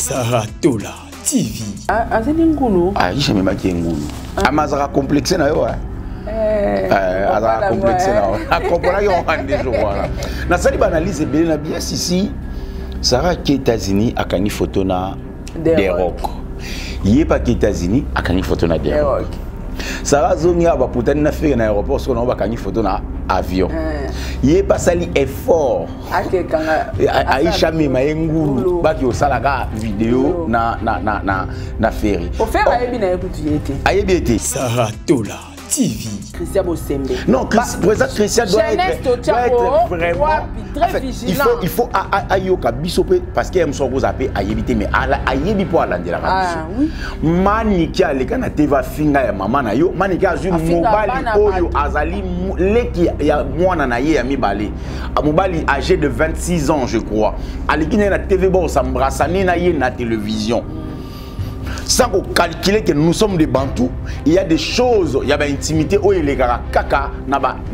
Sarah Tola TV. Azali ngulu. Il jamais maquillé ngulu. Amazara complexé na yo. Azara complexé na yo. A comprendre yo en des jours voilà. Na sali banalise bien na bien ici. Sarah qui est États-Unis a kani photo na des rock. Yé pas qui États-Unis a kani photo na des rock. Sarah zongi aba putani na faire na aéroport so na ba kani photo na avion. Yé pas sali effort. Aisha mema engulu baki osalaka vidéo na ferry. Pour faire ayebi na écoute été. Ayebi été. Sarah Tola TV. Christian Bosembe. Non, Christian doit être vraiment très vigilant. Il faut ayoka bisope parce qu'il aime son gros appel ayebité mais ayebi pour aller de la radio. Oui. Maniki aleka na teva finga ya mama na yo, maniki azui mobali oyo azali leki ya mwana na ye ya mibale. Mobali âgé de 26 ans je crois. Aleki na TV bo s'embrassani na ye na télévision. Sans calculer que nous sommes des Bantous, il y a des choses, il y a une intimité où il y a kaka,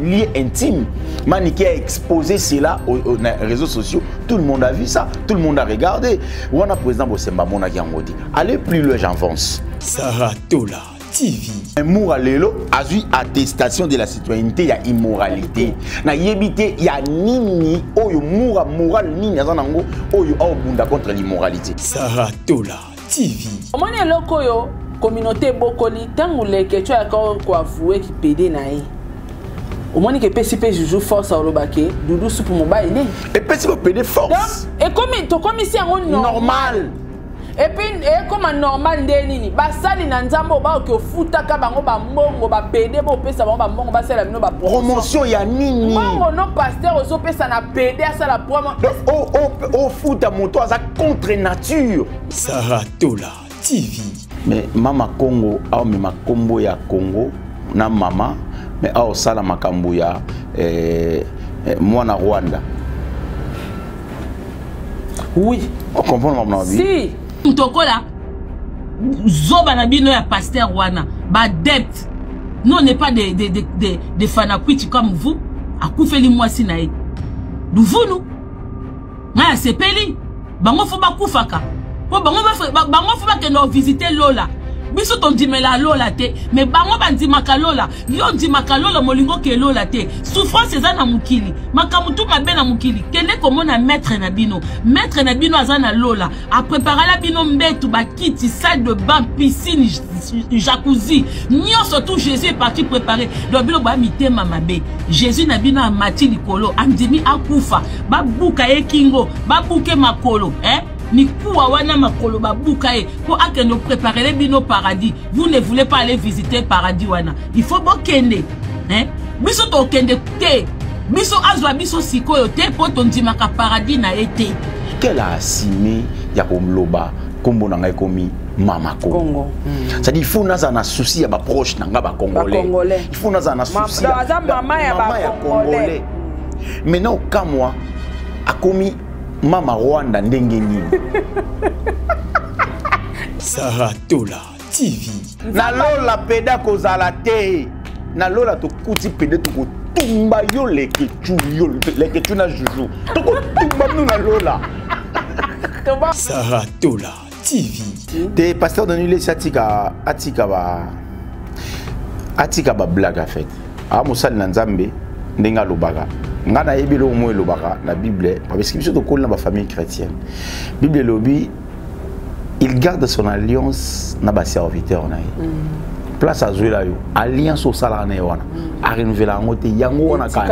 lié intime. Maniké a exposé cela aux réseaux sociaux. Tout le monde a vu ça, tout le monde a regardé. On a président Bosemba Mona qui a dit allez plus loin, j'avance. Sarah Tola TV. Un mouralelo a eu attestation de la citoyenneté, il y a immoralité. Na yebité, il y a nini, oyo moura moral nini azanango, oyo aobunda contre l'immoralité. Sarah Tola TV. Omoni eloko yo communauté bokoli tangu leke tu akor ko avouer ki pédé na ye. Omoni ke PCP juju force olobake dudu soupe mobile ne. Et PCP pédé force. Et comme ici en normal. Et puis comme normal ndenini basali na nzambo ba ko futaka bango ba mbongo ba pédé bo pesa bango ba mbongo ba sala bino ba promotion ya nini. Mbongo no pasteur ozo pesa na pédé sala promo. Au foot à moto à contre nature. Sarah Tola TV. Mais mama Congo a mi makombo ya Congo na mama mais a sala makambo ya mwana Rwanda. Oui, on comprend maman vie. Si Mutokola zoba na bino ya pasteur wana ba dette. Nous on n'est pas des fanakwiti comme vous. Akufeli mwasi na ye. Duvunu. Na sepeli. Bango fo bakufaka. Po bango fo ba no visiter Lola. Biso ton dimela Lola te, mais bango bandimaka Lola. Yo ndimaka Lola molingo ke Lola te. Souffrance eza na mukili. Makamutu mabe na mukili. Kele komona maître na bino. Maître na bino aza na Lola. A préparer la bino mbetu ba kiti salle de bain, piscine, jacuzzi. Nyonso tout Jésus est parti préparer. Do bino ba mitema mabe. Jésus na bino amati likolo, andimi akufa. Ba buka ekingo, ba buke makolo, ni kuwa wana makolo babuka e pour akendo préparer les bino paradis. Vous ne voulez pas aller visiter paradis wana. Il faut bokende. Biso to kende te. Biso azwa biso sikoyo te po tondimaka paradis na été. Quel a assimé ya komloba kombo na ngai komi mama Congo. C'est-à-dire il faut naza na souci ya ba proche na nga ba congolais. Il faut naza na souci ya mama ya ba congolais. Maintenant quand moi a commis Mama Rwanda ndenge nini. Sarah Tola TV. Na Lola peda kozala te. Na Lola to kuti pede to tumba yo leke chu na juju. To tumba nous na Lola. Sarah Tola TV. Te pasteur de Nule atika ba blague en fait. A musali na Nzambe ndenga lobaga. Ngana yebilo mo lobaka la Bible parce que biso to kolna ba famille chrétienne. Bible lobi il garde son alliance na ba serviteur na ye. Place azula yo alliance au sala na wana. A renouveler ngote yango wana ka.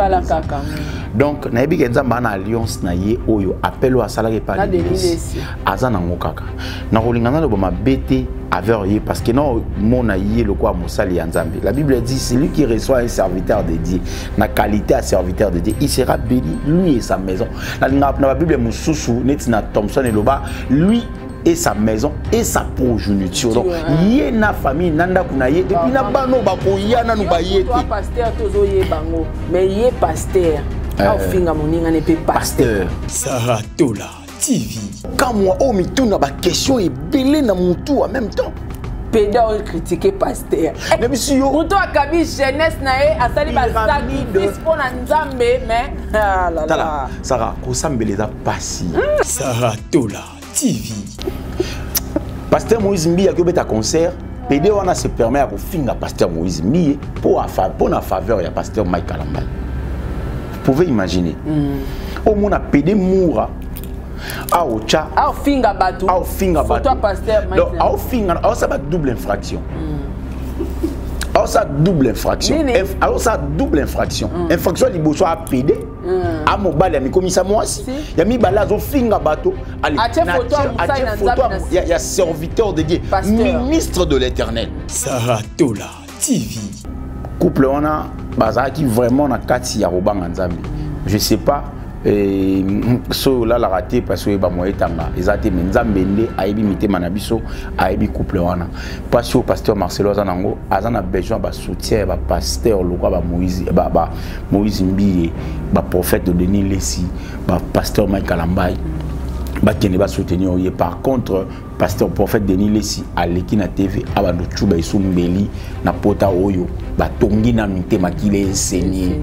Donc na yebi nzamba na alliance na ye oyo appel wa sala par l'église. Azana ngokaka. Na kolingana lo ba bete avec ye parce que non mon aïe le quoi mosali nzambe. La Bible dit celui qui reçoit un serviteur de Dieu na qualité à serviteur de Dieu, il sera béni lui et sa maison. La Bible mususu netina Thompson et Loba lui et sa maison et sa progéniture. Donc yé na famille nanda kunaye et puis na bano bako yana nu bayete. Toi pasteur tozo ye bango mais yé pasteur. Au finga moninga ne peut pasteur. Sarah Tola TV. Quand moi oh mi tourne ba question et belé na mutu en même temps. Pédant critiquer pasteur. Mais monsieur mutu akabi jeunesse na e asali ba sacrifice pour na nzambe mais ah là là. Sarah ko sambeleza pasi. Sarah Tola TV. Pasteur Moïse Mbi a un concert. PD wana se permet à finir Pasteur Moïse Mbi pour la faveur il y a Pasteur Mike Kalambay. Vous pouvez imaginer. Au moins PD moura. Au tcha. Au finga batou. Au finga batou. Photo Pasteur Mike. Au finga. Au ça va double infraction. Alors ça double infraction. Alors ça double infraction. Infraction liboso a PD. A mobile mi komisa moi aussi. Ya mi balazo finga bateau. Allez. Il y a serviteur de Dieu, ministre de l'Éternel. Saratola TV. Couple on a bazaki vraiment na kati ya robanga nzambe. Je sais pas so là la raté parce que ba moye tanga ezate nzambe nde aibi mitema na biso aibi couple wana parce que pasteur Marcelo azanango azana besoin ba soutien ba pasteur lokwa ba Moïse Moïse Mbiye ba prophète de Denis Lessi ba pasteur Mike Kalambay ba kene ba soutenir oye. Par contre pasteur prophète Denis Lessi aleki na TV abando chuba isumbeli na pota oyo ba tongi na mitema kile enseigner.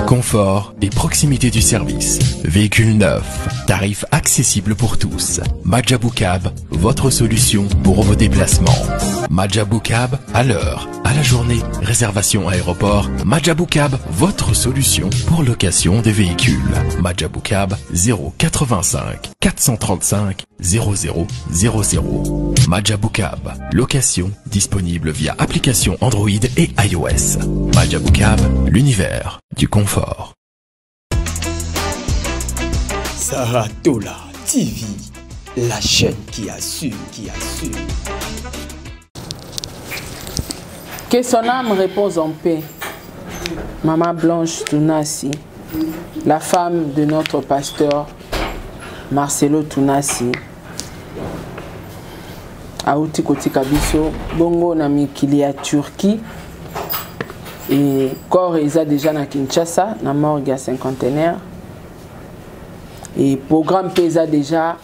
Confort et proximité du service. Véhicule neuf, tarif accessible pour tous. Majabou Cab, votre solution pour vos déplacements. Majabou Cab, à l'heure, à la journée, réservation aéroport. Majabou Cab, votre solution pour location des véhicules. Majabou Cab, 085 435 0000. Majabou Cab, location disponible via application Android et iOS. Majabou Cab, l'univers du confort. Saratola TV, la chaîne qui assume, Que son âme repose en paix. Maman Blanche Tounassi, la femme de notre pasteur Marcelo Tounassi, Aouti Kotika Biso, Bongo na mikili ya Turquie, et corps est déjà na Kinshasa, na morgue à cinquantenaire, et programme pesa déjà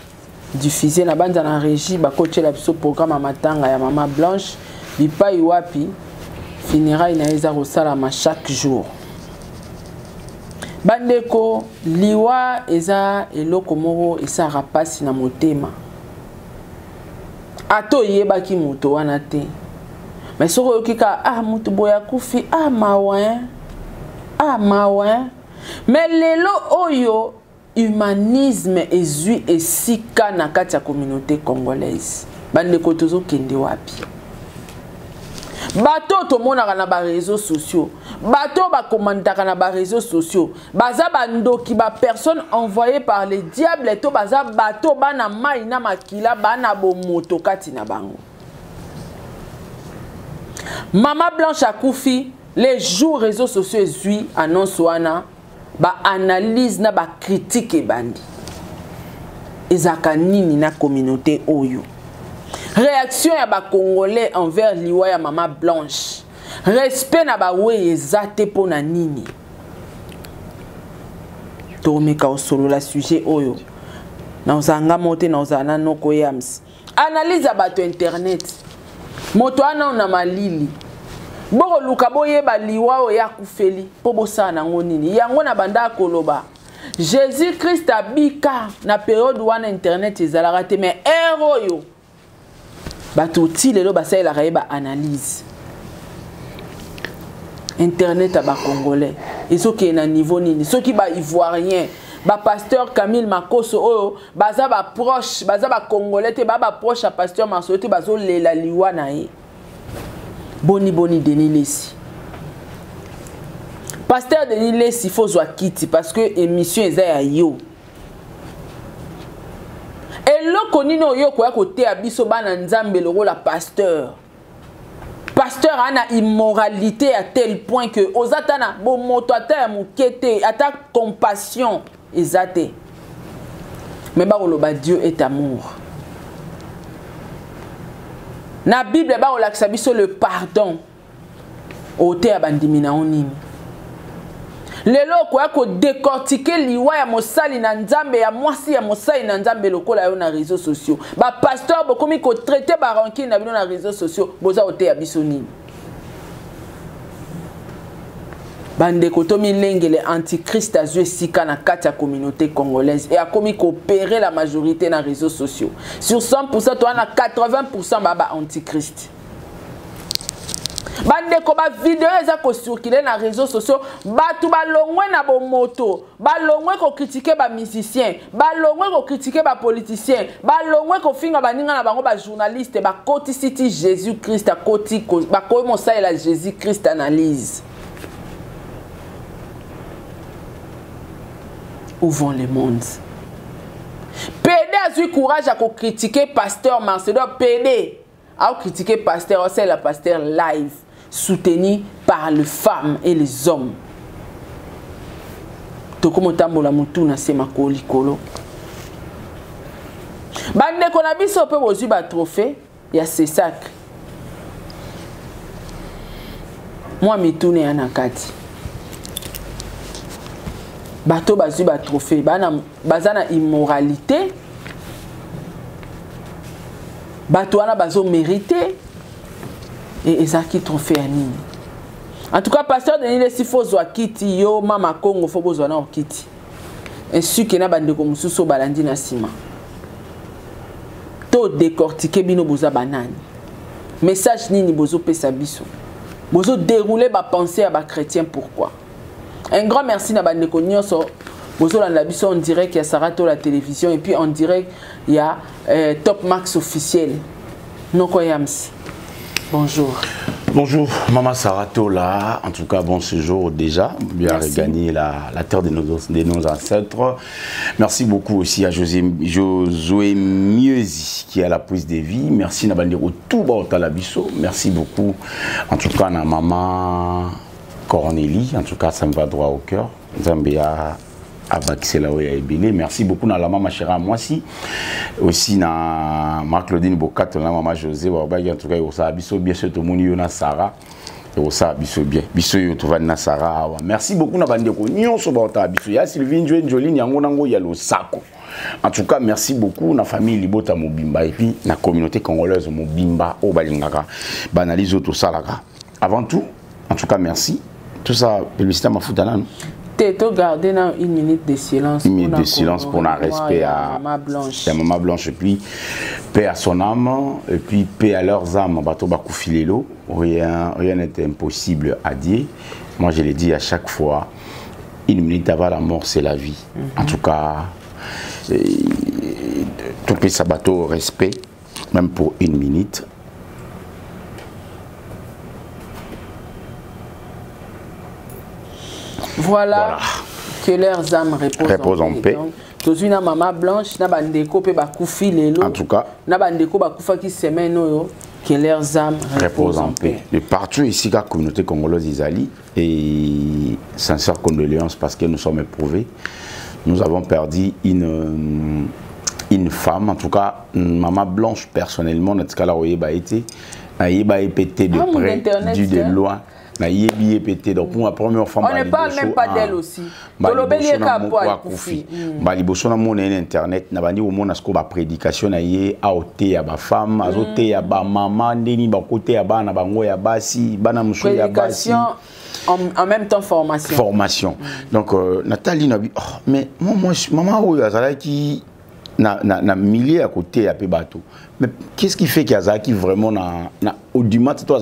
diffusé na bande na régie, ba coacher la biso programme à matanga ya Maman Blanche, bipa iwapi, finira ina eza rosalama chaque jour. Bandeko liwa eza eloko moko esa rapasi na motema. Ato yebaki moto wana te. Mais soko yokika mutu boya kufi mawa. Mais lelo oyo humanisme ezui esika na kati ya communauté congolaise. Bandeko tozo kende wapi? Bato to monaka na ba réseaux sociaux. Bato ba komandaka na ba réseaux sociaux. Baza bandoki ba personne envoyée par les diables to baza bato bana mai na makila bana bo moto kati na bango. Maman Blanche akufi les jours réseaux sociaux ezui annonce wana ba analyse na ba critique e bandi. Ezaka nini na communauté oyo. Réaction ya ba Congolais envers liwa ya Maman Blanche. Respect na ba we ezate pona nini. Tomeka osolo la sujet oyo. Na uzanga mote na uzana noko yams. Analyse bato internet. Moto ana na malili. Boko luka boye ba liwa o ya kufeli po bosana ngo nini. Yango na banda koloba. Jésus Christ abika na période wana internet ezalaka te mais héros yo. Bato ti lelo basai la raeba analyse. Internet à ba congolais. Et ceux qui est na niveau nini, ceux qui ba ivoirien, ba pasteur Camille Makoso oyo, baza ba proche, baza ba congolais te ba proche à pasteur Marcelo te bazo lela liwa na ye. Boni Denis Lessi. Pasteur Denis Lessi faut zwa kiti parce que émission eza ya yo. Et le konino yo kwa kote abiso bana nzambe le rôle à pasteur. Pasteur a une immoralité à tel point que ozatana bo moto ata mukete ata compassion ezate. Mais ba oloba Dieu est amour. Na Bible ba olakisa biso le pardon. ote ya bandimi na nini lelo okoya kodécortiquer liwa ya mosali na nzambe ya mwasi ya mosali na nzambe lokola yo na réseaux sociaux bapasteur bokomi kotraite barankine na bino na réseaux sociaux boza ote ya biso nini bandeko tomilengele antichrist azwi esika na kati ya communauté congolaise et akomi coopérer la majorité na réseaux sociaux sur 100% toa na 80% baba antichrist bandeko ba vidéo eza ko circuler na réseaux sociaux batu balongwe na bomoto balongwe ko critiquer ba musicien balongwe ko critiquer ba politicien balongwe ko finga baninga na bango ba journaliste ba koti city Jésus Christ a koti ba ko mosa la Jésus Christ analyse. Où vont les mondes? PD a eu courage à critiquer pasteur Marcelo. PD a critiqué pasteur, c'est la pasteur live, soutenu par les femmes et les hommes. Tokomo tambola mutuna sema koli kolo. Bande kona biso pe bozu ba trophée ya Cesac. Moi mitune anakati. Bato bazu ba trophée bazana immoralité bato wana bazo mérité et ezaki trophée anini en tout cas pasteur Denis le sifo zwa kiti yo mama Congo fo bozwa na kiti ainsi que na bandeko mususu balandi na sima to décortiquer bino boza banani message nini bozo pesa biso bozo dérouler ba pensée à ba chrétien pourquoi. Un grand merci à Bandeko Nyonso. Bonjour la biso en direct, il y a Sarato la télévision et puis en direct il y a Top Max officiel. Noko Yams. Bonjour. Bonjour Maman Sarato là, en tout cas bon séjour déjà, bien regagné la terre de nos ancêtres. Merci beaucoup aussi à Josué Mieusi qui est à la prise de vie. Merci Nabandiro Touba Otalabiso. Merci beaucoup en tout cas à Maman Cornélie, en tout cas ça me va droit au cœur. Zambia merci beaucoup à la maman chère à moi aussi na Marc-Claudine Bocat, la maman José en tout cas ça biso bien sûr tout le monde na Sarah et ça biso bien biso yo to va na Sarah. Merci beaucoup na bandeko nyonso ba ta biso ya Sylvine Joline yango nango ya lo sako. En tout cas merci beaucoup na famille Libota Mobimba et puis na communauté congolaise Mobimba au balingaka banalize tout ça là. Avant tout en tout cas merci. Tout ça, publicité m'a foutu là, non? T'es gardé dans une minute de silence. Une minute de silence pour un respect à Maman Blanche. Et puis, paix à son âme, et puis paix à leurs âmes. Bateau Bakoufilelo, rien n'est impossible à dire. Moi, je l'ai dit à chaque fois, une minute avant la mort, c'est la vie. En tout cas, tout peut s'abattre respect, même pour une minute. Voilà que leurs âmes reposent en paix. Tozui na Maman Blanche, na bandeko pe bakufi lelo. En tout cas, na bandeko bakufa ki semaine oyo, que leurs âmes reposent en paix. De partout ici, la communauté congolaise Isali et sincères condoléances parce que nous sommes éprouvés. Nous avons perdu une femme, en tout cas Maman Blanche personnellement, notre cas là où il a été pété de près, de loin. Na yebi pété donc pour la première fois on ne parle même pas d'elle aussi tolobeli ka po akufi bali boso na mon internet na bandi au mona sko ba prédication na ye aote ya ba femme azote ya ba maman ndeni ba côté ya bana bango ya basi bana muso ya basi en même temps formation donc Nathalie na mais moi maman oyo azala ki na milliers à côté à Pébato. Mais qu'est-ce qui fait qu'il y a qui vraiment na audimat toi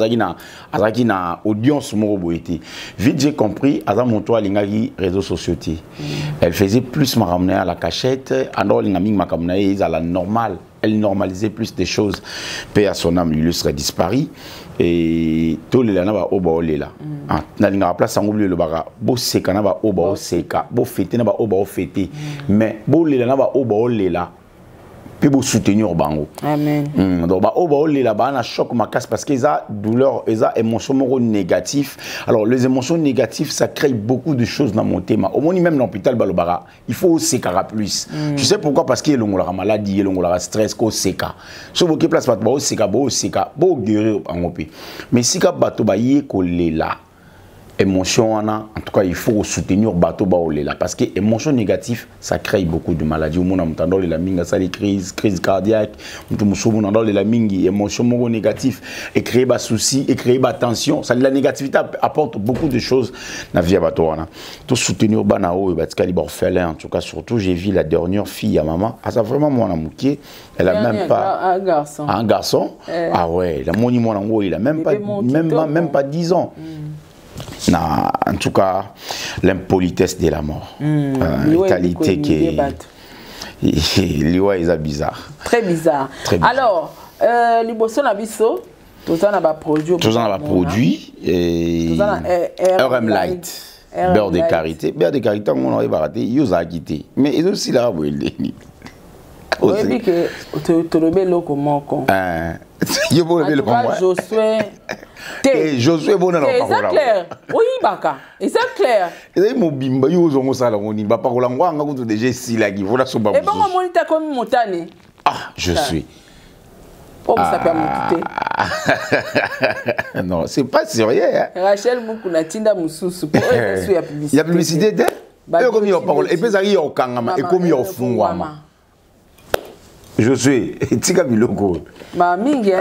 azaki na audience moroboité. Vite j'ai compris azam monto alingaki réseaux sociaux. Elle faisait plus ma ramener à la cachette, alors l'inaming ma kamnaé à la normale. Elle normalisait plus des choses. Paix à son âme, lui serait disparu. Et tout le lana ba oba olela. Na linga place en oublier le bara. Bo seka na ba oba o seka. Bo fêter na ba oba o fêter. Mais bo le lana ba oba olela. Puis bo soutenir bango. Amen. Donc ba oba olela ba na choc ma casse parce qu'ils a douleur, ils a émotion négatif. Alors les émotions négatives ça crée beaucoup de choses dans mon thème. Au moins même dans l'hôpital balobara, il faut seka plus. Tu sais pourquoi? Parce qu'il y a la maladie, il y a le stress ko seka. So bo ke place ba seka bo guérir en opé. Mais si ka bato ba yé ko lela émotion en tout cas il faut soutenir bateau là parce que émotion négative ça crée beaucoup de maladies au monde entendant la minga ça les crise cardiaque tout monde entendant la mingi émotion négative et créer des soucis et créer des tensions ça la négativité apporte beaucoup de choses dans la vie bateau tout soutenir banao et batikali orphelin en tout cas surtout j'ai vu la dernière fille à maman ah ça vraiment moi na mouké elle a même pas un garçon ah ouais la moni moi nango il a même pas 10 ans. En tout cas, l'impolitesse de la mort. Qualité qui est... Liwa est bizarre. Très bizarre. Alors, Liboso Nabiso, tout ça n'a pas produit. Tout ça n'a pas produit. RM Light. Beurre de karité. Beurre de karité, on a raté. Il a quitté. Mais il aussi là, oui, il oui, que tu le mets là comment on. Il faut le mettre comme Josué. Josué bon alors. C'est clair. Oui, baka. C'est clair. Et mon bimba yo zo mosala ngoni ba parola ngwanga ko déjà si la qui voilà so ba. Et bon mon monita comme montane. Ah, je suis. Oh, ça peut monter. Non, c'est pas sérieux hein. Rachel Mukuna Tinda Mususu pour eux la publicité. Il y a publicité de et comme il parole et puis ça y okangama et comme il ofungwama. Je suis tika biloko. Ba mingi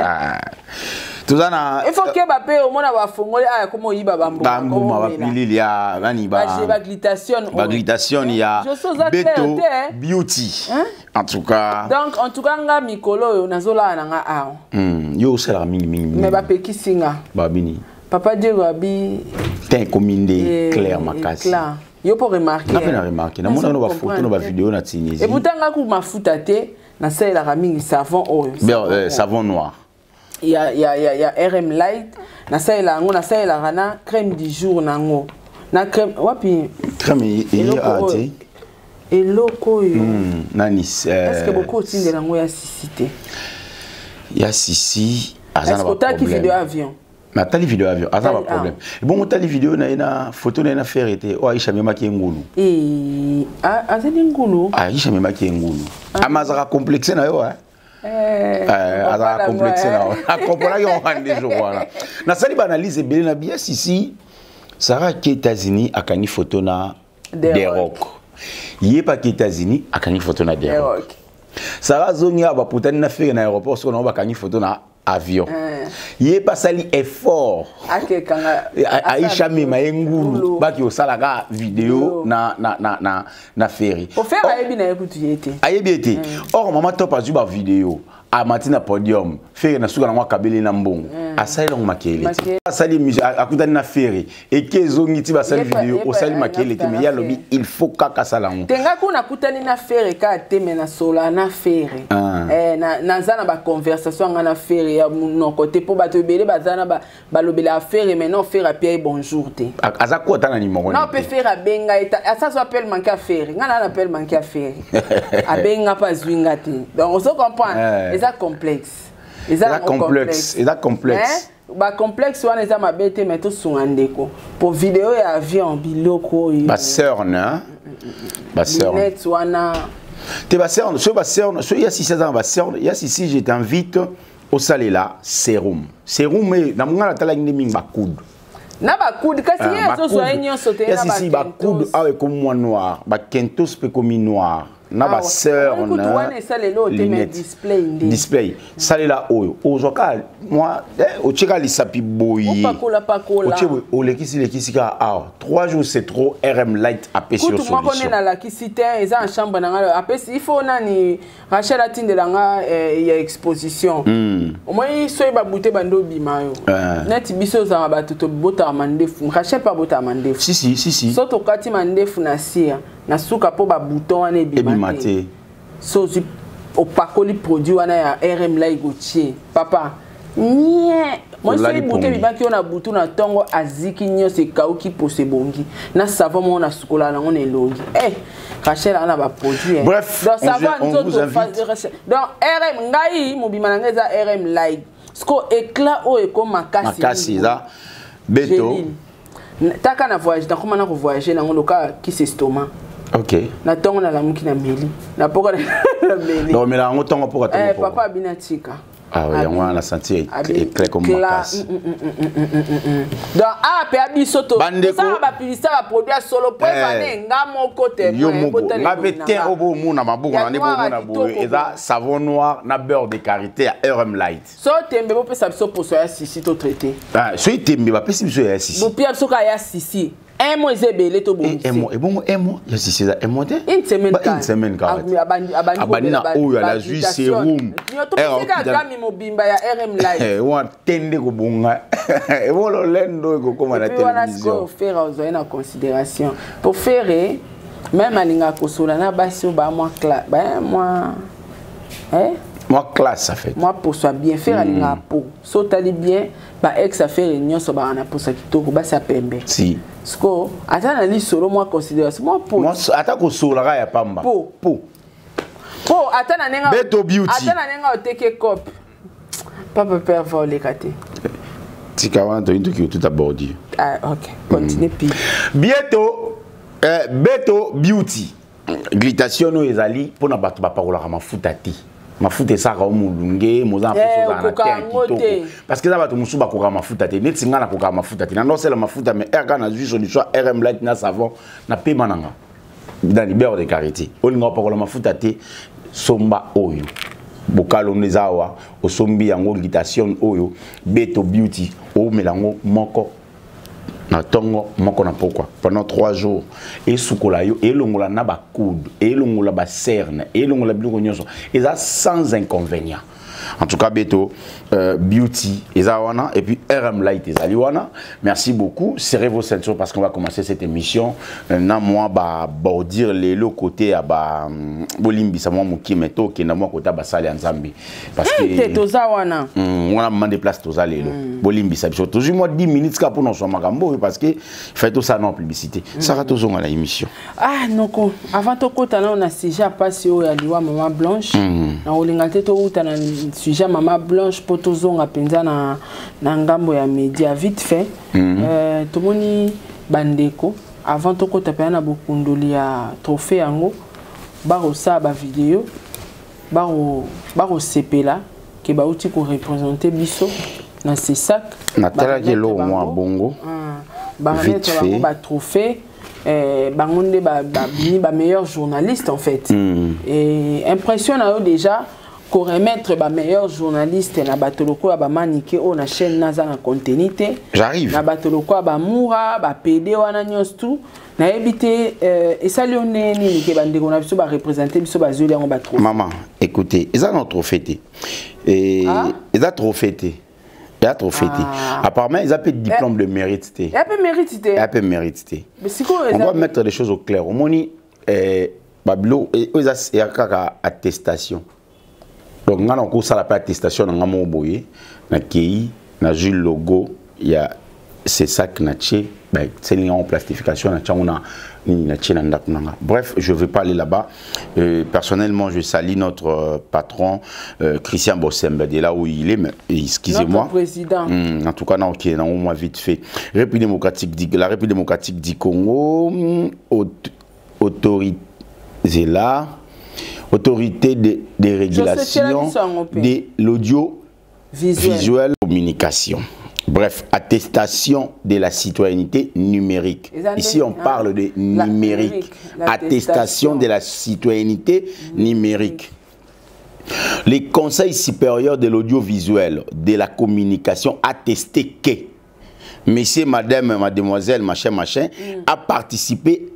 tout ça na il faut que ba pe au mona ba fongole aya comme yiba bambo. Bambo ba pilili ya nani ba. Ba Glutation ya Beto Beauty. En tout cas. Donc en tout cas nga mikolo yo nazola na nga a. Yo sala mingi. Mais ba pe kisinga. Ba bini. Papa Dieu abi t'es commandé clair makasi. Clair. Yo pour remarquer. Na pas remarquer. Na mona no ba photo no ba vidéo na Tunisie. Et pourtant nga ku mafuta te na ça la ramingi savon oyo. Savon noir. Il y a RM Light na ça la ngo na ça la rana crème du jour nango. Na crème wapi crème il a été eloko yo. Nani est-ce que beaucoup tinde nango ya sisité. Ya sisi azana ba problème. Est-ce que tu vidéo avion? Mais t'as les vidéos avion, azana ba problème. Bon t'as les vidéos na photo na faire été o Aisha mema ki ngulu. Azani ngulu. Aisha mema ki ngulu. Amazara complexe na yo hein. Azara complexe na yo. A comprendre yo rende jo voilà. Na sali ba analyse belé na bien sisi Sarah qui États-Unis akani photo na des rock. Yé pas qui États-Unis akani photo na des rock. Sarah zongi ba putani na faire na aéroport so na ba kani photo na avion. Yé pas sali effort. Aisha mema ngulu baki osalaka vidéo na ferry. Pour faire ayebi na écoute yete. Ayebi été. Or maman top azu ba vidéo. A matina podium ferry na suka na mwa kabeli na mbongo. Asali na makele. Asali musique akutani na ferry et kezongi ti ba sali vidéo osali makele te mais ya lobi il faut kaka sala ngo. Tenga kuna kutani na ferry ka teme na sola na ferry. Na zana ba conversation ngana ferry ya non côté pour ba te belé ba zana ba lobela ferry mais non faire à Pierre bonjour te. Azako tana ni mongo. Non peut faire à benga eta ça so appelle manquer à ferry. Ngana na appelle manquer à ferry. A benga pas zwinga te. Donc on se comprend. C'est complexe. C'est complexe. Ba complexe wana eza mabete mais to sungandeko. Pour vidéo et avion biloko. Ba sœur na. Ba sœur. Net wana. Te ba sœur, il y a 6 ans ba sœur, il y a ici je t'invite au salela sérum. Sérum na munga na tala ngini ba coude. Na ba coude kasi yezo so enyo sote na ba. Ici ba coude avec comme moi noir, ba kentos pe comme noir. Na ba sœur na display sale la oyo ozoka moi o cheka lisapi boyi pakola o lekisi ka 3 jours c'est trop RM Light apé sur solution moi connais na la kisite eza en chambre na nga apé il faut nani Rachel atinde la nga ya exposition au moins so ba bouté bando bimayo net biso za ba toto bota mandefu Rachel pas bota mandefu si soto kati mandefu na sia na suka po ba bouton wana ebimate so au pakoli produit wana ya RM Light Gauthier papa nie moi c'est bouton bibaki on a bouton na tongo aziki nyo se kauki pose bongi na savon mo na sukola na on elongi Rachel ana ba produit bref on vous invite donc RM ngai mobima na ngeza RM Light sko éclat o e ko makasi za beto taka na voyage na comment na voyager na ngoloka ki se stomac. OK. Na tongo na la muki na meli. Na poko na meli. Non mais la ngo tongo poko tongo. Papa binatika. Ah oui, on a senti clair comme ma casse. Donc, ah, pe abiso to. Ça va publicité va produire solo pour faner ngamo côté. Yo moko, na bete obo muna mabuko na nebo muna boye. Eza savon noir na beurre de karité à RM Light. So tembe bo pesa biso pour soya sisi to traité. Ah, so tembe ba pesa biso ya sisi. Bo pia biso ka ya sisi. Un mois zebele to bon. Un mois, et bon un mois, ya sisi za un mois te. Une semaine ka. Une semaine ka. Abani na oyo la jus sérum. Kami mobimba ya RM Live. Wa tende ko bunga. E volo lendo ko koma na télévision. Faire aux en considération. Pour faire même alinga kosola na basi ba moi classe. Ben moi moi classe ça fait. Moi pour soit bien faire alinga po. So tali bien ba ex affaire réunion so ba na pour ça kitoko ba sa pembe. Si. Sko atana li solo moi considération. Moi po. Moi atako sola ya pamba. Po. Atana nenga. Beto Beauty. Atana nenga oteke cop. Papa père voler kate. Tika wana to into ki tout abordi. Ah OK. Continue puis. Bientôt Beto Beauty. Glitation no ezali pona bato ba parola ka mafuta ti. Mafuta ça ka mulunge moza mposo za na kitoko. Parce que ça bato musu ba koka mafuta te. Neti ngana koka mafuta te. Nando c'est la mafuta mais erga na jus solution RM Light na savon na pema nanga. Dans le beurre de karité. On n'a pas la mafuta te somba oyo. Bokalo nezawa osombi yango glitation oyo Beto Beauty o melango moko na tongo moko na pokwa pendant 3 jours et sukola yo elongola na ba coude elongola ba cerne elongola biloko nyonso eza sans inconvénient. En tout cas, Beto Beauty Ezawana et puis RM Light Ezaliwana. Merci beaucoup. Serrez vos ceintures parce qu'on va commencer cette émission. Maintenant, moi, bordir les lots côté à Bolimbi, ça m'a mouki meto qui n'a moi côté à Sali Nzambi. Parce que on a demandé place tous les lots. Bolimbi, ça toujours moi 10 minutes pour nous sur Magambo parce que fait tout ça non publicité. Ça va toujours à la émission. Ah non, avant tout côté là on a déjà passé au Aliwa Maman Blanche. Na olingate to utana sujet Maman Blanche potozonga penza na ngambo ya média vite fait tomoni bandeko avant to kota pe na bokundoli ya trophée yango baro sa ba vidéo baro sepela ke ba uti ko représenter biso na ces sacs na tala ke lo moi bongo vite fait ba trophée bangonde ba meilleur journaliste en fait et impressionne déjà qu'on remettre ba meilleur journaliste na batoloko ba manique on na chaîne naza na continuité. J'arrive. Na batoloko ba moura ba PD wana nyos tout na ebité et ça lionné ni ke bandeko na biso ba représenter biso ba zoli ngo ba trop. Maman, écoutez, ils ont trop fêté. Et ils ont trop fêté. Il a trop fêté. Apparemment, ils ont pas de diplôme de mérite. Il a pas mérite. Il a pas mérite. Mais c'est quoi? On doit mettre les choses au clair. Au moni bablo et ils ont kaka attestation. Donc, on a ça la attestation dans mon boye, na kei, na Jules logo, il y a c'est ça que na tché, ben c'est en plastification na tchana na tché na nanga. Bref, je vais pas aller là-bas. Personnellement, je salue notre patron Christian Bossembe de là où il est, mais excusez-moi. Notre président. En tout cas, non, OK, non, au moins vite fait. La République démocratique du Congo, autorité là. Autorité de régulation de l'audio-visuel communication. Bref, attestation de la citoyenneté numérique. Ici, on parle de numérique. Attestation de la citoyenneté numérique. Les conseils supérieurs de l'audiovisuel, de la communication, attesté que monsieur, madame, mademoiselle, machin, a participé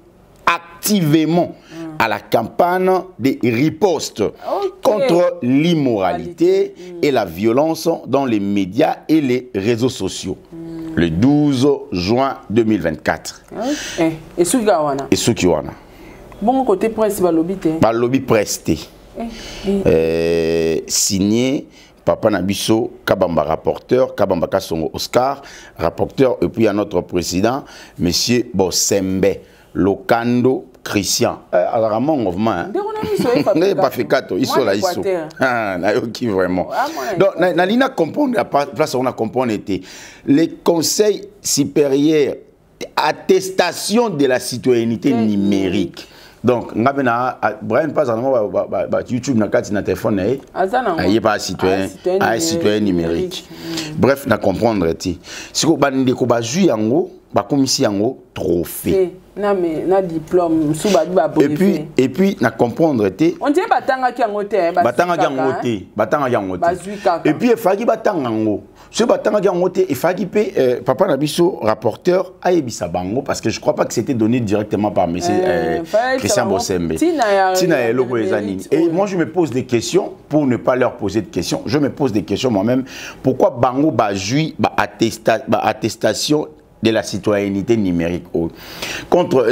activement à la campagne de riposte contre l'immoralité et la violence dans les médias et les réseaux sociaux. Le 12 juin 2024. Et Soukiwana. Et Soukiwana. Bon côté presse, lobby presté. Signé Papa Nabiso Kabamba rapporteur, Kabamba Kassongo Oscar rapporteur, et puis à notre président, Monsieur Bossembe Lokando Christian. Alors, mon mouvement, n'est pas fait ils sont là, ils sont. Qui vraiment. Donc, Nalina comprend, la place où on a compris était les conseils supérieurs, attestation de la citoyenneté numérique. Donc, Brian pas YouTube na kati na téléphone il est pas citoyen numérique. Bref, na comprendre ti. Si ko bande ko ba ju yango, ba komisi yango trophée. Na diplôme sous ba et puis na comprendre ti. On dit batanga ki yango te, batanga yango te. Et puis il faki batanga yango. Ce batanga yango te, il faki pe papa na biso rapporteur ayebisa bango parce que je crois pas que c'était donné directement par monsieur Christian Bosembe. Tina eloko ezanini. Et moi je me pose des questions pour ne pas leur poser de questions. Je me pose des questions moi-même. Pourquoi bango ba jui ba attestation de la citoyenneté numérique contre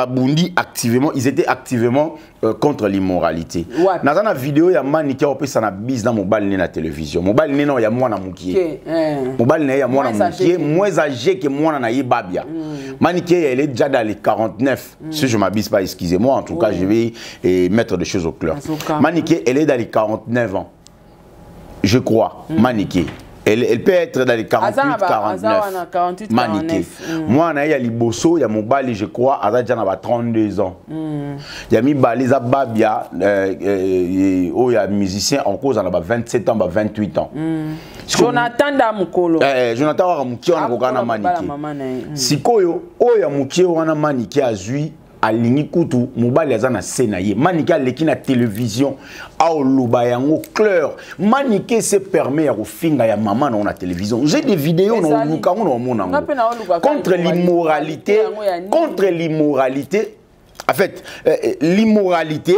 Bundi activement, ils étaient activement contre l'immoralité. Dans la vidéo il y a Manike opé ça na bise dans mobile na télévision. Mobile non il y a moi na mukie. Mobile il y a moi na mukie, moins âgé que moi na Babia. Manike elle est déjà dans les 49. Si je m'abuse pas, excusez-moi, en tout cas je vais mettre des choses au clair. Manike elle est dans les 49 ans. Je crois, Manike. Elle peut être dans les 48, 49. Maniqué. Moi, il y a Liboso, il y a Mobali, je crois, il y a 32 ans. Il y a Mibali, Babia, il y a musicien en cause, il y a 27 ans, 28 ans. Jonathan Damukolo. Jonathan Damukolo, on a Maniqué. Si Koyo, il y a Mouké, on a Maniqué à Zui. Alingi kutu mobali azana senaye Manike leki na télévision au lubayango clair Manike se permet ya kofinga ya maman na télévision. J'ai des vidéos na luka on mona contre l'immoralité en fait l'immoralité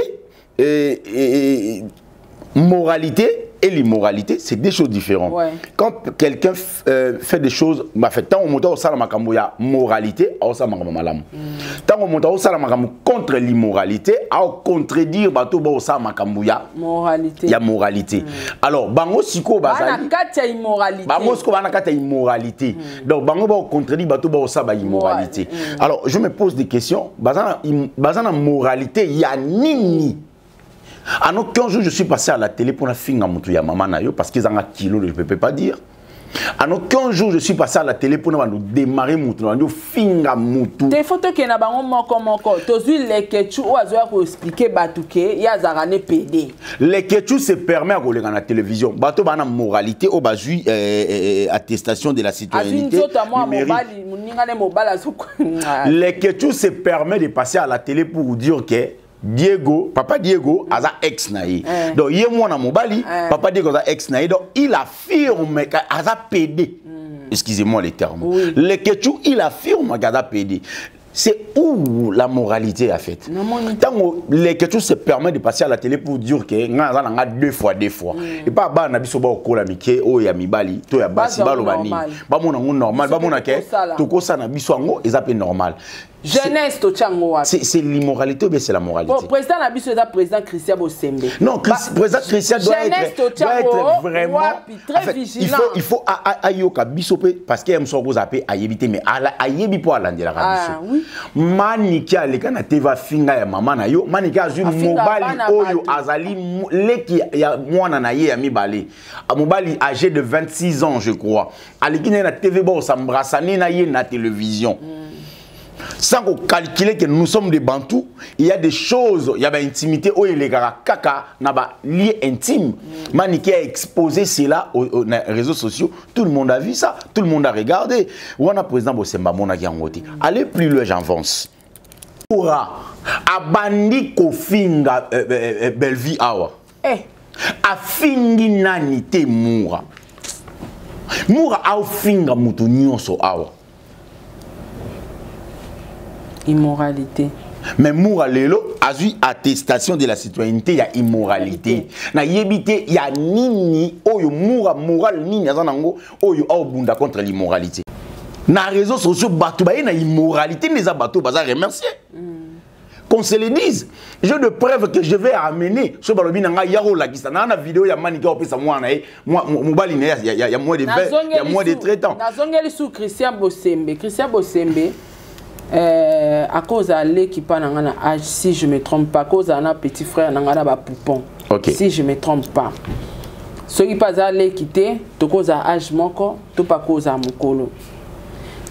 moralité et l'immoralité, c'est des choses différentes. Quand quelqu'un fait des choses, tant on monte au salamakambo, il y a moralité, au salamakambo malam. Tant on monte au salamakambo contre l'immoralité, à contredire bateau au salamakambo, il y a moralité. Alors, bango siko bazali. Bango siko banakata immoralité. Donc bango ba contredire bateau au salamakambo immoralité. Alors, je me pose des questions. Bazana moralité, il y a nini. À aucun jour, je suis passé à la télé pour la finga mutu ya maman nayo parce qu'ils ont un kilo, je ne peux pas dire. À aucun jour, je suis passé à la télé pour nous démarrer mutu, nous finga mutu. Des photos qui na bango moko. Tozu les kechu ou azoya ko expliquer batuke ya zarane PD. Les kechu se permet à rouler dans la télévision. Bato bana moralité au bazui attestation de la citoyenneté. Les kechu se permet de passer à la télé pour vous dire que Diego, papa Diego, a ex naïe. Donc, il y a moi dans Mobali, papa Diego a ex naïe. Donc, il affirme qu'il a PD. Excusez-moi les termes. Le Ketchou, il affirme qu'il a PD. C'est où la moralité a fait. Tant que les Ketchou se permet de passer à la télé pour dire que nous avons deux fois. Et pas bah na biso ba okola mike o ya mibali to ya basi balo bani. Ba mona normal, ba mona ke to ko sa na biso ngo ezape normal. Jeunesse to chango. C'est l'immoralité ou bien c'est la moralité? Bon, président Nabiso est président Christian Bosembe. Non, président Christian doit être vraiment très vigilant. Il faut ayoka bisope parce qu'il aime son gros appel à yébiter mais à yébi pour aller la radio. Manike aleka na teva finga ya mama na yo, manike azu mobali oyo azali leki ya mwana na ye ya mibale. Mobali âgé de 26 ans je crois. Aleki na TV bo s'embrassane na ye na télévision. Sans calculer que nous sommes des Bantous, il y a des choses, il y a une intimité, où il y a kaka, lié intime. Manike a exposé cela aux réseaux sociaux, tout le monde a vu ça, tout le monde a regardé. Ou on a président Bosemba Mona Giangote. Allez plus loin, j'avance. Pourra, abandi kofinga Belvi awa. Afingi nani te moura. Moura au finga mutu nyonso awa. Immoralité. Mais moura lelo azu attestation de la citoyenneté ya immoralité. Na yebite ya nini oyo moura moral nini azanango oyo obunda contre l'immoralité. Na réseaux sociaux batou ba na immoralité les abatou baza remercier. Qu'on se le dise. J'ai de preuves que je vais amener. Ce balobi nanga yaro la gista. Na vidéo ya manika opesa mwana moi mobali ya moins de 20, il y a moins de 30 ans. Na zongeli sous Christian Bosembe. Christian Bosembe à cause de l'équipe nangana âge, si je me trompe pas, à cause d'un petit frère nangana ba poupon. Si je me trompe pas. Ce qui passe à l'équité, to cause à âge moko, to pas cause à mukolo.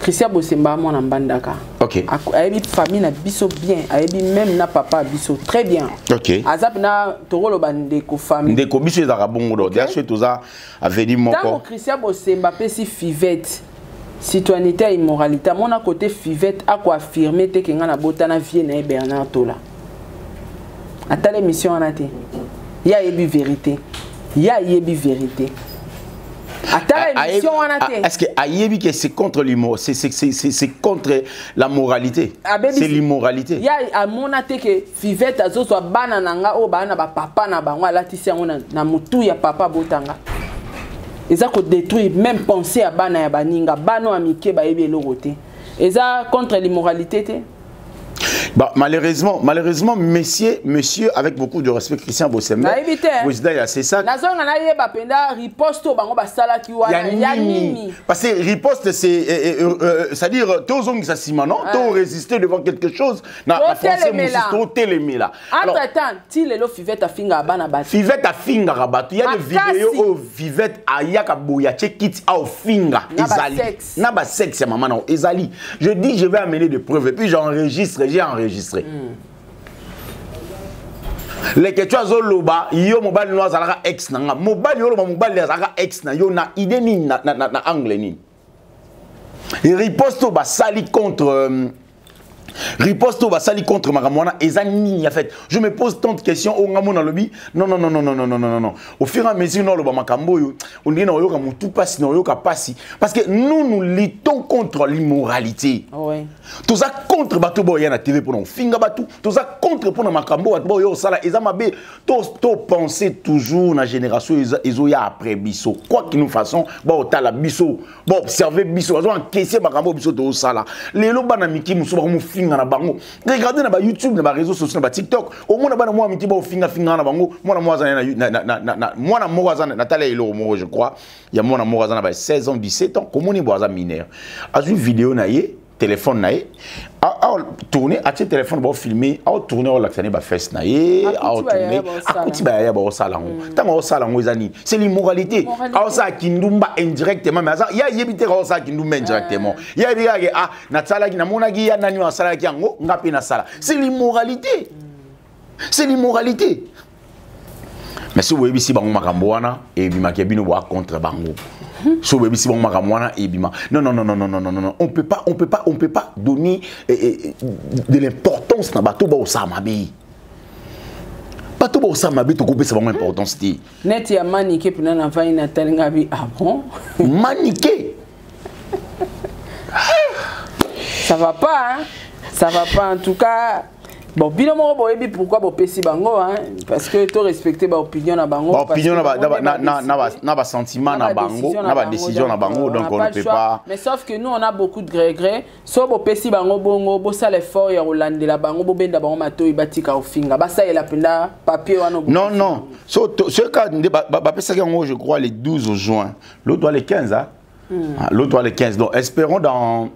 Christian Bosemba mon ambandaka. OK. Ayebi famille na biso bien, ayebi même na papa biso très bien. OK. Azap na tokolo bandeko famille. Ndeko biso ezaka bongo do. Déjà chez toza aveni moko. Tant Christian Bosemba pesi Fivette. Citoyenneté et immoralité. Mon à côté Fivette a quoi affirmer que nga na botana vie na Bernard Tola. Ata l'émission en até. Ya yebi vérité. Ya yebi vérité. Est-ce que Ayebi que c'est contre l'humour, c'est contre la moralité. C'est l'immoralité. Il y a mon até que Fivette azo soit bana nanga o bana ba papa na bango alatisi yango na mutu ya papa botanga. Eza ko détruire même penser à bana ya baninga bano amike ba yebi elorote. Eza contre l'immoralité té. Bah, malheureusement, monsieur, avec beaucoup de respect, Christian Bosemba, c'est ça. Parce que riposte, c'est-à-dire, tous ont tous résister devant quelque chose. Entre-temps, Fivette a finga rabat. Il y a des vidéos où Fivette a yakabuya checkit au finga. Naba sexe, maman, Ezali. Je dis, je vais amener des preuves et puis j'enregistre. J'ai enregistré. Les que tu as zoloba, yo mobile no azalaka ex nanga. Mobile yo mobile azalaka ex na yo na idée ni na angle ni. Et riposte ba sali contre riposte va sali contre Maramwana et Zanini en fait. Je me pose tant de questions au Ngamona lobby. Non. Au fur et à mesure non le Bamakambo on dit non yoka mutu passi non yoka passi parce que nous luttons contre l'immoralité. Ouais. Tout ça contre bato boya na TV pour non finga batu. Tout ça contre pour na Makambo bato yo sala ezamabe to penser toujours na génération ezoya après biso. Quoi que nous façons ba otala biso. Bon observer biso bazo encaisser Makambo biso to sala. Lelo bana miki muso ba mu na bango. Regardez na ba YouTube na ba réseaux sociaux na ba TikTok. Au moins na bana moi miti ba finga na bango. Moi na moi na tala elo mo je crois. Il y a moi na na ba 16 ans 17 ans comme on est boisa mineur. A une vidéo na yé téléphone na yé a tourner a téléphone ba filmer a tourner au laxané ba fesse na yé a tourner a kuti ba ya ba sala ngo. Tant o sala ngo ezani. C'est l'immoralité. A ça kindumba indirectement mais ça ya yebite ka ça kindumba indirectement. Ya biga a na tsala ki na mona ki ya nani wa sala ki ngo ngapi na sala. C'est l'immoralité. C'est l'immoralité. Mais si vous voyez ici bango makambo wana et bima ki bino wa contre bango. Si vous voyez ici bango makambo wana et bima. Non. On peut pas donner de l'importance na bato ba osamabi. Bato ba osamabi to couper ça bango importance ti. Net ya maniqué pina na vai na talinga bi ah bon? Maniqué. Ça va pas hein? Ça va pas en tout cas. Bon, bino mo boyebi pourquoi bo pesi bango hein parce que to respecter ba opinion na bango opinion na ba sentiment na bango na ba décision na bango donc on ne peut pas mais sauf que nous on a beaucoup de gré so bo pesi bango bongo bo sala effort ya rolande la bango bo benda bango matoyi batika ofinga basa ela penda papier wana non so ce cas ba pesa yango je crois les 12 juin l'autre doit les 15 hein. L'autre doit les 15 donc espérons dans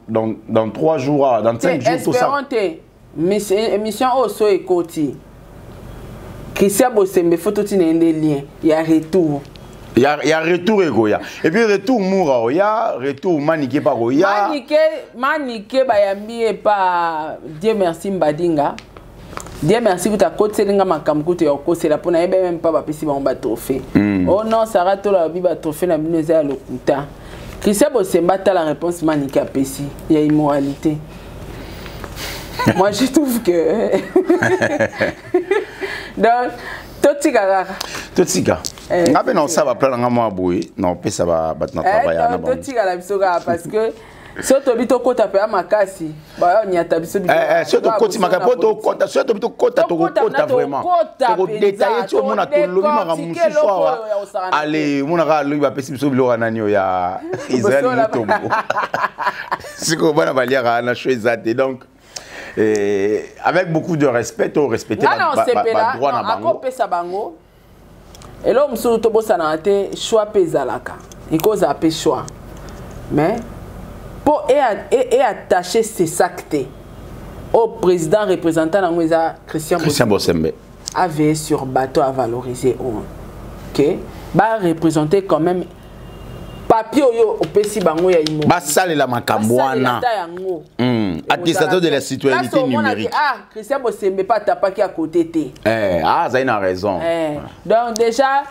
3 jours dans 5 jours tout ça. Mais c'est émission Oso et Koti. Christian Bosemba photo tine des liens. Il y a retour. Il y a retour Egoya. Et puis retour Moura, il y a retour Maniké par Oya. Maniké bayambi pas Dieu merci Mbadinga. Dieu merci pour ta côte selinga makamkuto ya ko c'est la pona ebe même pas bapesi ba mba trophée. Oh non, ça rate la biba trophée na binoza ya lokuta. Christian Bosemba ta la réponse Maniké apesi. Il y a immoralité. Moi je trouve que donc Totika ngabe na ça va plan nga mo aboui non pe ça va battre travail na bon Totika la bisoga parce que soto bito kota pe makasi ba nyata biso bito soto koti makapo to kota soto bito kota to kota vraiment to détailler tout mon to lobi makamusu soa allez mon ka lobi ba pesi biso bilo nani ya Israël mutombo siko bana balia na choisate donc avec beaucoup de respect, on respecte le droit na bango. Et là, on se retrouve à choix pézalaka. Il cause à choix. Mais pour attacher ces actes au président représentant de Christian Bosemba a veillé sur bateau à valoriser. Ok, va représenter quand même papier oyo opesi bango ya imo basalela makambo wana attestation de la citoyenneté numérique. Ah, Christian Bosembe pas tapaki à côté té. Ça a raison. Donc déjà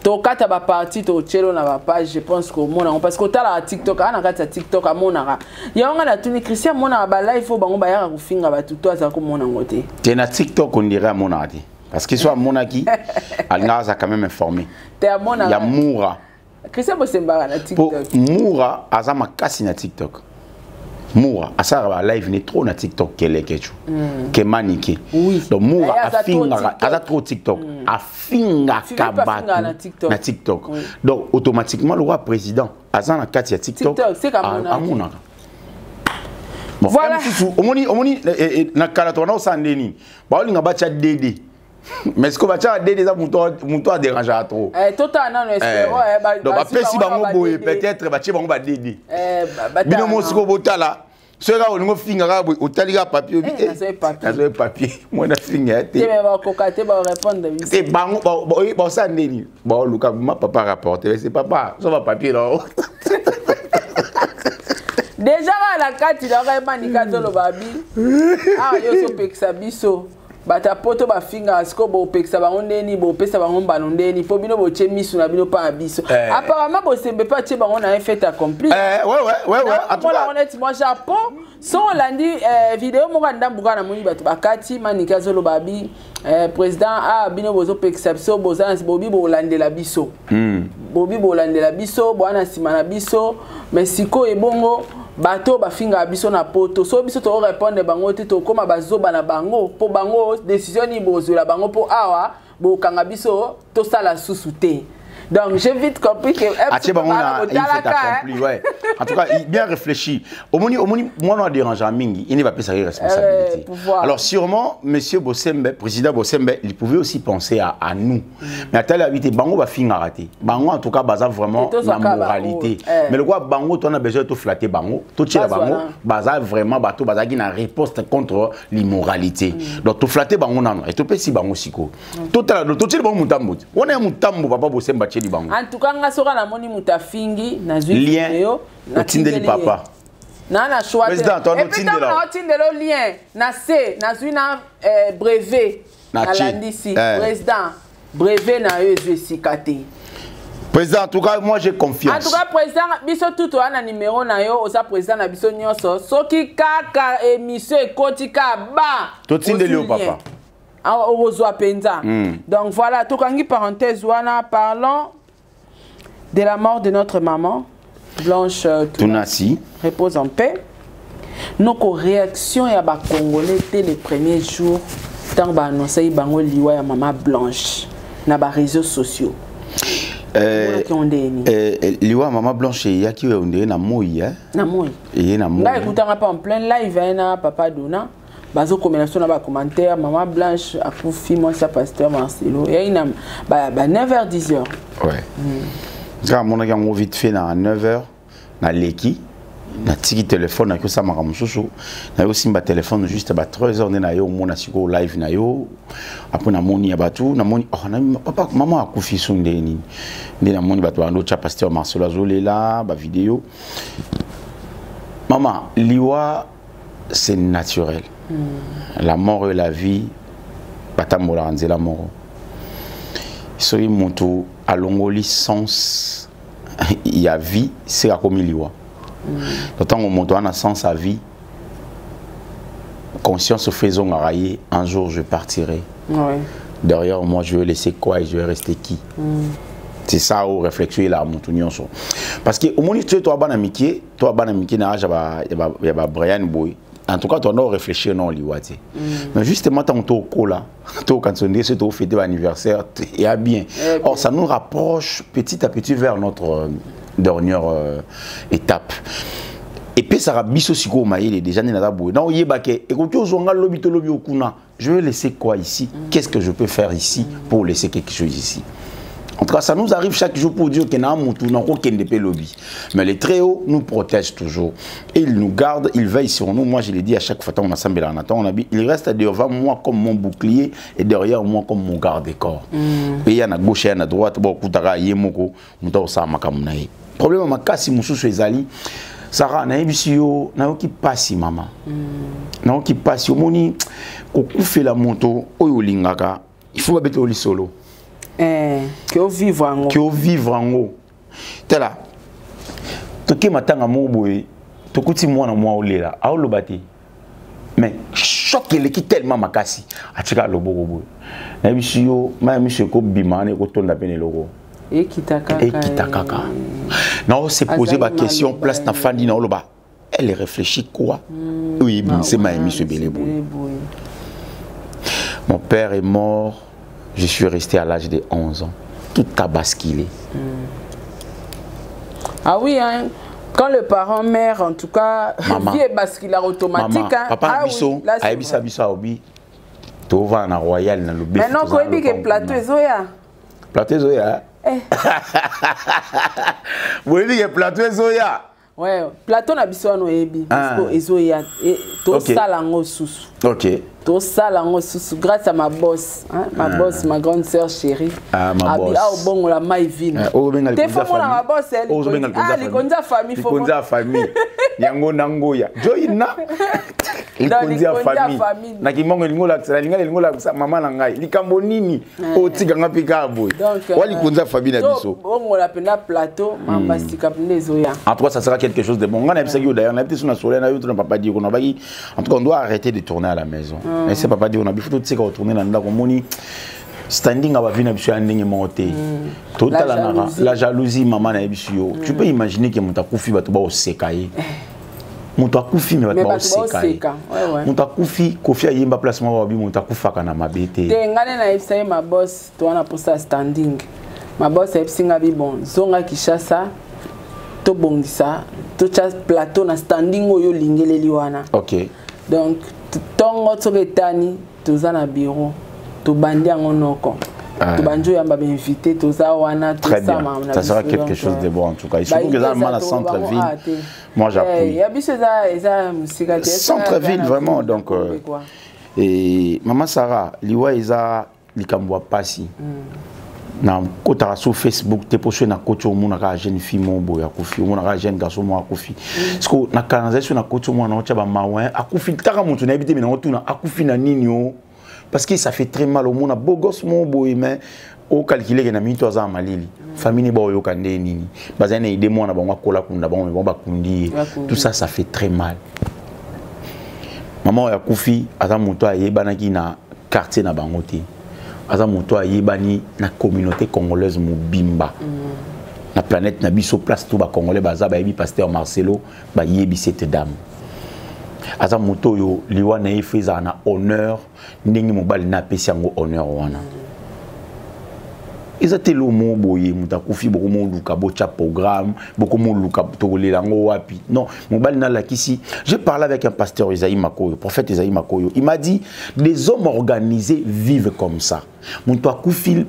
tokata ba parti to chelo na ba page, je pense que mona parce que tala TikTok ana kata TikTok a mona ya nga na tuni Christian mona ba live fo bango ba ya ko finga ba tuto za ko mona ngote. Té na TikTok on dirait mona té parce que soit mona qui alnga za quand même informé. Té mona ya moura. Christian Bosemba na TikTok. Moura azama kasi na TikTok. Moura asara live ni trop na TikTok kele kechu ke manike. Donc Moura afinga aza trop TikTok afinga kabatu na TikTok. Donc automatiquement le roi président azana kati ya TikTok c'est comme amona. Bon voilà omoni na kala to na osandeni ba olinga bacha DD. Mais est-ce que bacha DD za muto a dérangé trop. Total non espéro donc après si bango boye peut-être bache bango ba DD. Bino mosiko botala sera on finga ga otaliga papier bi na papier moi na finga te mais ba kokate ba répondre c'est bango ba ça ndeni ba luka ma papa rapporter c'est papa ça va papier là. Déjà la carte il aurait manika zolo babi ah yo so peksa biso bata poto ba finga asko bo peksa ba ondeni bo pesa ba ngomba ndeni po bino bo che misu na bino pa biso apparemment bo sembe pas che ba on a fait accompli ouais en tout cas honnêtement Japon son lundi vidéo mo kanda mbuka na moni bato bakati manika zolo babi président a bino bozo peksa biso bozana bobi bo landela biso bobi bo landela biso bwana sima na biso mais siko ebongo bato bafinga biso na poto so biso to répondre bango te to koma bazoba na bango po bango décision ni bozo la bango po awa bo kanga biso to sala susu te. Donc j'ai vite compris que ouais. En tout cas, bien réfléchi. Omoni moi non dérangeant mingi, il ne va pas sa responsabilité. Alors sûrement monsieur Bosembe, président Bosembe, il pouvait aussi penser à nous. Mais à telle habité bango va finir raté. Bango en tout cas basa vraiment la moralité. Mais le quoi bango toi on a besoin de flatter bango, tout tire bango, basa vraiment bateau basa qui na réponse contre l'immoralité. Donc tout flatter bango non et tout petit bango siko. Tout tire bango mutambo. On est mutambo papa Bosembe. En tout cas, nga soka na moni mutafingi na zwi lien na tindeli papa. Na choix. Président, ton tindeli. Na tindeli lien na C na zwi na brevet na landisi président brevet na yo zwi sikate. Président, en tout cas, moi j'ai confiance. En tout cas, président, biso tout ana numéro na yo osa président na biso nyonso soki kaka émission ekotika ba. To tindeli o papa. Donc voilà, tout en parenthèse, parlons de la mort de notre maman, Blanche Tunasi. Repose en paix. Nos réactions à la Congolais dès les premiers jours, tant que nous avons bango liwa ya maman Blanche na ba réseaux sociaux. Liwa maman Blanche ya ki onde na moyi na moyi. Et na moyi. Là écoutons pas en plein live na papa Dona. Bazo commentation na commentaire maman Blanche a confié moi sa pasteur Marcelo et il a 9h 10h. Ouais. Ça mon gars on vite fait na 9h na leki na tiki téléphone na ko ça maka mususu na yo simba téléphone juste ba 3h na yo mona siko live na yo après na moni ya batu na moni oh na papa maman a confié son ndeni na moni batu ando cha pasteur Marcelo azolela ba vidéo maman liwa c'est naturel. La mort et la vie, batambola nzela mort. Soyi moto alongoli sens il y a vie, c'est comme liwa. D'autant que moto a sens à vie. Conscience faisons railler, un jour je partirai. Derrière moi je vais laisser quoi et je vais rester qui. C'est ça où réflexion là mon nyonso. Parce que au moins tu toi ban amitié na ya ba Brian Boy. En tout cas, tu dois réfléchir non liwati. Mais justement, tant que tu là, quand on dit que tu fêtes l'anniversaire, il y a bien. Or, ça nous rapproche petit à petit vers notre dernière étape. Et puis, ça va biso siko maïle déjà n'est pas beau. Non, yebake. Écoutez, je vais laisser quoi ici? Qu'est-ce que je peux faire ici pour laisser quelque chose ici? En tout cas, ça nous arrive chaque jour pour dire qu'il y a un mouton, lobby. Mais les très hauts nous protègent toujours. Et ils nous gardent, ils veillent sur nous. Moi, je l'ai dit à chaque fois, on assemble en attendant, il reste devant moi comme mon bouclier et derrière moi comme mon garde-corps. Et il y en a gauche et il y en a droite. Bon, problème makasi mususu ezali Sarah na ebisio na oki pasi mama na oki pasi omoni kokufela moto oyo lingaka il faut babete oli solo que au vivre ango tela toke matanga moboye tokuti mwana mwa olela aoloba te mais choc eleki tellement makasi atika loboko boye na ebisio ma monsieur ko bimane ko tonda pene logo ekita kaka non se poser ma question place na fandi na oloba elle réfléchit quoi oui c'est ma monsieur Belebo. Mon père est mort, je suis resté à l'âge de 11 ans, tout a basculé. Ah oui, hein. Quand le parent meurt, en tout cas, vie est basculée automatique. Maman, hein. papa biso, aibisa biso obi. To va na royal na lobe. Maintenant ko ebi ke plateau ezoya. Plateau ezoya. Vous ebi ke plateau ezoya. Ouais, plateau na biso no ebi parce que ezoya to sala ngo susu. OK. To sala ngo susu grâce à ma boss, hein, ma boss, ma grande sœur chérie. Ah ma boss. Abi au bongo la maivine. Oh benga te fo mona ma boss elle. Ah likonza famille fo. Likonza famille. Yango nangoya. Joina. Likonza famille. Na kimongo lingola tsala lingala lingola mama na ngai. Likambo nini? Otika ngapika boy. Wali likonza famille na biso. Bongo la pena plateau, mamba sika pnezoya. En tout cas ça sera quelque chose de bon. On a essayé d'ailleurs, on a été sur la soirée, on a eu tout papa dit qu'on a baillé. En tout cas on doit arrêter de tourner à la maison. Et c'est papa dit on a bien tout ça retourner dans la communauté. Standing à vie na biso ndenge monté. Total la jalousie maman na biso. Tu peux imaginer que mutakufi bato ba osekaye. Mutakufi mais bato ba osekaye. Mutakufi kofi ayemba place moi ba mutakufa kana mabete. Te ngane na essayer ma boss to na pour ça standing. Ma boss epsinga bi bon zonga kishasa. To bongisa to chas plateau na standing oyo lingeleli wana. OK. Donc tongo to retani to za na bureau to bandi ngonoko. To banjo yamba ba invité to za wana to ça ma. Ça sera quelque chose de bon en tout cas. Il faut que ça mal à centre-ville. Moi j'appuie. Ya biso za musika centre-ville vraiment donc et maman Sarah liwa eza likambwa pasi. Na kota sur Facebook te poche na kocho mona ka jeune fille mo boya kufi mona ka jeune garçon mo akufi parce que na kanalisation na kocho mona ocha ba mawa akufi taka mutu na ebite na otuna akufi na nini o parce que ça fait très mal au mona beau gosse mo boy mais au calculer que na minute za malili famille ba oyo kande nini bazana ide mona ba kola kunda ba mo ba kundi tout ça ça fait très mal maman ya kufi ata mutu ayebana ki na quartier na bangote aza moto ayebani na communauté congolaise mobimba na planète na biso place tout ba congolais baza ba yebi pasteur Marcelo ba yebi cette dame aza moto yo liwa na efeza na honneur ndenge mobali na pesi yango honneur wana ezate lo mo boye mutakufi boko mo luka bocha programme boko mo luka tolela ngo wapi non mobali na lakisi. Je parlais avec un pasteur Isaïe Makoyo, prophète Isaïe Makoyo, il m'a dit les hommes organisés vivent comme ça. Mutakufi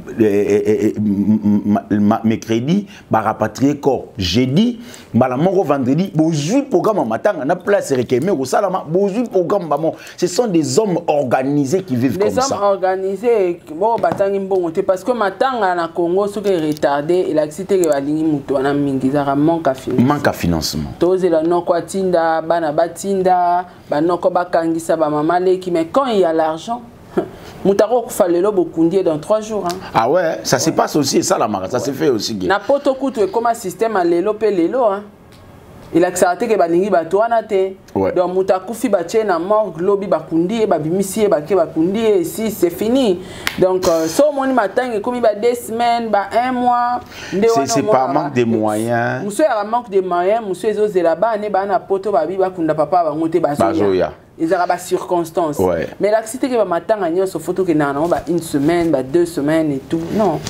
mercredi ba rapatrier corps jeudi malamongo vendredi bozui programme matanga na place rekeme ko salama bozui programme bamo. Ce sont des hommes organisés qui vivent comme ça. Des hommes organisés bon batangi mbongo te parce que matanga na Congo ce qui est retardé et l'activité que balingi mutu wana mingi zara manque à financement. Tozela noko atinda bana batinda banoko bakangisa ba mama leki mais quand il y a l'argent Moutaro Kufalelo Bokundier dans 3 jours. Hein. Ah ouais, ça se passe aussi, ça la marque, ça se fait aussi. N'importe quoi, tu es comme un système à l'élo, pélélo. Hein. Il a accepté que Balingi Batouana te. Donc Moutakufi Baché na mort, Globi Bakundi, Babimisi, Baké Bakundi, et si c'est fini. Donc, so mon matin, comme il y a 2 semaines, 1 mois. C'est pas manque de moyens. Monsieur a manque de moyens, monsieur Zozé là-bas, ne ba na poto babi bakunda papa ba ngote bazoya. Ils ont des circonstances. Ouais. Mais l'accident que matin gagné sur photo que n'a 1 semaine, 2 semaines et tout. Non.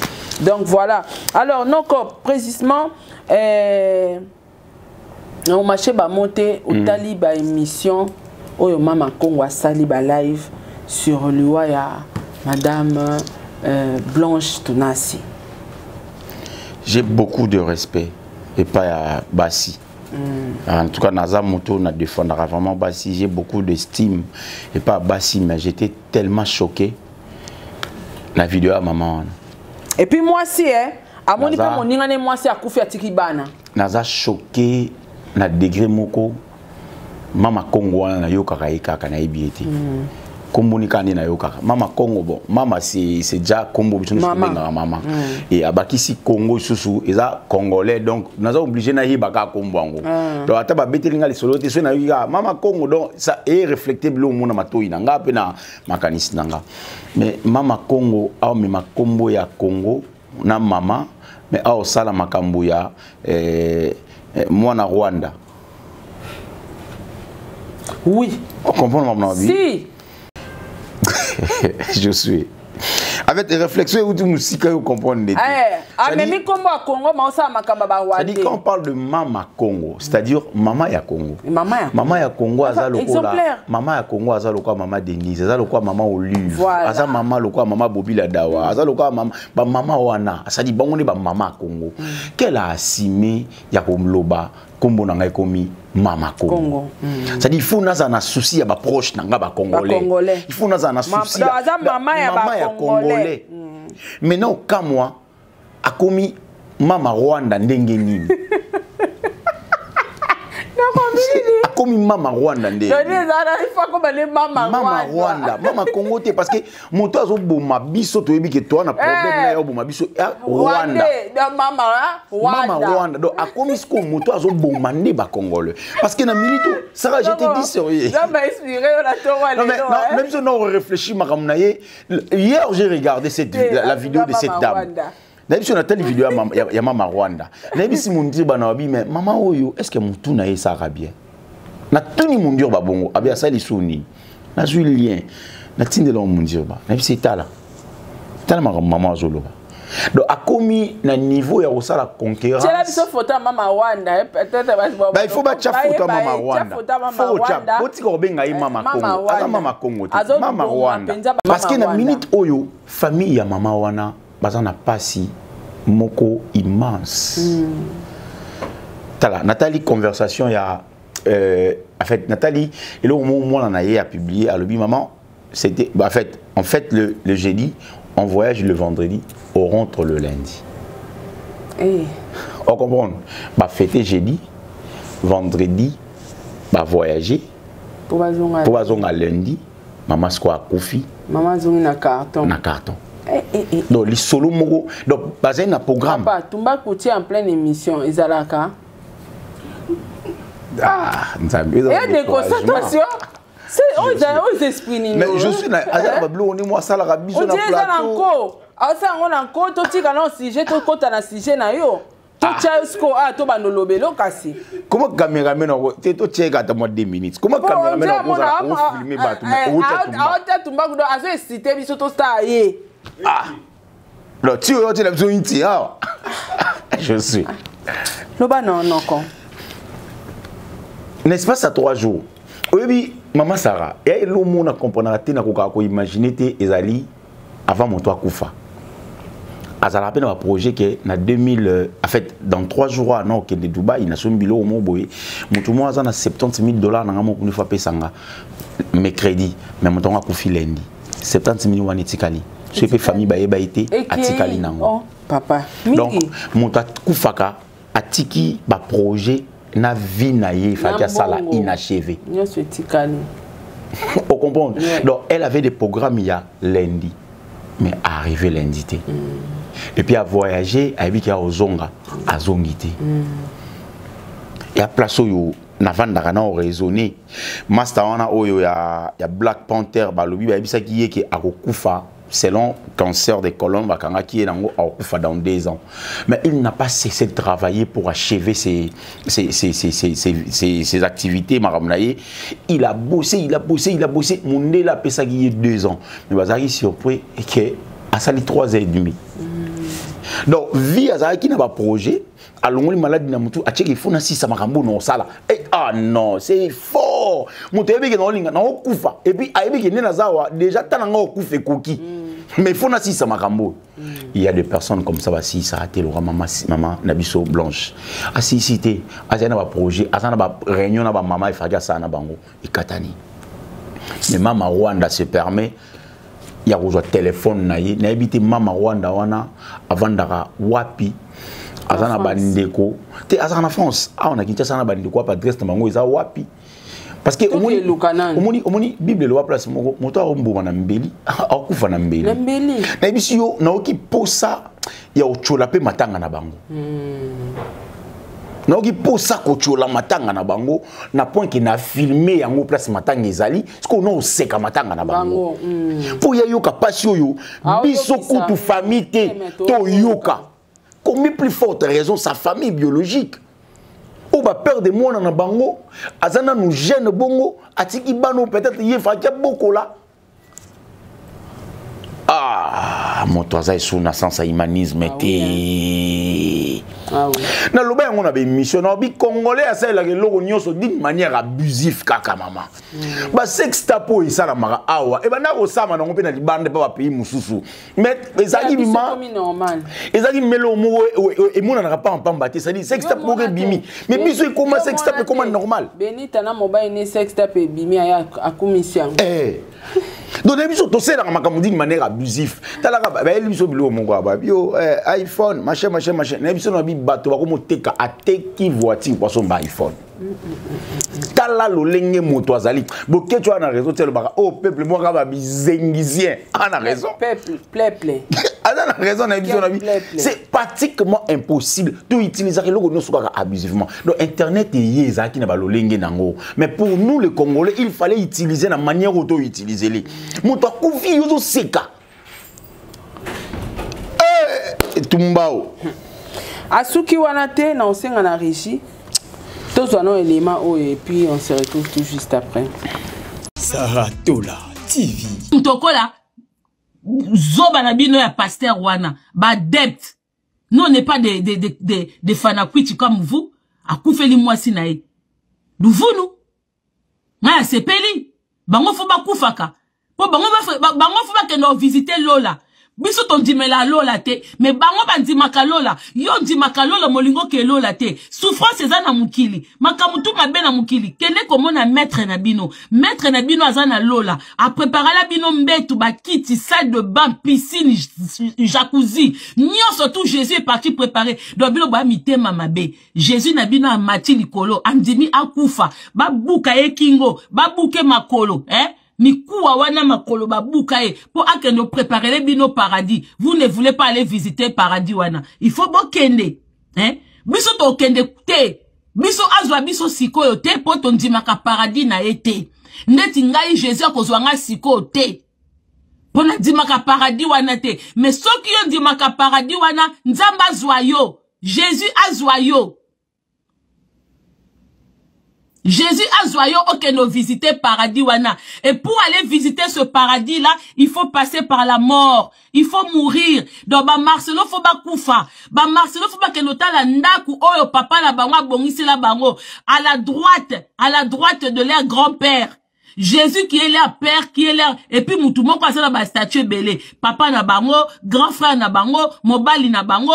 Donc voilà. Alors non précisément on marché ba monter au tali ba émission oyo mama Kongo sali ba live sur loi ya madame Blanche Tunasi. J'ai beaucoup de respect et pas à Bassi. En tout cas, Naza Moto n'a défendra vraiment Bassi. J'ai beaucoup d'estime et pas Bassi, mais j'étais tellement choqué. La vidéo à maman. Et puis moi aussi, hein, à mon niveau, mon ingane moi c'est à Koufi Atikibana. naza choqué na degré moko mama Congo wana na yokaka kaka na yebieti kombo ni kandi na yokaka mama Congo bon mama c'est déjà kombo biso nous benga mama et abakisi Congo susu eza congolais donc naza obligé na yebaka kombo ngo donc ata ba betelinga li solo te so na yika mama Congo donc ça est reflété bilo mona matoi na nga pe na makanisi nanga mais mama Congo au me makombo ya Congo na mama mais au sala makambo ya mwana Rwanda. Oui. On comprend mon avis. Si. Je suis. Avec des réflexions où tu nous sais que vous comprenez. Mais mi Congo à Congo, mais ça makamba ba Rwanda. C'est-à-dire quand on parle de Mama Congo, c'est-à-dire Mama ya Congo. Mama ya Congo azalokola. Mama ya Congo azalokola Mama Denise, azalokola Mama Olive. Aza Mama lokola Mama Bobila Dawa, azalokola Mama ba Mama wana. C'est-à-dire bango ba Mama Congo. Qu'elle a assimé ya komloba kombo na ngai komi Mama Congo. C'est-à-dire il faut naza na souci ya ba proche na nga ba congolais. Il faut naza na souci ya Mama ya congolais. Maintenant quand moi akomi Mama Rwanda ndenge nini akomi Mama Rwanda ndenge Mama Rwanda Mama Congo te parce que moto azo boma biso to yebi ke to na problème na yo boma biso Rwanda Mama Rwanda donc akomi sko moto azo boma ne ba congolais parce que na minute ça je te dis sérieux non même si on réfléchit makamna hier j'ai regardé la vidéo de cette dame. Nabiso na telle vidéo ya Mama Rwanda. Nabisi mundi bana wabi mais maman oyo est-ce que mutu na yesa bien? Na tuni mundi ba bongo abia sali soni. Na zui lien. Na tinde lo mundi ba. Nabisi tala. Tala maman zolo ba. Donc akomi na niveau ya osala conquérance. C'est la biso photo Mama Rwanda peut-être ba il faut ba cha photo Mama Rwanda. Faut cha poti ko benga yi Mama Congo. Ata Mama Congo. Mama Rwanda. Parce que na minute oyo famille ya Mama wana bazana pasi moko immense. Tala Nathalie conversation ya en fait Nathalie et là au moment on a publié à l'obi maman c'était en fait le jeudi on voyage le vendredi on rentre le lundi. On comprend bah fêter jeudi vendredi bah voyager pour bazonga lundi maman sko akufi maman zongi na carton donc les solo mogo donc basé na programme papa tumba koutier en pleine émission izalaka nzambe il y a des constatations c'est aux esprits mais je suis na azala bablo on est moi sala ka biso na plateau asa ngona ko to tika na sujet to kota na sujet na yo to chasko to banolobelo kasi comment cameraman te to check ta mo 2 minutes comment cameraman on filmer bato mais tumba ko azo citer biso to star ye non, tu as la besoin de je suis. Non. N'est-ce pas ça 3 jours? Oui, maman Sarah, et le monde a compris na imaginer tes ezali avant mon toi Koufa. Azala rappelle un projet que na 2000 en fait dans 3 jours à non que de Dubaï na son bilo au Moboy. Mon tout moi na $70,000 na ngamo kuni fa pesanga mercredi mais mon tonga Koufi lundi. 70,000 wani tikali. Je fais famille baeba été atikali nango. Papa. Donc mon ta Koufaka atiki ba projet na vie na ye fakia sala inachevé. Yo se tikali. On comprend. Donc elle avait des programmes il y a lundi. Mais arrivé lundi. Et puis à voyager, à habiter à Ozonga, à Zongité. Et à place où Navanda na raisonné. Master wana oyo ya Black Panther balobi ba bisa ki yeke akokufa selon cancer des colonnes bakanga ki nango akokufa dans 2 ans. Mais il n'a pas cessé de travailler pour achever ses activités maramnaye. Il a bossé. Mundela pesa ki 2 ans. Mais bazaki surpris que a sali 3 ans et demi. Donc vie azaki na ba projet alongoli maladie na mutu a check il faut na 6 makambo no sala non c'est fort mutu ebeke na olinga na okufa et puis ayebeke ne na zawa déjà tananga okufa ekoki mais il faut na 6 makambo il y a des personnes comme ça ba si ça a été le maman Nabiso Blanche assisité azana ba projet azana ba réunion na ba maman il fallait ça na bango ikatani mais Mama Rwanda se permet il y a un téléphone na habité Mama Rwanda wana avant dara wapi azana bandeko te azana France on a kincha sana bandeko pa adresse na bango eza wapi parce que omoni Bible lo wa place moto ombo na mbeli akufa na mbeli na biso yo na oki posa ya ochola pe matanga na bango na oki posa ko chola matanga na bango na point ki na filmer yango place matanga ezali parce no seka matanga na bango po ya yoka pasi oyo biso kutu famille to yoka combien plus forte raison sa famille biologique ou ba peur de moi na bango azana nous gêne bongo atiki bano peut-être yefa kia bokola moto azai suna sans humanisme te na loba yango na be mission na bi congolais asala ke loko nyoso d'une manière abusive kaka mama ba sextapo isala mara awa e bana ko sama na ngope na libande pa ba pays mususu mais ezaki bima ezaki melo mo e mona na pa pamba te ça dit sextapo ke bimi mais biso e comment sextapo comment normal benita na mobile ni sextapo bimi ya akumisian donc biso to sela makamudi d'une manière abusive talaka ba biso bilo mongo ba bio iPhone machin na biso na bi bato ba ko moteka ateki voiture poisson ba iPhone tala lo lenge moto azali boke tu na réseau telo ba oh peuple moi ka ba bizengizien ana raison peuple ana raison na biso na bi c'est pratiquement impossible to utiliser le no soka abusivement donc internet est ezaki na ba lo lenge nango mais pour nous les Congolais il fallait utiliser la manière auto utiliser les moto akufi yozo seka tumbao asuki wana te na osenga na régie tous un élément et puis on se retrouve tout juste après. Saratola TV. Tokola zoba na bino ya pasteur wana ba dept. Nous on n'est pas des fanakwiti comme vous. Akufeli mwasi na e. Duvunu. Na sepeli. Bango fo ba kufaka. Po bango fo ba keno visiter Lola. Biso ton dimela Lola te, mais bango bandimaka Lola, yo ndimaka Lola molingo ke Lola te. Souffrance eza na mukili, makamutu mabe na mukili. Kene komona maître na bino azana Lola, a préparer la bino mbetu ba kiti, salle de bain, piscine, jacuzzi. Nyonso tout Jésus est parti préparer. Do bino ba mitema mabe. Jésus na bino amati likolo, andimi akufa, ba buka ekingo, ba buke makolo, Mikuwa wana makolo babuka pour akendo préparer les bino paradis. Vous ne voulez pas aller visiter paradis wana. Il faut bokende. Biso to kende te. Biso azwa biso sikoyo te po to ndimaka paradis na ete. Ndeti ngai Jésus akozwanga sikoyo te. Po na ndimaka paradis wana te. Mais soki yo ndimaka paradis wana nzamba azwa yo. Jésus azwa yo. Jésus a joyeux aucun nous visiter paradis wana. Et pour aller visiter ce paradis là, il faut passer par la mort. Il faut mourir. Donc ba Marcelo faut ba kufa. Ba Marcelo faut ba kenota la ndaku oyo papa la bango bongisi la bango à la droite de leur grand-père. Jésus qui est leur père, qui est leur et puis mutu moko asala ba statue belé. Papa na bango, grand frère na bango, mobali na bango,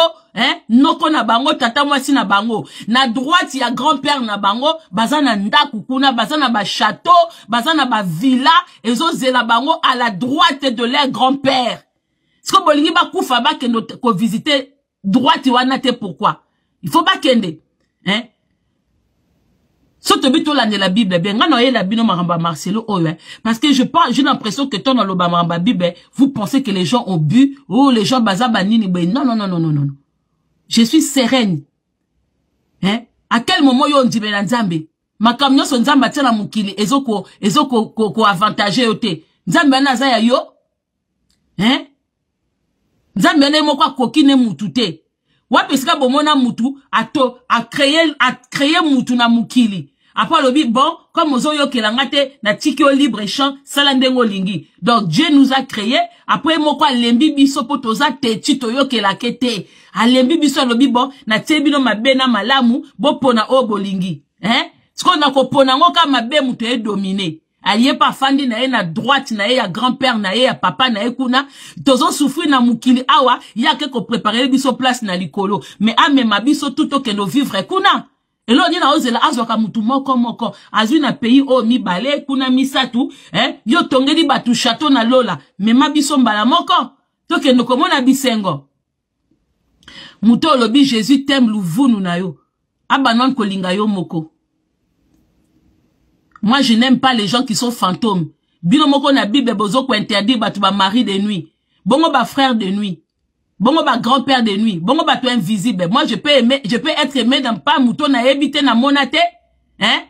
noko na bango, tata mwasi na bango. Na droite il y a grand-père na bango, bazana ndaku kuna, bazana ba château, bazana ba villa, ezo zela bango à la droite de leur grand-père. Est-ce que bolingi ba kufa ba kendo ko visiter droite wana te pourquoi? Il faut ba kende. Soto bito la de la Bible, bien, nga noye la bino maramba Marcelo, parce que j'ai l'impression que ton dans le maramba Bible, vous pensez que les gens ont bu, les gens bazaba nini, non. Je suis sereine. À quel moment yo ndibe na nzambe? Makamnyo so nzamba tena mukili, ezoko avantage yote. Nzambe na za ya yo? Nzambe na moko kokine mutu te. Wapisika bomona mutu, a créer mutu na mukili. Après le bon, comme ozo yo kelangate na tikio libre champ salandengo lingi. Donc Dieu nous a créé. Après moko lembi biso potoza te chito yo kelakete. A lembi biso lobi bon na tebino mabe na malamu bo pona obo lingi. Siko na ko pona ngoka mabe mutu e dominer. Aye pa fandi na ye na droite na ye ya grand-père na ye ya papa na ye kuna. Tozo souffrir na mukili awa ya ke ko préparer biso place na likolo. Mais amema biso tout ke no vivre kuna. Et là, on a osé la azwaka mutu moko. Azwi na pays o mi bale, kuna misatu, yo tongeli batu château na Lola. Mema biso mbala moko. Toke no komona bisengo. Muto lobi Jésus t'aime louvunu na yo. Abanon kolinga yo moko. Moi je n'aime pas les gens qui sont fantômes. Bino moko na Bible bozo ko interdit batu ba mari de nuit. Bongo ba frère de nuit. Bongo ba grand-père de nuit. Bongo ba tu invisible. Moi je peux être aimé dans pas muto na ebité na monate. Hein?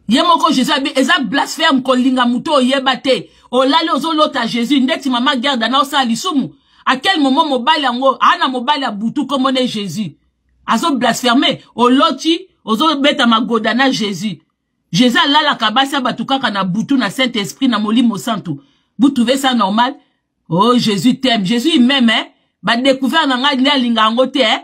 Yemoko Jésus abi eza blasphème kolinga muto yebate. O lale ozo lota Jésus ndeti mama garde na osa lisumu. À quel moment mobile yango ana mobile ya butu comme on est Jésus. Azo blasphémer o loti ozo beta magodana Jésus. Jésus a la kabasa batukaka na butu na Saint-Esprit na molimo santo. Vous trouvez ça normal? Oh Jésus t'aime. Jésus il m'aime hein. Ba découvert na nga linga ngote hein.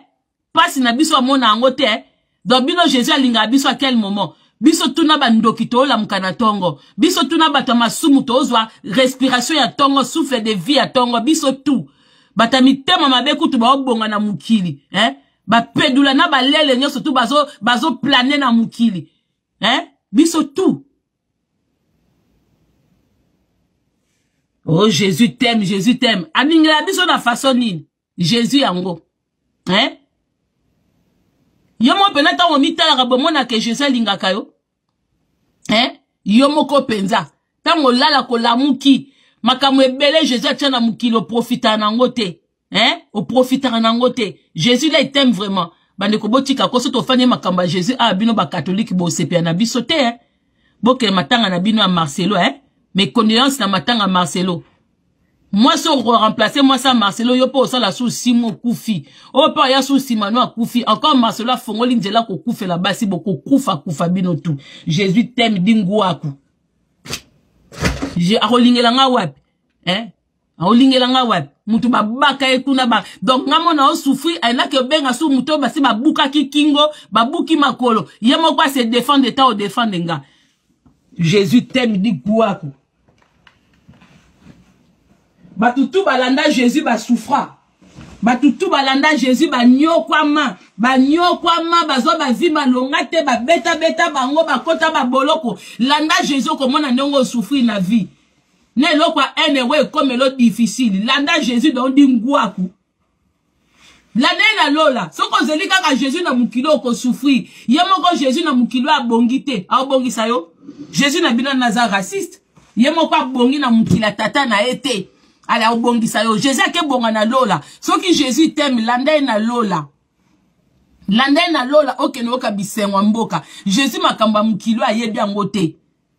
Passe na biso mona ngote hein. Donc bino Jésus linga biso à quel moment? Biso tuna ba ndokito la mukana tongo. Biso tuna batama sumu tozwa respiration ya tongo, souffle de vie ya tongo, biso tout. Batami tema mabeku tu ba obonga na mukili, hein? Ba pedula na ba lele nyoso tu bazo planer na mukili. Hein? Biso tout. Oh Jésus t'aime, Jésus t'aime. Aningela biso na façon nini? Jésus yango. Hein? Yomo penata o mitala ka bomona ke Jésus lingaka yo. Hein? Yomo ko penza. Tango lala ko lamuki. Makamu ebele Jésus atena mukilo profita nangote. Hein? O profita nangote. Jésus là il t'aime vraiment. Bande ko botika ko soto fanye makamba Jésus a bino ba catholique bo sepia na bisote hein. Boke matanga na bino a Marcelo hein. Mes condoléances na matanga Marcelo. Moi so remplacer moi ça Marcelo yo po ça la sous Simon Koufi. O pa ya sous Simano Koufi. Encore Marcelo fongoli njela ko Koufi la basi boko kufa bino tout. Jésus t'aime dingouaku. Je akolingela nga wapi hein akolingela nga wapi mutu babaka etuna ba donc ngamo na osufri aina ke benga su muto basi babuka kikingo babuki makolo yemo kwa se défendre ta o défendre nga Jésus t'aime di kuaku batutu balanda Jésus ba souffra batutu balanda Jésus ba nyokwama bazo bazima longate ba beta bango bakota ba boloko landa Jésus komona ndongo souffrir na vie ne lokwa enewe comme lo difficile landa Jésus don dingwaku landa na lola soko zelika ka Jésus na mukilo ko souffrir yemoko Jésus na mukilo abongite abongisa yo Jésus na bina naza raciste yemoko abongi na mukila tata na ete ala obongisa yo Jésus ke bonga na lola soki Jésus t'aime landa na lola ok no ka bisengwa mboka Jésus makamba mukilo ayebi angote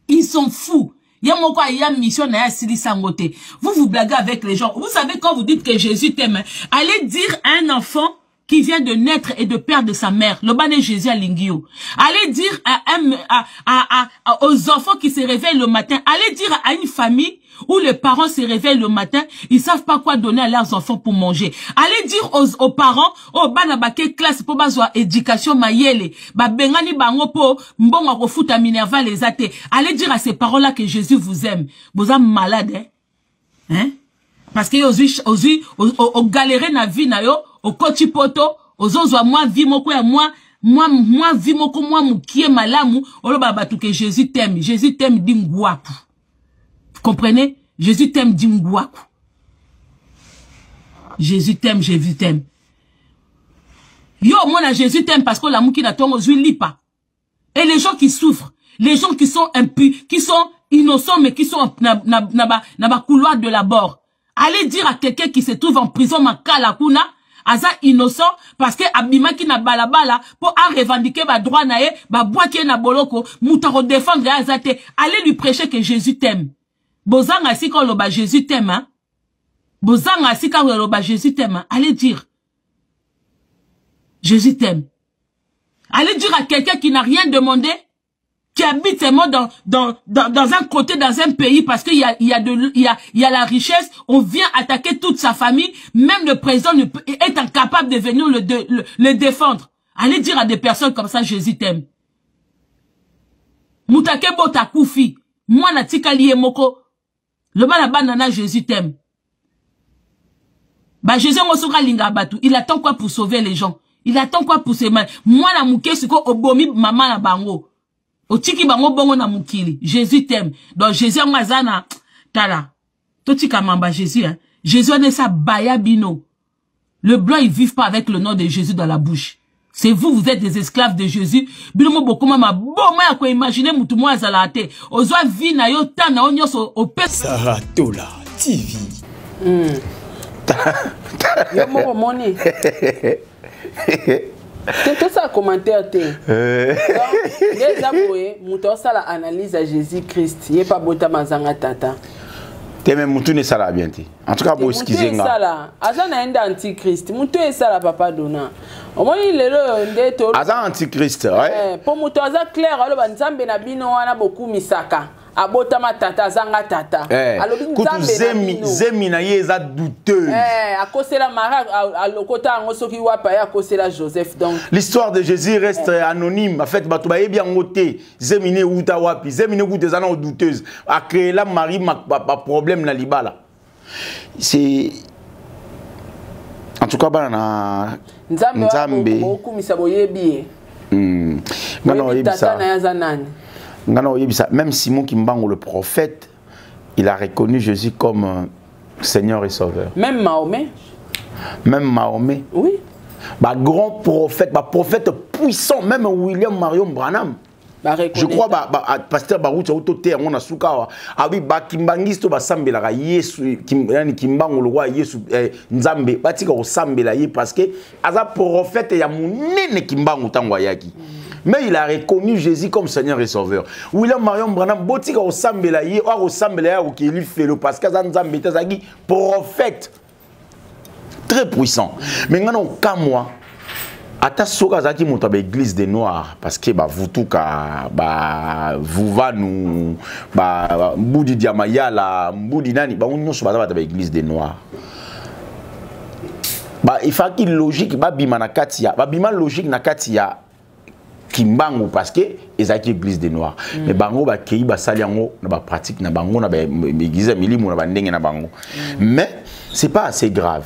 ils sont fous yamoko aya mission na ya silisa ngote vous blaguez avec les gens vous savez quand vous dites que Jésus t'aime allez dire à un enfant qui vient de naître et de perdre sa mère le bane Jésus à lingio allez dire aux enfants qui se réveillent le matin allez dire à une famille où les parents se réveillent le matin, ils savent pas quoi donner à leurs enfants pour manger. Allez dire aux parents, oh bana baké classe pour bazwa éducation mayele, ba bengani bango po mbongo ko futa minerva les athées. Allez dire à ces parents-là que Jésus vous aime. Vous êtes malade hein? Parce que aux galéré na vie na yo, au koti poto, aux onzwa moi vie moko ya moi vie moko moi mukie malamu, olo baba tout que Jésus t'aime dingwaku. Comprenez? Jésus t'aime dingwaku. Jésus t'aime. Yo, mona Jésus t'aime parce que la mouki na tongo zui lipa. Et les gens qui souffrent, les gens qui sont impurs, qui sont innocents mais qui sont na couloir de la mort. Allez dire à quelqu'un qui se trouve en prison makala kuna aza innocent parce que abimaki na balabala pour a revendiquer ba droit na ye, ba boaki na boloko, mutaro défendre azate. Allez lui prêcher que Jésus t'aime. Bozanga si quand loba Jésus t'aime hein. Bozanga si quand loba Jésus t'aime hein. Allez dire Jésus t'aime. Allez dire à quelqu'un qui n'a rien demandé, qui habite seulement dans un côté, dans un pays, parce qu'il y a la richesse, on vient attaquer toute sa famille, même le président est incapable de venir le défendre. Allez dire à des personnes comme ça, Jésus t'aime. Moutake bota koufi, moi na tika liye moko, le banana Jésus t'aime. Bah Jésus ngosuka linga batu, il attend quoi pour sauver les gens? Il attend quoi pour se mal? Moi na mouke siko obomi maman na bango. Otiki bango bongo na mukili. Jésus t'aime. Donc Jésus ngazana tala. Totika mamba Jésus hein. Jésus ne sa baya bino. Le blanc, ils vivent pas avec le nom de Jésus dans la bouche. C'est vous, vous êtes des esclaves de Jésus. Bilomo beaucoup mama bon ma ko imaginer mutu mo azalate. Ozwa vie na yo ta na onyoso o pe Saratola TV. Yo mo moni. Tout ça commentaire te. Déjà boye, mutu osala analyse à Jésus-Christ. Yé pas bota mazanga tata. Te même mutu ne sala bien te. En tout cas bo excuser nga. Sala. Azana enda antichrist. Mutu esala papa dona. Au moins il est là ndeto. Aza antichrist, ouais. Pour mutu aza clair alo banzambe na bino wana beaucoup misaka. Abota matata zanga tata. Alobi nzambe zemi na ye eza douteuse. Akosela mara alokota ngosoki wapa ya akosela Joseph donc. L'histoire de Jésus reste anonyme. En fait bato ba yebi ngote zemi ne uta wapi. Zemi ne uta zana douteuse. A créé la mari ma problème na libala. C'est en tout cas bana nzambe okumisa boyebi. Ngana oyebisa. Même Simon Kimbango, le prophète, il a reconnu Jésus comme Seigneur et Sauveur. Même Mahomet. Même Mahomet. Oui. Bah, grand prophète, bah, prophète puissant, même William Marion Branham. Je crois que pasteur Barouch a autoté on a soukawa abi ba kimbangisto ba sambela Yesu kimbango le roi Yesu nzambe batika o sambela ye parce que aza prophète ya munene kimbango tangwa yaki. Mais il a reconnu Jésus comme Seigneur et Sauveur. William Marion Branham botika o sambela ye o sambela ya o ki lui fait le parce que nzambe tazaki prophète très puissant. Mais ngano kamwa ata soka zaki monta ba église des noirs parce que ba vutuka ba vuva nous ba mbudi diamayala mbudi nani ba nyonso ba ba église des noirs ba il faut qu'il logique ba bima na katia ba bima logique na katia kimbango parce que ezaki église des noirs mais bango ba kei ba saliango na ba pratique na bango na ba église milimo na ba ndenge na bango mais c'est pas assez grave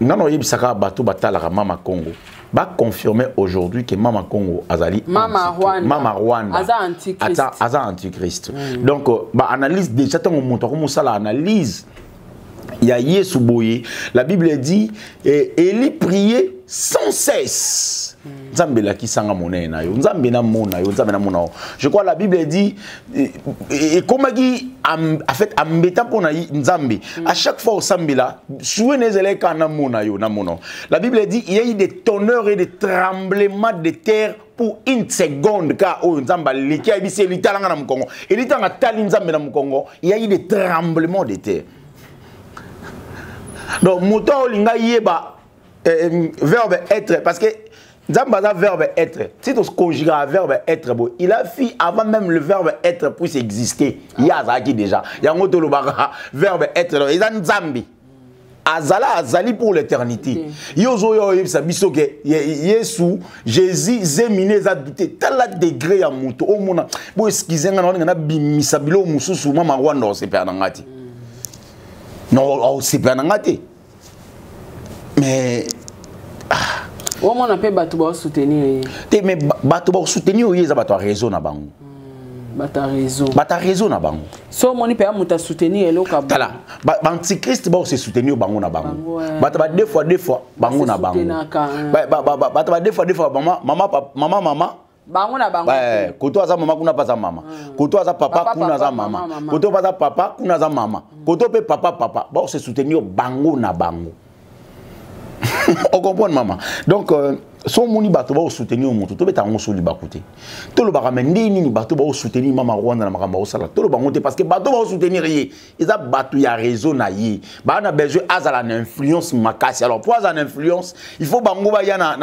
ngano yebisaka bato batala mama Congo va confirmer aujourd'hui que Mama Congo azali Mama Rwanda aza antichrist. Donc bah analyse déjà tant on monte comme ça l'analyse il y a Yesu boye la Bible dit Élie priait sans cesse. Nzambe la kisanga monene na yo nzambe na mona yo nzambe na mona. Je crois la Bible dit et comme qui en fait ambeta pona nzambe à chaque fois au sambela soué nezele kana mona yo na mona. La Bible dit il y a eu des tonnerres et des tremblements de terre pour une seconde car o nzamba leki abise litalanga na mkongo et litanga tali nzambe na mkongo il y a eu des tremblements de terre. Donc moto olinga yeba verbe être parce que Nzambaza verbe être. Si tu conjugues un verbe être, il a fait avant même le verbe être puisse exister. Il y a ça qui déjà. Il y a un autre verbe être. Il y a Nzambi. Azala azali pour l'éternité. Yozo yo yebisa biso ke Yesu Jésus zemine za douté tel degré ya muto o mona bo excusez nga na bimisa bilo mususu mama Rwanda se perdre ngati. Non, c'est pas ngati. Mais au moins on peut battre soutenir. Mais battre soutenir ils ont raison na bango. Battre raison na bango. So moni peut muta soutenir elo ka. Tala. Antichrist ba se soutenir bango na bango. Battre deux fois bango na bango. Battre deux fois maman. Bango na bango. Koto aza mama kuna paza mama. Koto aza papa kuna za mama. Koto paza papa kuna za mama. Koto pe papa. Ba se soutenir bango na bango. On comprend maman. Donc son moni bato ba soutenir mon to beta ngo soli bakote. To lo ba ramende ni bato ba soutenir mama Rwanda na makamba osala. To lo ba ngote parce que bato ba soutenir ye. Eza bato ya raison na ye. Ba na besoin azala na influence makasi. Alors pour azala influence, il faut bango ba ya na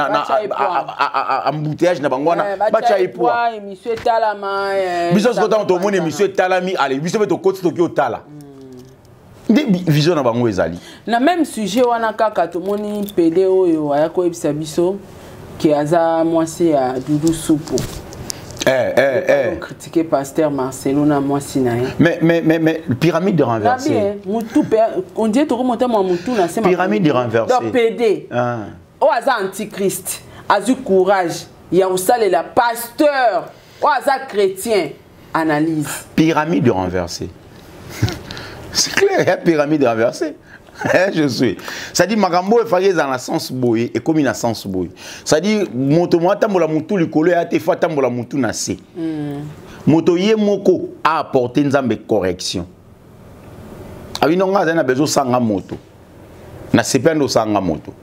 embouteillage na bango na ba cha epoi. Monsieur Talama. Biso ko to moni monsieur Talami allez biso beto koti to ki otala. Vision na bango ezali. Na même sujet wana kaka to moni PD oyo ayako ebisa biso ki aza mwasi ya Doudou Soupo. Critiquer pasteur Marcelo na mwasi na ye. Mais pyramide renversée. On dit to remonter moi mutu na sema. Pyramide renversée. Donc PD. O aza antichrist, azu courage, ya usale la pasteur, o aza chrétien, analyse. Pyramide renversée. C'est clair, il y a pyramide renversée. Je suis. Ça dit makambo e fage dans la sens boye et comme dans sens boye. Ça dit moto mo tambola mutu likolo ya te fa tambola mutu na se. Moto ye moko a apporté nzambe correction. Abi nonga za na besoin sanga moto. Na sependo sanga moto.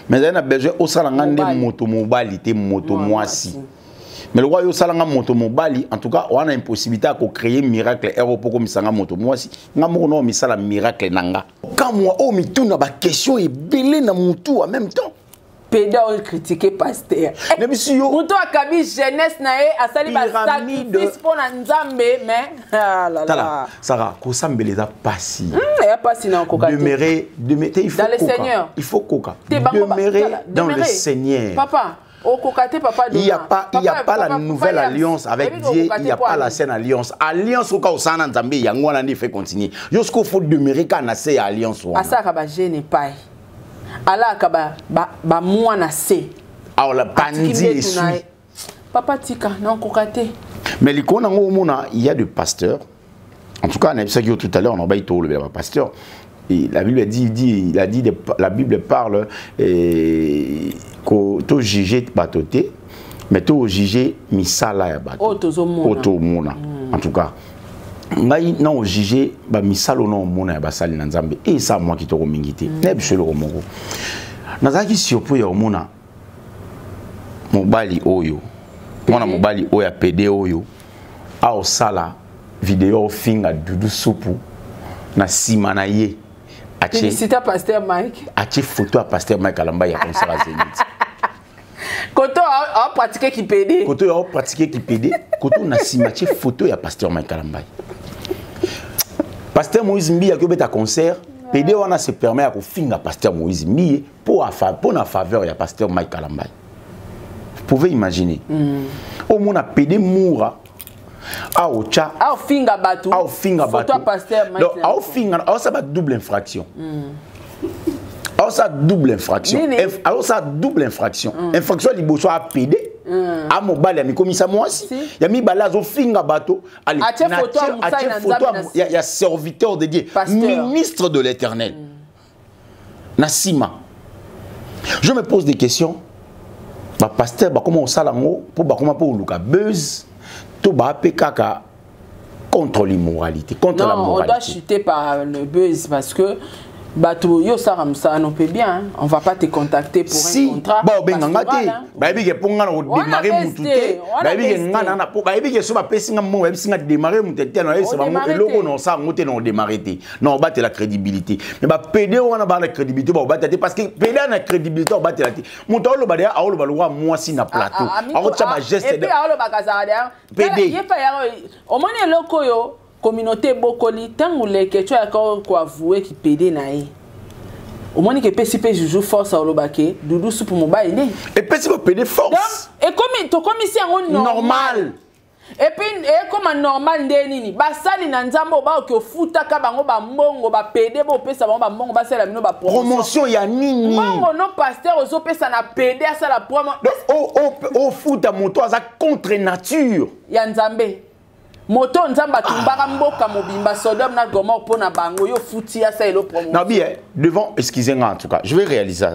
Mais za na besoin o sala ngande moto mobali te moto mwasi. Mais le roi yo salanga moto mobali en tout cas on a une possibilité à créer miracle héros pour comme sanga moto mwasi. Nga mo no mi sala miracle nanga. Quand moi oh mi tuna ba question et belé na mutu en même temps. Péda on critiquer pasteur. Ne monsieur mutu akabi jeunesse na e asali ba sacrifice pour na nzambe mais ah là là. Sarah ko sambeleza pasi. Ya pasi na koka. Demeurer il faut dans le Seigneur. Il faut coca. Demeurer dans le Seigneur. Papa papa il n'y a pas la nouvelle alliance avec Dieu, il n'y a pas la saine alliance. Alliance au cas où ça n'a pas été fait, fait continuer. Jusqu'au faut demeurer quand on a cette alliance. Asa kaba gêne pas. Ala kaba ba moi na se. Alors la pandie est sous. Papa tika non kokate. Mais l'icône en haut il y a des pasteurs. En tout cas on a vu ça tout à l'heure on a baillé tout le pasteur. Et la Bible dit la Bible parle que tu juges batoté mais tu juges misala ya bato otomona en tout cas ngai na o juger ba misalo na omona ya basali na nzambe et ça moi qui to komingité na bisholo ko moko nazaki siopo ya omona mobali oyo mwana mobali oyo ya PD oyo a osala vidéo finga dudu supu na sima na ye. Félicité à Pasteur Mike. Ache photo à Pasteur Mike Kalamba ya concert à Zénith. Koto a pratiqué qui PD. Koto a pratiqué qui PD. Koto na simache photo ya Pasteur Mike Kalamba. Pasteur Moïse Mbi a fait un concert. PD wana se permet à finga Pasteur Moïse Mbi pour la faveur ya Pasteur Mike Kalamba. Vous pouvez imaginer. Au moins a PD moura. Au finga batu. Au finga batu. Donc au finga, ça va double infraction. Alors ça double infraction. Alors ça double infraction. Infraction li boso a PD. A mobile ya mi komisa mwasi. Ya mi balazo finga bato. Allez. Il y a serviteur de Dieu, ministre de l'Éternel. Nasima. Je me pose des questions. Ba pasteur ba comment on salango pour ba comment pour luka buzz. Tout bas kaka contre l'immoralité, contre la moralité. On doit chuter par le buzz parce que bateau yo saramsa non peut bien, on va pas te contacter pour un contrat. Bon ben ngati, ba bi ke ponga na démarrer mututé, ba bi ke ngana na ba bi ke so ba pesinga mo ba singa démarrer mututé na ese ba mo eloko no sa ngote no démarrer te. Non, ba te la crédibilité. Mais ba PD wana ba la crédibilité ba te parce que PD na crédibilité ba te la te. Muto lo ba dia a lo ba lo moi si na plateau. A ko tsa ba geste de. Et puis a lo ba kazada. PD. Ye pa ya o moni eloko yo communauté bokoli tangu leke tu ko avouer qui PD na ye. Au moins que PCP joue force à l'obake, doudou sous pour mobile. Et PCP PD force. Et comme ici en normal. Et puis comme normal ndeni basali na nzambo ba ko futa ka bango ba mbongo ba PD bo pesa bango ba mbongo ba sala mino ba promotion ya nini. Mbongo no pasteur ozo pesa na PD à sala promo. O futa moto aza contre nature. Ya nzambe. Moto nzamba tumbaka mboka mobimba Sodome na Gomorrhe pona bango yo futi asa elo promotion. Na bien devant excusez-moi en tout cas je vais réaliser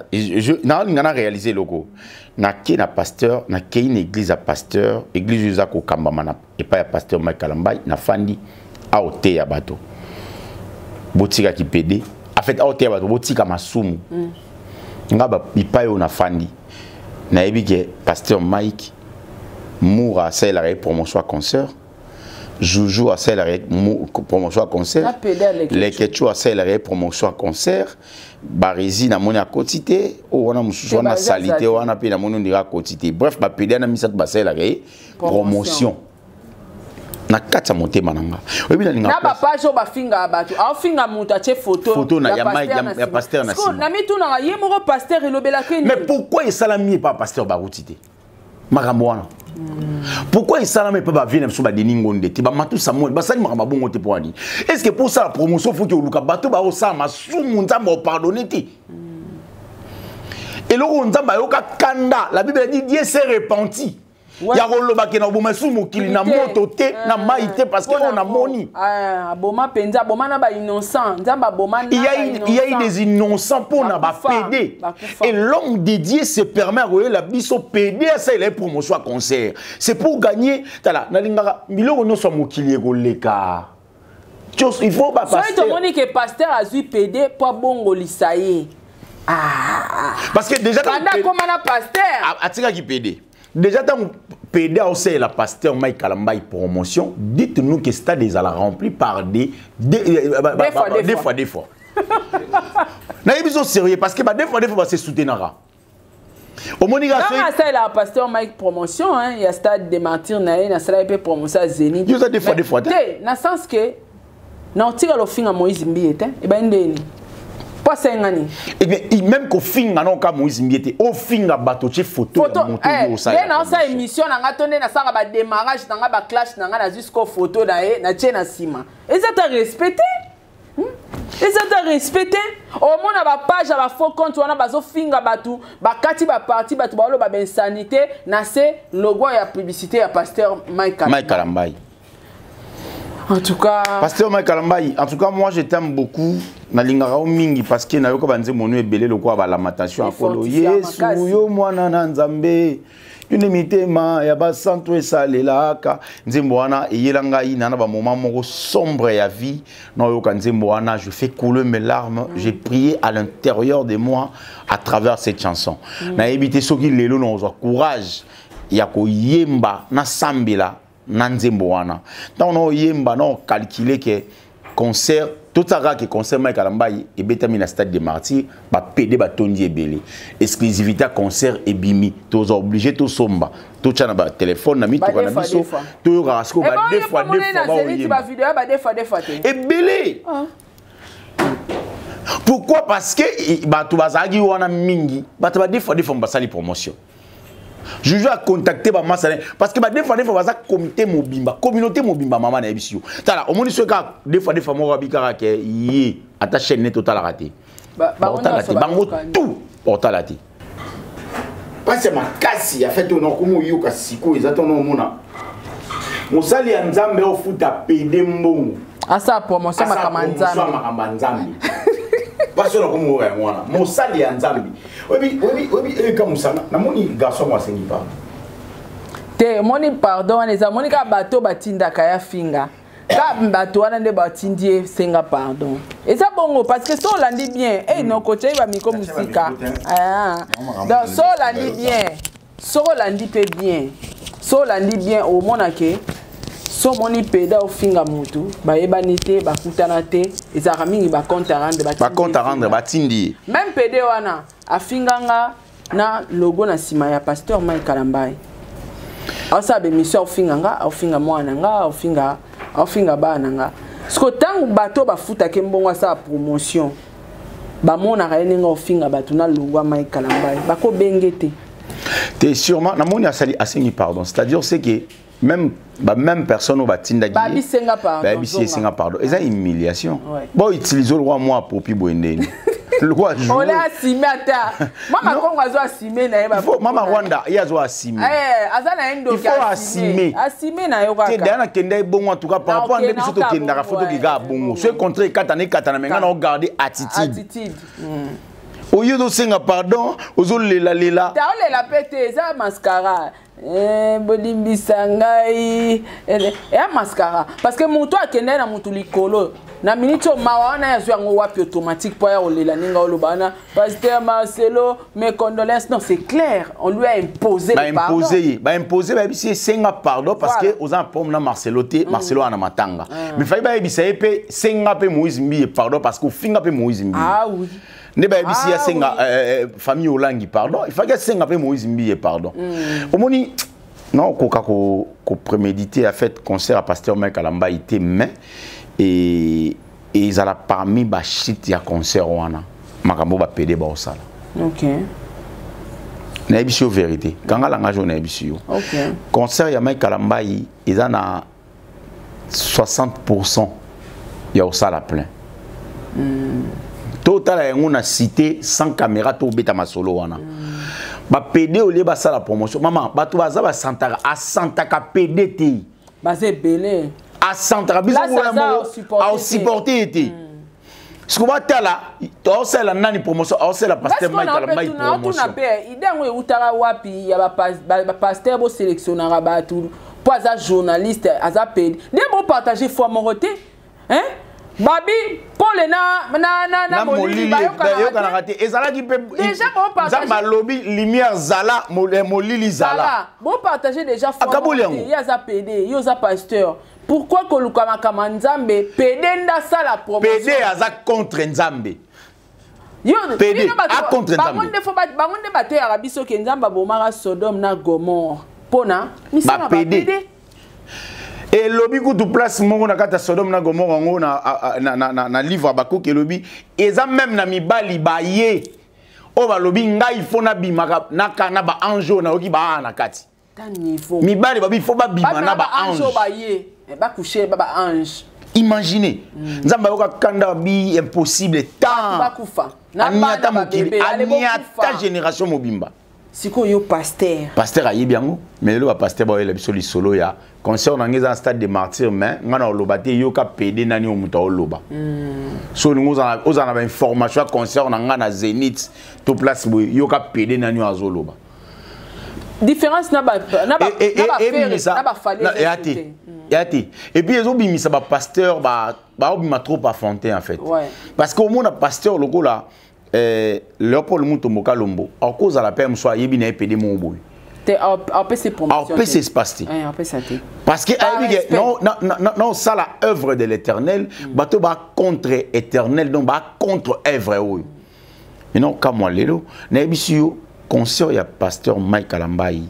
na ngana réaliser logo na ke na pasteur na ke une église à pasteur église za ko kamba mana et pas ya pasteur Mike Kalambai na fandi a ote ya bato botika ki PD en fait a ote ya bato botika masumu ngaba ipayo na fandi na ebike pasteur Mike moura c'est la promotion à concert. Joujou a celle promotion à concert. Les Ketchou a celle promotion à concert. Barizi na moni à quotité. On a mususu na salité. On a payé na moni à quotité. Bref, ba pédé na misat ba celle promotion. Na kata monter mananga. Na ba page ba finga ba tu. A finga muta che photo. Photo na ya pasteur na sima. Na mi tu na ye moko pasteur elobela ke. Mais pourquoi il salami pas pasteur Baroutité? Makamwana. Pourquoi il s'en met pas venir sur des ningonde ti ba matu samuel ba sali makamba bongo te poani est-ce que pour ça la promotion faut que luka bato ba osama sumu nzamba pardonner ti et le nzamba yoka kanda la Bible dit Dieu s'est repenti ya koloba ke na boma su mokili na moto te na mai te parce que on a moni boma penza boma na ba innocent nzamba boma na il y a eu des innocents pour na ba PD et l'homme dédié se permet à la biso PD ça il est promotion à concert c'est pour gagner tala na lingaka biloko no so mokili ko leka il faut pas passer so to moni que pasteur azui PD pour bongo lisaye parce que déjà quand comme un pasteur atika ki PD déjà dans PD aussi la pasteur Mike Kalambai promotion dites-nous que stade est rempli par des fois na émission sérieux parce que des fois c'est soutenir au Monica c'est la pasteur Mike promotion hein il y a stade de mentir na ça peut promotion Zénith il y a des fois dans le sens que non tira le fin à Moïse Mbiete et ben ndeni pas sengani et bien même qu'au fin non ka Moïse Mbiete au fin à bateau photo ça na sa émission na ngatonde na sanga ba démarrage na ba clash na na jusqu'au photo na tchena sima et ça t'a respecté et ça t'a respecté au moins ba page ba faux compte wana bazo finga batu ba kati ba parti batu ba lo ba insanité na c'est logo ya publicité ya pasteur Mike Kalambai. En tout cas, pasteur Mike Kalambai, en tout cas moi je t'aime beaucoup na lingara mingi parce que na yoko banze monu ebele lokwa ba lamentation akolo Yesu yo mwana na nzambe une mitema ya ba santo esalelaka nzembo wana eyelanga ina na ba moment moko sombre ya vie na yoka nzembo wana je fais couler mes larmes j'ai prié à l'intérieur de moi à travers cette chanson na ebité soki lelo na ozwa courage ya ko yemba na sambela na nzembo wana tant on yemba non calculer que concert tout ça que concert Mike Kalambai et betami na stade des martyrs ba PD ba tondi ebele exclusivité concert et bimi tous obligé tout somba tout chana ba téléphone na mi to kana biso to rasko ba deux fois ba vidéo ba deux fois ebele pourquoi parce que ba to bazagi wana mingi ba to ba deux fois ba sali promotion je joue à contacter ma masse parce que des fois ça comité mobimba communauté mobimba maman na ebisio tala au moins ce cas des fois mo rabika ke yi attaché net total raté bango tout portal raté parce que ma kasi a fait on comme yo ka siko exactement mona mosali ya nzambe au futa PD mbongo asa promotion makama nzambe parce que comme on mosali ya nzambe oui comme ça na moni garçon moi sengi pas te moni pardon les amoni ka bato batinda kaya finga ka bato wana nde batindie senga pardon et ça bongo parce que so landi bien et non coach va miko musika donc so landi bien so landi pe bien so landi bien au monake so moni peda au finga mutu ba ebanité ba kutana te ezaka mingi ba compte à rendre ba tindi même pede wana afinganga na logo na sima ya pasteur Mike Kalambai asa be mission ofinganga ofinga mwana nga ofinga bana nga sko tangu bato bafuta ke mbongo sa promotion ba mona ka yenga ofinga bato na logo Mike Kalambai bako bengete te sûrement na moni asali asengi pardon c'est-à-dire c'est que même personne au batinda babi senga pardon et ça humiliation bon utiliser le roi moi pour boendeni le roi on l'a assumé ata mama kongo azo assumé na yeba mama Rwanda il azo assumé azana endo il faut assumer na yoka te dana kenda bongo en tout cas par rapport à ndebiso to kenda ka photo ki ga bongo ce contre katana menga na garder attitude au lieu de senga pardon ozo lela ta olela pete za mascara bolimbisa ngai et mascara parce que mutu akende na mutu likolo na minute mawa na yazo yango wapi automatique pour ya olela ninga olobana pasteur Marcelo mes condoléances non c'est clair on lui a imposé le pardon imposer ba bisi senga pardon parce que aux pomme na Marcelo te Marcelo ana matanga mais fai ba bisi pe senga pe Moïse Mbi pardon parce que finga pe Moïse Mbi oui ne ba bisi ya senga famille olangi pardon il faut que senga pe Moïse Mbi pardon omoni non ko prémédité a fait concert à pasteur Mike Kalambai était mais et ils allaient parmi ba shit ya concert wana makambo ba PD ba osala OK na ebisio vérité kanga langa jo na ebisio OK concert ya Mike Kalambai ils en a 60% ya osala plein total ya ngona cité sans caméra to beta masolo wana ba PD au lieu ba ça la promotion maman bato baza ba santaka a santaka PD te basé belé a santaka biso a supporter te ce qu'on va te là to c'est la nani promotion c'est la pasteur Michael Mbaye promotion na pe idango e utara wapi ya ba pasteur bo sélectionnera ba tout pas za journaliste aza PD ne bon partager foi moroté hein babi Paul na molili ba yo kana raté ezala ki pe déjà bon partager za lobby lumière zala molili zala bon partager déjà foi moroté ya za PD yo za pasteur. Pourquoi Koluka Makama Nzambe PD nda sala promotion PD aza contre Nzambe PD a contre Nzambe bangonde bato ya rabiso ke Nzamba bomara Sodome na Gomorrhe pona misala ba PD et lobby kutu place moko na kata Sodome na Gomorrhe ngo na livre Abakuk ke lobby eza même na mibali baye o ba lobby ngai fona bimaka na kana ba anjo na oki ba na kati niveau mibali babi fo ba bima na ba anjo baye ba coucher ba ange imaginez Nzamba yoka kanda bi impossible tant ba kufa na ba bébé ta génération mobimba siko yo pasteur ayebi yango mais le pasteur ba ele biso solo ya concert na ngeza stade de martyrs mais ngana olobate yoka PD nani omuta oloba so ngoza ozana ba information concert na ngana Zénith to place yoka PD nani azoloba différence na ba yati et puis ils ont mis ça ba pasteur ba obima trop affronté en fait parce qu'au moins pasteur logo là Léopold Mutombo Kalombo à cause de la PM soit yebi na PD mon boy parce que non ça la œuvre de l'Éternel bato ba contre éternel donc ba contre œuvre mais non comme moi lelo na ebisio concert ya pasteur Michael Mbaye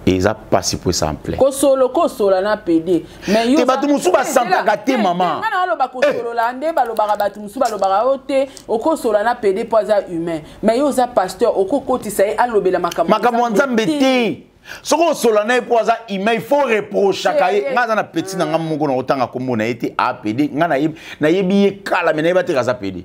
et ça passe pour ça en plein kosolo na PD mais yo bato musu ba santa gâté maman ngana lo ba kosolo la nde ba lo ba bato musu ba lo ba ote okosolo na PD poza humain mais yo za pasteur okokoti sai alobela makambo Nzambe te soko solo na poza humain il faut reprocher kaye ngaza na petit na ngam moko na otanga kombo na été APD ngana na yebi kala mais na yeba te kaza PD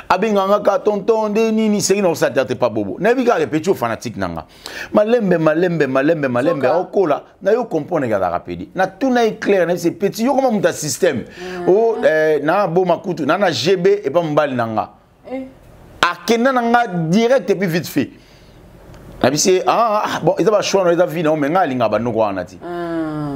abenga ngaka tonton de nini seki na saterte pas bobo na yebi ka repeti au fanatique nanga malembe okola na yo comprendre ga PD na tout na clair na c'est petit yo comme mon système o na bo makutu na GB et pas mbali nanga akenda nanga direct et puis vite fait c'est bon ils ont choix ils ont vu non mais ngalinga banoko wana ti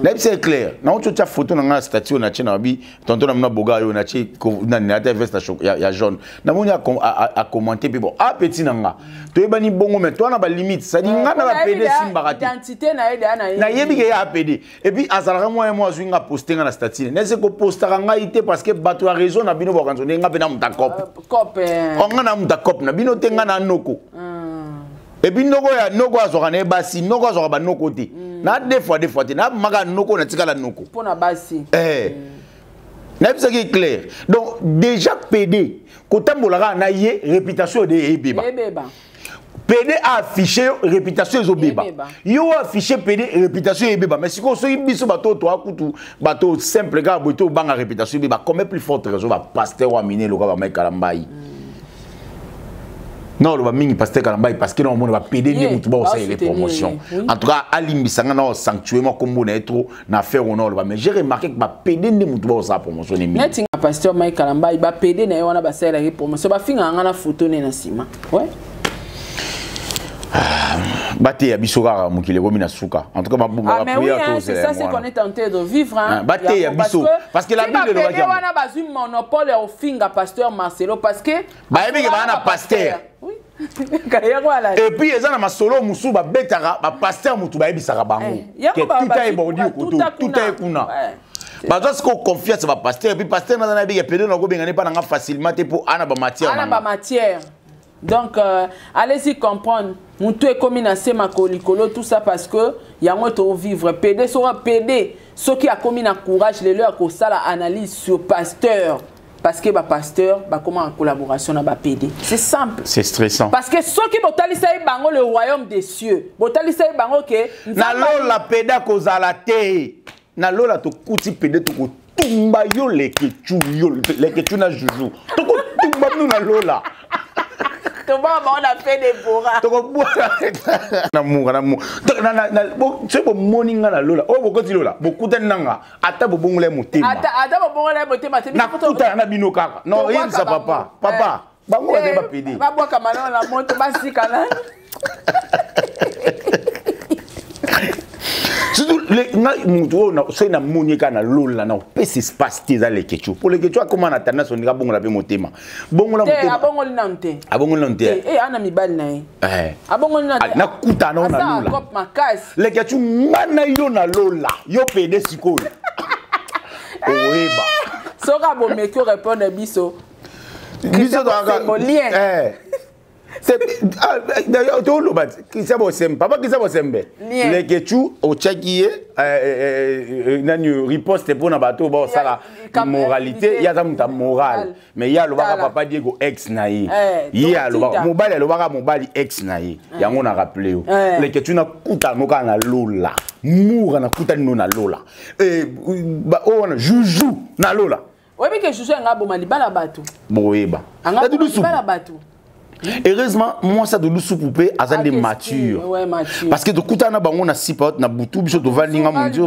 là c'est clair na on tcha photo na statue na chena bi tonton na boga yo na chi na ta veste ya jaune na moni a commenter puis bon a petit nanga to ebani bongo mais toi na ba limite ça dit nga na ba PD simba identité na yebi ke ya PD et puis azalaka moi zwinga poster na statue na c'est ko postera nga ité parce que bato a raison na bino ba kanzo nga pe na mutakop on nga na mutakop na bino te nga na noko et puis noko azokana basi noko azoka noko te na deux fois te na maka noko na tikala noko pona basi na bisa ki clair donc déjà PD kotambolaka na ye réputation de ebeba PD a affiché réputation ezobeba yo affiché PD réputation ebeba mais siko so biso bato to akutu bato simple ga boto banga réputation ebeba comme plus forte raison ba pasteur wa miner loka ba Michael Mbaye non le va mingi pasteur Kalamba parce que non on va péder ni mutu ba aussi les promotions en tout cas alimbisanga na sanctuaire kombo na trop na faire on le va mais j'ai remarqué que ba péder ni mutu ba aussi promotion ni mingi pasteur Mike Kalamba ba péder na wana ba sala les promotions ba finga nga na photo na sima ouais bate ya bisoka mukile komi na suka en tout cas ba prière tous c'est ça c'est qu'on est tenté de vivre hein bate ya biso parce que la Bible le va dire wana ba zu monopole au finga pasteur Marcelo parce que ba yebi ba na pasteur et puis ils ont ma solo musu ba betara ba pasteur mutu ba ebisaka bango que tout est bordi koto tout est kuna ba parce que confiance ba pasteur et puis pasteur na na bi pédé na go bengane pas na facilement pour ana ba matière donc allez-y comprendre mutu est comme na sema kolikolo tout ça parce que yango to vivre PD sera PD ce qui a commis na courage les leur ko sala analyse sur pasteur. Parce que le pasteur va comment en collaboration avec le PD. C'est simple. C'est stressant. Parce que ceux qui ont le royaume des cieux, ils ont que na la PD kozala te. Na la to kuti PD to tumba yo le kechu na juju. To tumba nous na lola. On a fait des bourras. C'est bon morning na lola. Oh beaucoup de lola. Beaucoup de nanga. Ata bobongole motema. Ata bobongole motema. Na kuta na bino kaka. Non, il ça papa. Papa. Bango ba ba pedi. Ba boa kamana na moto basika na. Surtout les mutu na c'est na monika na lola na pesi space tiza le kechu. Pour le kechu comment na tana sonika bongola be motema. Bongola motema. Abongoli na nte. Abongoli na nte. Ana mibali na ye. Abongoli na na kuta na lola. Kop makasi. Le kechu ngana yo na lola. Yo pede sikolo. Oeba. Soka bo mekyo répondre biso. Biso doit lien. D'ailleurs, tout le monde, qui s'est bossé, papa qui s'est bossé, les Ketchou, au Tchakié, riposte pour un bateau, bon, ça la moralité, il y a ta morale, mais il y a le papa Diego ex naï, il y a le mobile ex naï, il y a on a rappelé, les Ketchou na kuta noka na lola, moura na kuta na lola, oh na joujou na lola. Oui, mais que je suis un gars, je suis un bateau. Oui, heureusement, moi, ça de l'oussou poupée, à des matures. Parce que de Koutana, on a six potes, na boutou, biso de Valinga, mon Dieu,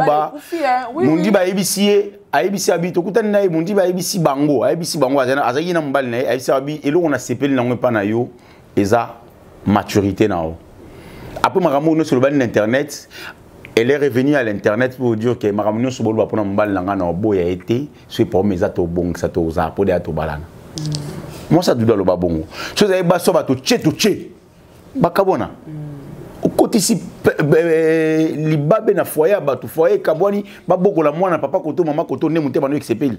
mon Dieu, ABC, ABC habite, au Koutana, mon Dieu, ABC Bango, ABC Bango, Azayina Mbal, ABC Abi, et là, on a sépelé dans le panayo, et ça, maturité, là. Après, ma ramon sur le ban d'internet. Elle est revenue à l'internet pour dire que ma ramon sur le ban pour Mbal, n'a pas été, c'est pour mes atos bon, ça t'ose à pour des atos balana. Moi ça doit le babongo. Si vous avez basso bateau tché bakabona. Au côté ici libabe na foyer bateau foyer kabwani baboko la mwana papa koto maman koto ne monter banu excepel.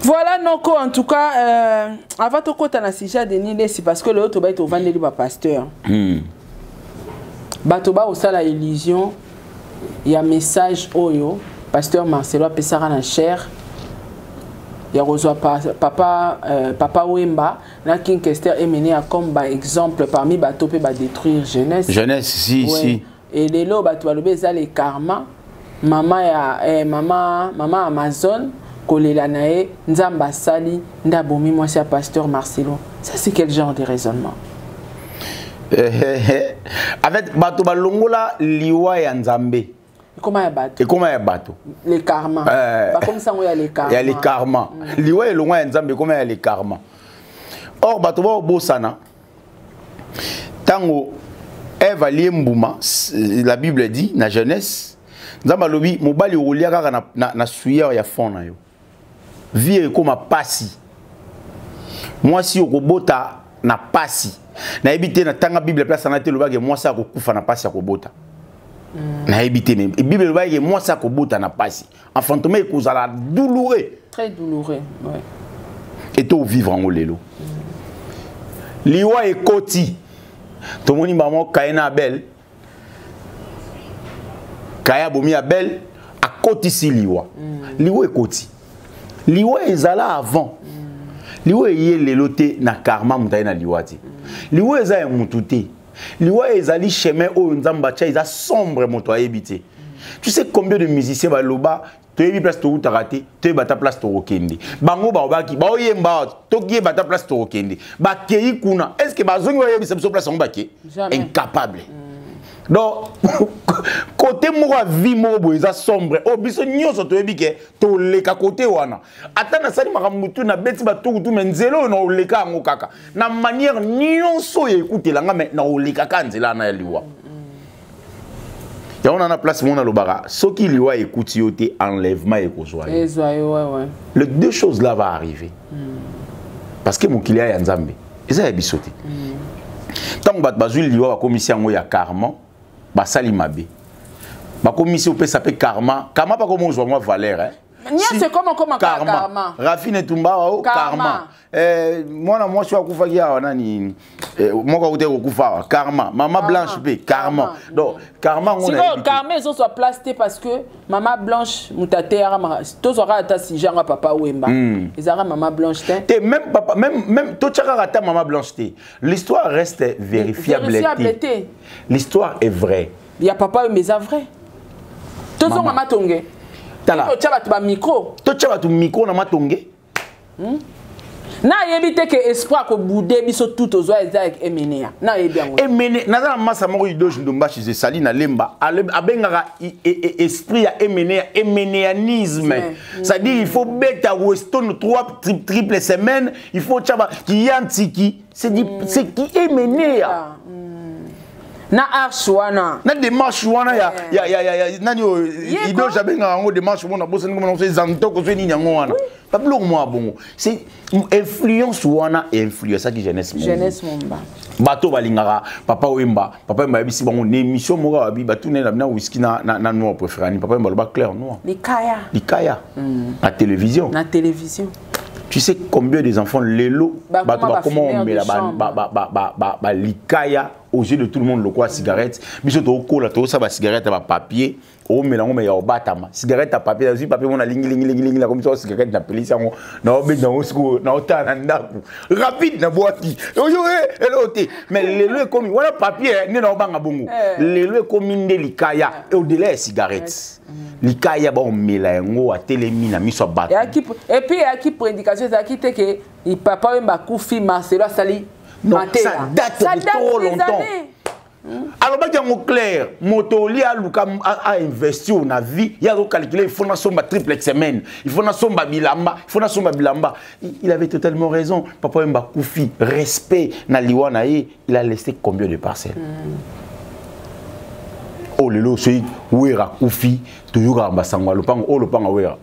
Voilà Noko en tout cas avant to kota na sija de Nile c'est parce que le autre ba est au vendeli ba pasteur. Bato ba osala illusion il y a message oyo pasteur Marcelo a pesara na cher. Il y a papa Wemba, na King Kester est mené à comme exemple parmi bateau peut détruire jeunesse. Jeunesse si ouais. Si. Et les lots bateau ça les karma. Maman ya maman Amazon kolela nae nzamba sali ndabomi moi c'est pasteur Marcelo. Ça c'est quel genre de raisonnement? Avec bateau balongola liwa ya nzambe. Comment est bateau? Et comment est bateau? Les karma. Comme ça, il y a les karma. Il y a les karma. Liwa est loin d'Nzambe, comment il y a les karma? Or, bateau va au Bosana. Tango, Eva Liembouma, la Bible dit, na jeunesse, Nzamba lobi, mobali ouliaga na suyer ya fond na yo. Vie comme passi. Moi si okobota na passi. Na ebité na tanga Bible place na te lobage moi ça kokufa na passi akobota. Na évité même et Bible va que moi ça ko bota na passi en fantôme ko za la douloureux, très douloureux, ouais, et to vivre en lelo liwa e koti to moni maman kaina Abel kaya bomi Abel a koti si liwa liwa e koti liwa ezala avant liwa e lelo te na karma mutaye na liwa te liwa eza mututé. Liwa ezali chemin o nzamba cha eza sombre moto ayebité. Tu sais combien de musiciens ba loba to yebi place to utarate to bata place to okende. Bango ba obaki ba oyemba to gie bata place to okende. Ba kei kuna est-ce que ba zongi yebi sebso place on baki? Incapable. Donc côté moi vie mo bo eza sombre o biso nyoso to yebi ke to leka côté wana atana sali makamutu na beti ba tukutu menzelo na oleka ngo kaka na manière nyonso écouter langa mais na oleka kanzela na liwa ya on a place mon lobara soki liwa écoute yote enlèvement et kozwa ouais. Les deux choses là va arriver parce que mon client ya nzambe eza ya bisote tant bat bazuli liwa ba commission ngo ya karma basali mabe ba commission pe ça peut karma pas comme on joue moi valeur hein c'est comment karma Rafine Tumba au karma moi je suis akufa kia nani moi ko uteko kufa karma maman blanche pe karma donc karma on a karma ils sont soit placés parce que maman blanche mutate ara to so rata si genre papa Wemba ils ara maman blanche te même papa même to tchaka rata maman blanche te l'histoire reste vérifiable. L'histoire est vraie. Il y a papa mais c'est vrai to so maman tongue. To tchaba tu ba micro. To tchaba tu micro na matonge. Na yebite que espoir ko boudé biso tout aux oies avec Emenea. Na yebi yango. Emene naza massa moko idoge ndomba chez Sali na lemba abengaka esprit ya Emenea emenéanisme. C'est-à-dire il faut beta Weston 3 triple semaines, il faut chaba qui yantiki, c'est qui Emenea. Na archwana na démarche wana ya nani idoge abengaka ngo démarche wana bosa ngo na zanto ko nini yango wana. Pas plus moi bon. C'est influence wana influence qui jeunesse momba. Bato balingara papa Wemba bisi bango ne émission moko abi batu na whisky na noir préféré papa Wemba ba clair noir. Likaya. Na télévision. Tu sais combien des enfants lelo comment on met la likaya aux yeux de tout le monde le quoi cigarette biso to kola to ça ba cigarette ba papier o melango me ya obatama cigarette à papier aussi papier on a lingi comme ça cigarette na police yango na obe na osko na otana ndaku rapide na boîte oyo elote mais lelo comme voilà papier ne na obanga bongo lelo comme likaya et au-delà cigarette likaya ba o mela yango a telemi na miso bato et puis à qui prédication ça qui te que il papa Wemba kufi Marcelo Sali. Non, ça date de trop longtemps. Alors, il est clair, Motoli a investi dans la vie, il a calculé, il faut une triple semaine, il faut une bilamba, il avait totalement raison. Papa Wemba Koufi, respect, il a laissé combien de parcelles? Oh lelo soyi wera kufi tuyuka mbasangwa lopango o lopanga wera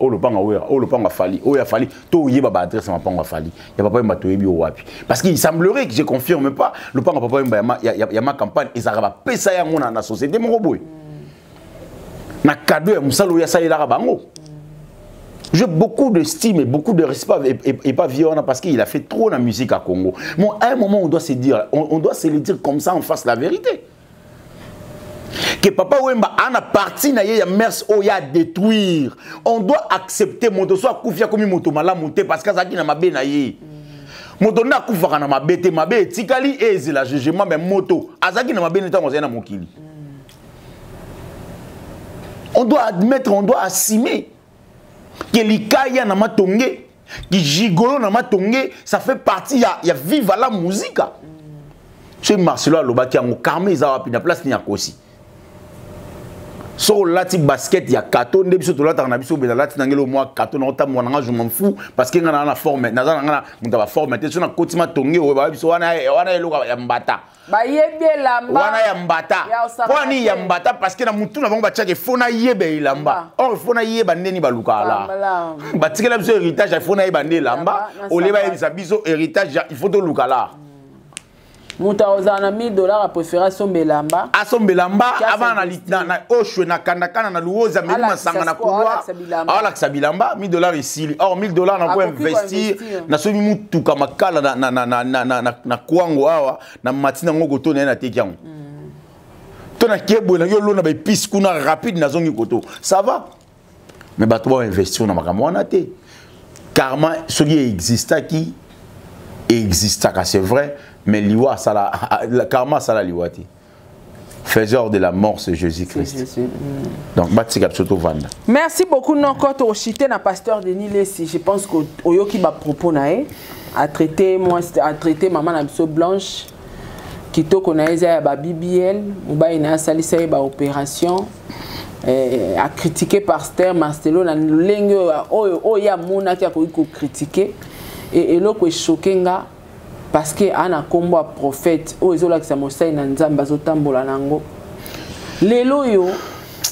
o lopanga fali o ya fali to yeba ba adresse mapanga fali ya papa Wemba to yebi o wapi parce qu'il semblerait que je confirme pas lopanga papa Wemba ya ma campagne ezaka pesa ya ngona na société moko boy na cadeau ya musalo ya salela bango. J'ai beaucoup d'estime et beaucoup de respect et pas violent parce qu'il a fait trop la musique à Congo. Mais à un moment on doit se dire on doit se le dire comme ça en face la vérité. Que papa Wemba a parti na ya mers oya détruire. On doit accepter moto soit kufia comme moto malamu te parce que ça qui na mabe na ye. Moto na kufa na mabe te mabe tikali eze la jugement mais moto azaki na mabe ntango na mokili. On doit admettre, on doit assumer que likaya na matonge qui gigolo na matonge ça fait partie ya vive la musique. Chez Marcelo Alobaki en karme za na place ni akosi. So lati basket ya kato nde biso to lata na biso be lati nangelo moi kato na otam wana je m'en fous parce que ngana na forme na ngana muta ba forme te so na kotima tonge o ba biso wana eloka ya mbata ba yebe lamba wana ya mbata kwani ya mbata parce que na mutu na bango ba tchake fona yebe lamba or fona yeba ndeni ba lukala ba tikela biso héritage fona yeba ndeni lamba o leba yebisa biso héritage il faut to lukala. Muta ozana $1000 a préféré sombelamba. A sombelamba avant na oshwe na kandakana na luoza meli masanga na couloir. Alors que sabilamba $1000 ici. Or $1000 na ko investir na somi mutu kama kala na kwango awa na matina ngoko to na teki yango. To na kebo na yo lona ba épice kuna rapide na zongi koto. Ça va. Mais bato ba investir na makambo wana te. Karma soki exista ki exista ka c'est vrai. Mais liwa sala karma sala liwati. Faiseur de la mort c'est Jésus-Christ. Donc batika psoto vanda. Merci beaucoup noko to chité na pasteur Denis Lessi. Je pense que oyoki ba propos nae a traité maman na biso Blanche kitoko na eza ya ba BBL muba ina salisa ba opération a critiqué pasteur Marcelo na lenge oya mona ki ko critiquer et eloko choquenga. Parce que ana kombo prophète o ezola ki sa mosai na nzamba zotambola nango lelo yo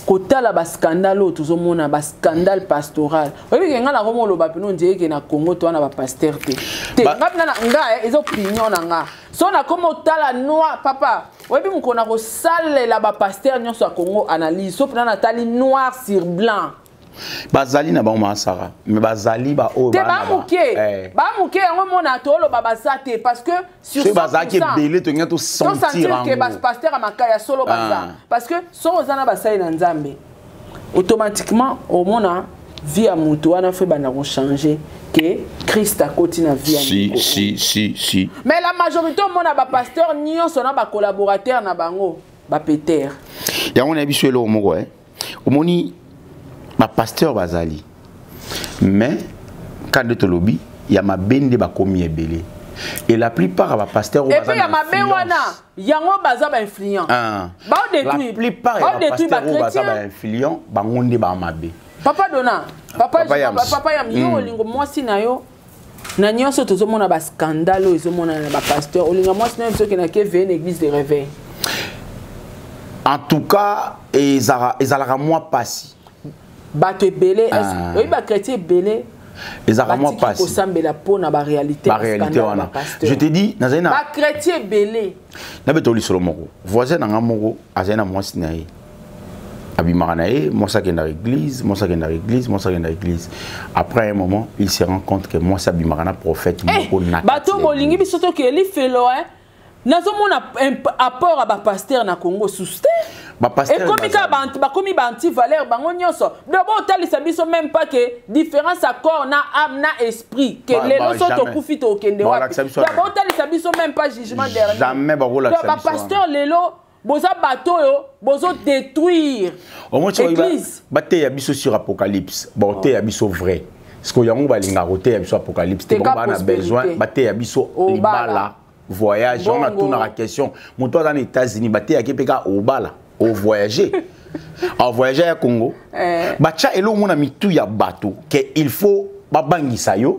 kotala ba scandale tuzo mona ba scandale pastoral obi ke ngana komo lo ba pino ndie ke na Congo to ana ba pasteur te ngapna na nga ezo opinion na nga so na komo tala noir papa obi mukona ko salela ba pasteur nyonso a Congo analyse so pina na tali noir sur blanc. Bazali na ba masara mais bazali ba o ba muke yango mona to lo baba sate parce que sur ce bazaki belé to ngato sentir que bas pasteur amakaya solo baza parce que so ozana basai na nzambe automatiquement au mona vie à mutu wana fait bana ko changer que Christ a continué na vie si mais la majorité au mona ba pasteur nyonso na ba collaborateur na bango ba Peter ya on a biso lo moko au moni ma pasteur bazali mais quand de tolobi il y a ma bende ba komi ebele. Et la plupart va pasteur et puis il y a ma bewana yango baza ba influent. La plupart va pasteur baza ba influent bangonde ba mabe. Papa Dona, papa yam yo lingo mwasi na yo. Na nyonso tozomona ba scandale ezomona na ba pasteur olinga mwasi na biso ke na ke ve une église de réveil. En tout cas, ezalaka moi passi. Bato ebele, oui ba chrétien ebele. Ezalaka moi passi. Ko sambela pona ba réalité. Ba réalité wana. Je te dis, nazana. Ba chrétien ebele. Na betoli solo moko. Voisin na ngamoko azana mwasi na ye. Abimaka na ye, moi ça qui est dans l'église, moi ça qui est dans l'église, moi ça qui est dans l'église. Après un moment, il se rend compte que moi ça bimaka na prophète moko na. Bato molingi bisoto ke li felo nazomona apport à ba pasteur na Congo souste. Ba pasteur. Et comme ka bakomi ba anti valeur bango nyonso. D'abord talisa biso même pas que différence accord na âme na esprit que les loso to kufi to kende wapi. D'abord talisa biso même pas jugement dernier. Jamais ba rola ça. Ba pasteur lelo boza bato yo bozo détruire. Au moins tu vois baté ya biso sur apocalypse. Baté ya biso vrai. Parce que yango balinga roté ya biso apocalypse. Te bon ba na besoin baté ya biso libala. Voyage, on a tout dans la question. Mon toi dans les États-Unis, baté à Kepeka au bala, au voyager. En voyager à Congo. Bacha elo mon ami tout ya bateau que il faut babangi sayo.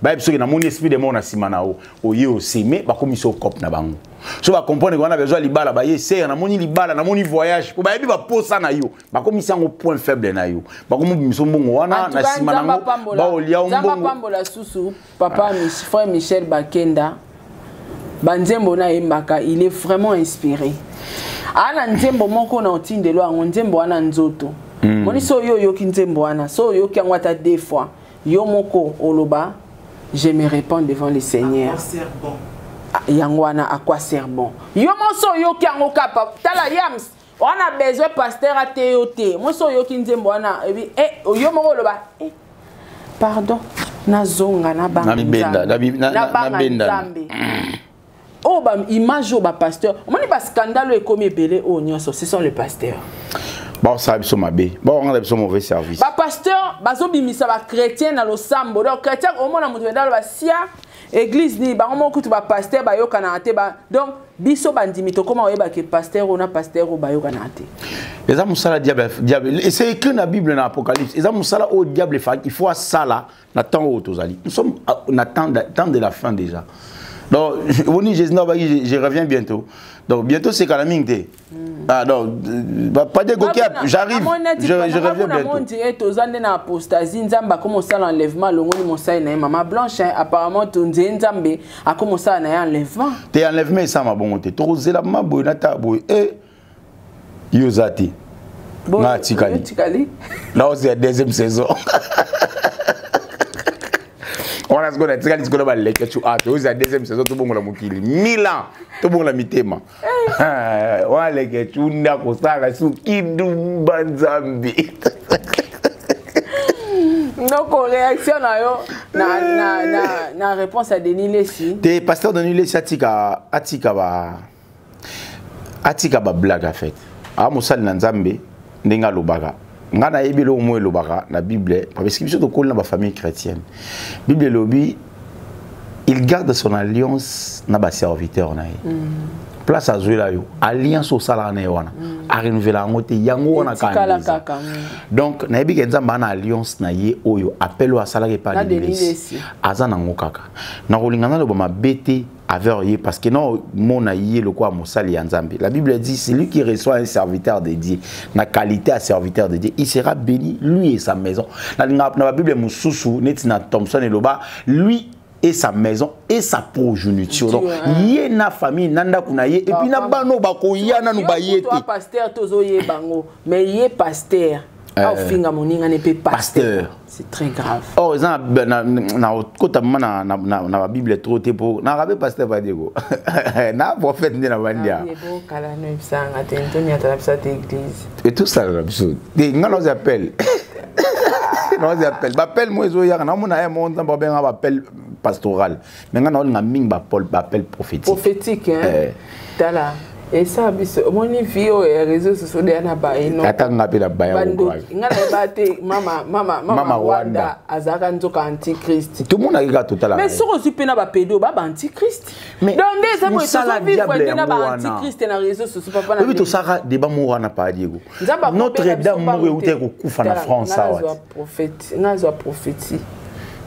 Ba biso na mon esprit de mon asimanao. O ye o seme ba komi so cop na bango. So ba comprendre qu'on a besoin libala ba ye c'est na moni libala na moni voyage. Ko ba yebi ba posa na yo. Ba komi sango point faible na yo. Ba komi biso mbongo wana na simanango. Ba olia mbongo. Pambola susu papa frère Michel Bakenda. Banzembo na embaka, il est vraiment inspiré. Ana nzembo moko na otindelo ango nzembo ana nzoto. Moni so yo yo kinzembo ana, so yo ki angwata deux fois. Yo moko oloba, je me répands devant le Seigneur. Yangwana à quoi sert bon. Yo mo so yo ki ango kapa, tala yams. On a besoin pasteur à teote. Mo so yo kinzembo ana, yo moko oloba, pardon, na zonga na banga. Na benda. Oh, bah, image au pasteur. On dit pas scandale et comme belé oh nyonso, ce sont les pasteurs. Bon, ça a besoin mabe. Bon, on a besoin mauvais service. Bah pasteur, bazo bimisa ba chrétien na lo sambo. Donc chrétien au moins na mutu ndalo ba sia église ni ba on kutu ba pasteur ba yo kanate ba. Donc biso bandimito comment oyeba que pasteur on a pasteur au ba yo kanate. Les hommes ça diable et c'est écrit dans la Bible dans l'Apocalypse. Les hommes ça au diable il faut ça là, na temps au tozali. Nous sommes on attend de la fin déjà. Donc, je reviens bientôt. Donc, bientôt, c'est Kalamingte. Ah, donc, pas de Gokia, j'arrive. Je reviens bientôt. Maman Blanche, apparemment, Nzambe a commencé à enlèvement. T'es enlèvement, ça m'a bon. T'es trop zéla, ma boy, nata boy. Et Yozati. Na Tikali. Là, c'est la deuxième saison. On a ce qu'on a dit, c'est qu'on a les ketchup. Ah, c'est la deuxième saison, tout le monde a mokili. Milan, tout le monde a mitema. On a les ketchup, on a Costa, sous Kidou Banzambi. Donc, réaction na réponse à Denis Lessi. T'es pasteur Denis Lessi atika ba blague en fait. Ah, Moussal Nanzambe, Nenga Lobaga. Ngana ebilo mo elobaka na Bible parce que biso to kola na famille chrétienne. Bible lobi il garde son alliance na ba serviteur na ye. Place à jouer là yo. Alliance au sala na wana. A renouveler ngote yango wana kanisa. Donc na ebi kenza na alliance na ye oyo appel wa sala ke pa l'église. Azana ngokaka. Na rolingana lo ba bete avec parce que non mon aïe le quoi Moussali Nzambe. La Bible dit celui qui reçoit un serviteur de Dieu, na qualité à serviteur de Dieu, il sera béni lui et sa maison. Dans la Bible Moussousou Netina Thompson et Loba, lui et sa maison et sa progéniture. Donc yé na famille nanda kunaye et puis na bano bako yana nu bayete. Toi pasteur tozo yé bango, mais yé pasteur. Pasteur. C'est très grave. Oh, na Bible trop pour na rabé pasteur va dire na prophète ni na bandia. Et tout ça l'absurde. Nga nous appelle. Nous appelle. Appelle moi zo ya na mona mon nzamba ben appel pastoral. Mais nga na ming ba appel prophétique. Prophétique hein. Tala. Et ça, mon vidéo et réseaux sociaux de Anabaye. Attends, appelle la Baya. Maman Wanda, Azaka Nzoka antichrist. Tout le monde a regardé tout à l'heure. Mais si on suit pas pédo, bah antichrist. Mais donc des amis ça la diable antichrist na réseaux sociaux pas na. Oui, tout ça débat mourant n'a pas dit. Notre-Dame mourir ou t'es couffant en France ça. Ngazo prophétie.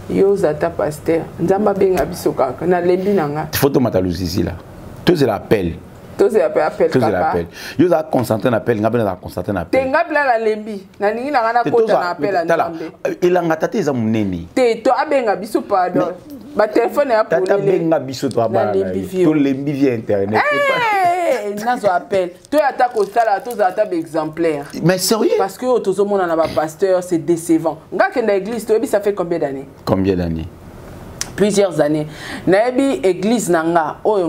Yo zata pasteur. Nzamba benga bisoka na lembi nanga. Photo matalusi ici là. Tout c'est l'appel. Tout c'est appel. Tout c'est l'appel. Yo za concentré na appel, ngabela za concentré na appel. Tenga bla la lembi. Na ningi na ngana kota na appel nzambe. Ilanga tata eza munene. Te to abenga biso pardon. Ba téléphone ya pour tata benga biso to abana. To lembi via internet. Nazo appel. Tu as ko sala tous ata exemplaire. Mais sérieux? Parce que autozo mona na ba pasteur c'est décevant. Nga kenda église to ça fait combien d'années? Combien d'années? Plusieurs années. Naebi église nanga oyo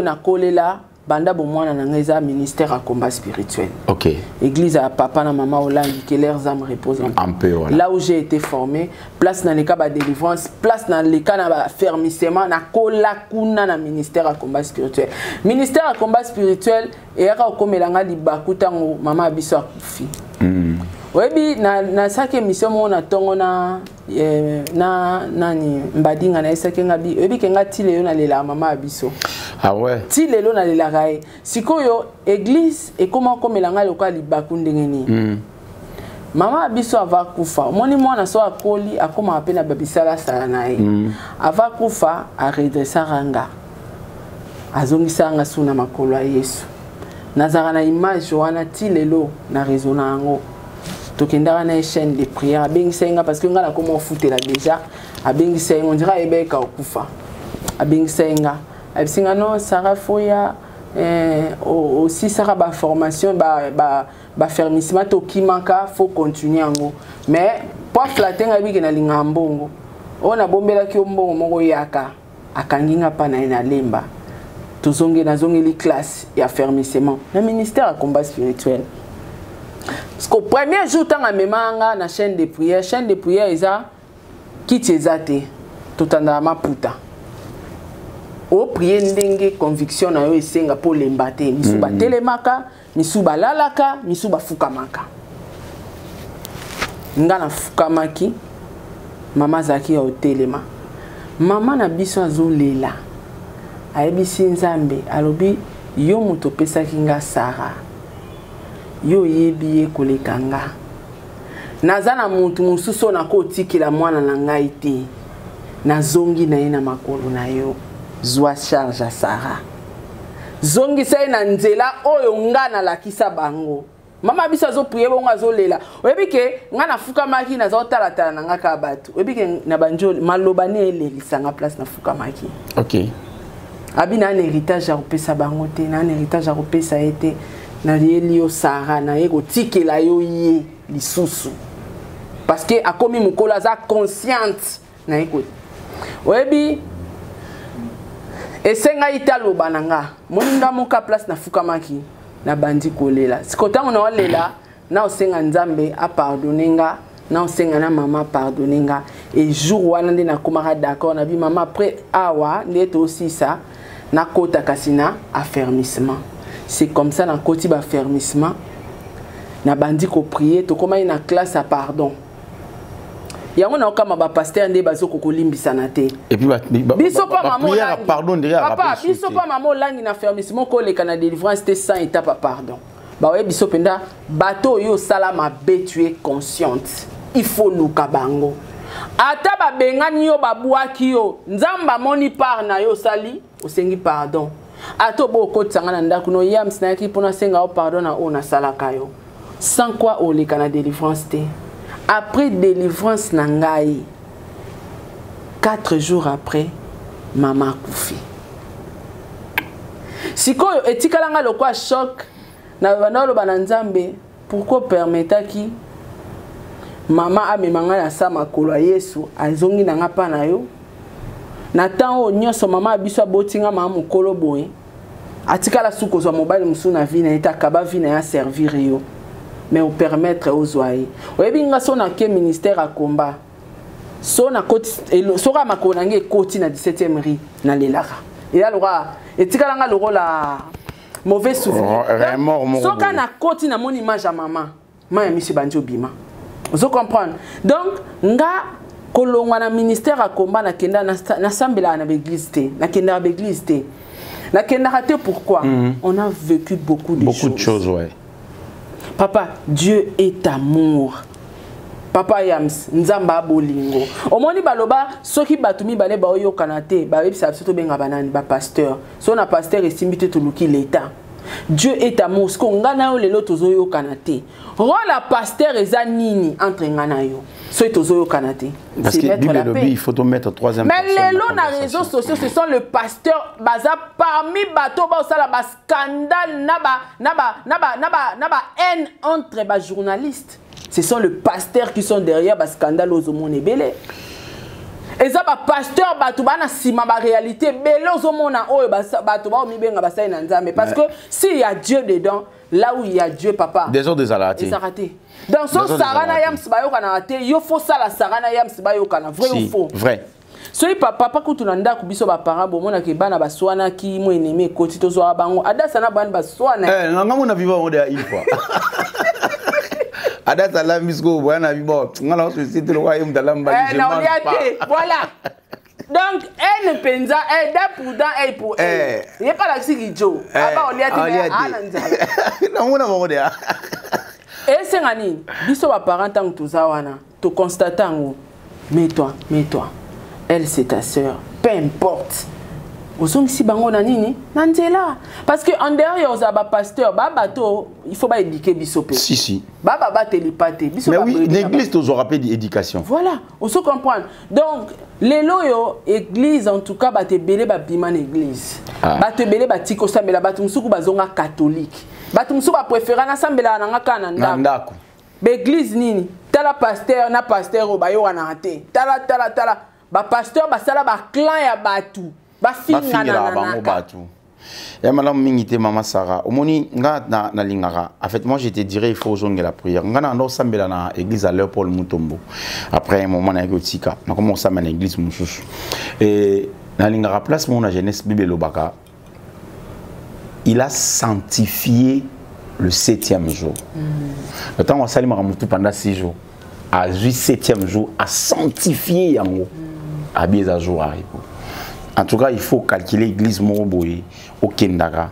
na kolela banda bomwana nanga eza ministère à combat spirituel. OK. Église à papa na maman Hollande que leurs âmes reposent en paix. Un peu voilà. Là où j'ai été formé, place dans les cas de délivrance, place dans les cas de fermissement, na kola kuna na ministère à combat spirituel. Ministère à combat spirituel et aka komelanga libakuta ngo mama abiso akufi. Webi na sake mission mo na tongo na nani mbadinga na sake ngabi webi kenga tile yo na lela mama abiso. Ah ouais. Tile lo na lela kai. Sikoyo église et comment komelanga loka libakunde ngeni. Mama abiso ava kufa. Moni mwana so akoli akoma apena babisala sala nae. Ava kufa a redressa ranga. Azongisa nga suna makolo ya Yesu. Nazara na image wana tilelo na rezona ngo. Tokendara na chaîne de prière abengisenga parce que ngala comment fouter là déjà abengisenga on dirait ebeka okufa abengisenga abisinga non Sarah Foya aussi Sarah ba formation ba fermissement to kimaka faut continuer ngo mais pour flatter ngabiki na lingambongo ona bombela ki ombongo moko yaka akanginga pa na lemba tozonge na zongeli classe ya fermissement na ministère à combat spirituel. Parce qu'au premier jour, quand on a la chaîne de prière, qui t'es tout en ma puta. Au prier n'engue conviction na yo esenga pour l'embate. Misuba telemaka, misuba lalaka, misuba fukamaka. Ngana fukamaki, mama zaki ya telema. Mama na biso azolela. Ayebisi nzambe, alobi yo muto pesa kinga Sarah. Yo yebi ye kolekanga nazana muntu mususo na kotikila mwana na ngai te nazongi na ye na makolo na yo zwa charge ya Sarah zongi sai na nzela oyo nga na lakisa bango mama biso azo prier bongo azolela oyebi ke nga na fuka maki na zo tala tala na nga ka batu oyebi ke na banjoli maloba ne elelisa nga place na fuka maki. OK. Abi na un héritage à kopesa bango te na un héritage à kopesa ete na lielio Sarah na yeko tikela yo ye lisusu parce que akomi mukolo aza consciente na yeko oyebi esenga italo bananga moninga moka place na fukamaki na bandi kolela sikotango na walela na osenga nzambe a pardonenga na osenga na mama pardonenga et jour wana nde na komaka d'accord na bi mama après awa ndeto aussi ça na kota kasina affermissement. C'est comme ça dans côté ba fermissement na bandi ko prier to koma na classe à pardon yango na kama ba pasteur nde bazo ko limbisa na te et puis biso pa maman pardon derrière papa biso pa maman langi na fermissement ko le kana délivrance te 100 étapes à pardon ba ouais biso penda bateau yo sala ma bé tu es consciente il faut luka bango ata ba bengani yo babuaki yo nzamba moni par na yo sali osengi pardon. Ato boko tsangana ndaku no yam snaki pona senga o pardon na ona salaka yo. Sans quoi o le kana délivrance te. Après délivrance na ngai 4 jours après mama kufi. Sikoyo etikalanga lokwa choc na banalo bananzambe pourquoi permetaki mama amemanga na sama kolo Yesu azongi na ngapa na yo. Na temps o nyoso mama abiso botinga mama mukolo boye atikala suko zo mobile musu na vie na eta kaba vie na ya servir yo mais au permettre aux oyer oyebi nga so na ke ministère à combat so na koti so ka makona nge koti na 17e ri na lelaka et alors etikala nga loko la mauvais souvenir. So quand na koti na mon image à maman, moi monsieur Banjo bima. Vous comprenez? Donc nga kolongwa na ministère à combat na kenda na sambela na église té, na kenda na église té. Na kenda raté pourquoi? On a vécu beaucoup de choses, ouais. Papa, Dieu est amour. Papa Yams, nzamba bolingo. Omoni baloba soki batumi bale ba oyo kanate, ba yebisa biso to benga banani ba pasteur. So na pasteur estimité to luki l'état. Dieu est amour. Ce qu'on gagne au lelo tozo yo kanate. Rôle la pasteur eza nini entre ngana yo. So tozo yo kanate. Parce que Bible lobby, il faut te mettre troisième personne. Mais lelo na réseaux sociaux, ce sont le pasteur baza parmi bato ba osala ba scandale naba haine entre ba journalistes. Ce sont les pasteurs qui sont derrière le scandale aux hommes belé. Et ça, les pasteurs, ils ont la réalité. Parce que s'il y a Dieu dedans, là où il y a Dieu, papa, des autres ratés. Dans son Sarana Yam Sibayo Kanate, il faut ça la Sarana Yam Sibayo Kana. Vrai ou faux? Vrai. So papa quand tu n'as pas kubiso ba parents bon mona ke bana baswana ki mo eneme koti to zo abango adasa na bana baswana nga mona vivant on une fois adasa la misko bwana vivant ngala so c'est le royaume de l'amba voilà. Donc elle penza elle da pour dans elle pour elle il pas la sigijo aba oliati na mona mo dia et c'est ngani biso ba parents tant to zawana to constatant mets-toi elle c'est ta sœur, peu importe. Si bango na nini, nanzela. Parce que en derrière aux aba pasteur, bato, il faut pas éduquer bisopé. Si. Baba télépate. Mais oui, l'église toujours rappelle d'éducation. Voilà, on se comprend. Donc les loyo église en tout cas ba te belé ba bima église. Ba te belé ba tiko sambela ba tumsuku bazonga catholique. Ba tumsuku ba préférer na sambela na ngaka na ndako. Ba église nini? Tala pasteur na pasteur obayo wana te. Tala ba pasteur ba sala ba clan ya batu ba finga na batu et madame mingité mama Sarah omoni nga na lingara en fait moi je te dirais il faut zonger la prière nga na ndo sambela na église à Léopold Mutombo après un moment na yotika na commence à na église mususu et na lingara place mon jeunesse Bible Lobaka il a sanctifié le 7e jour le temps on salima mutu pendant 6 jours à 7e jour à sanctifier yango à bien à jour. En tout cas, il faut calculer l'église Moroboye au Kendara.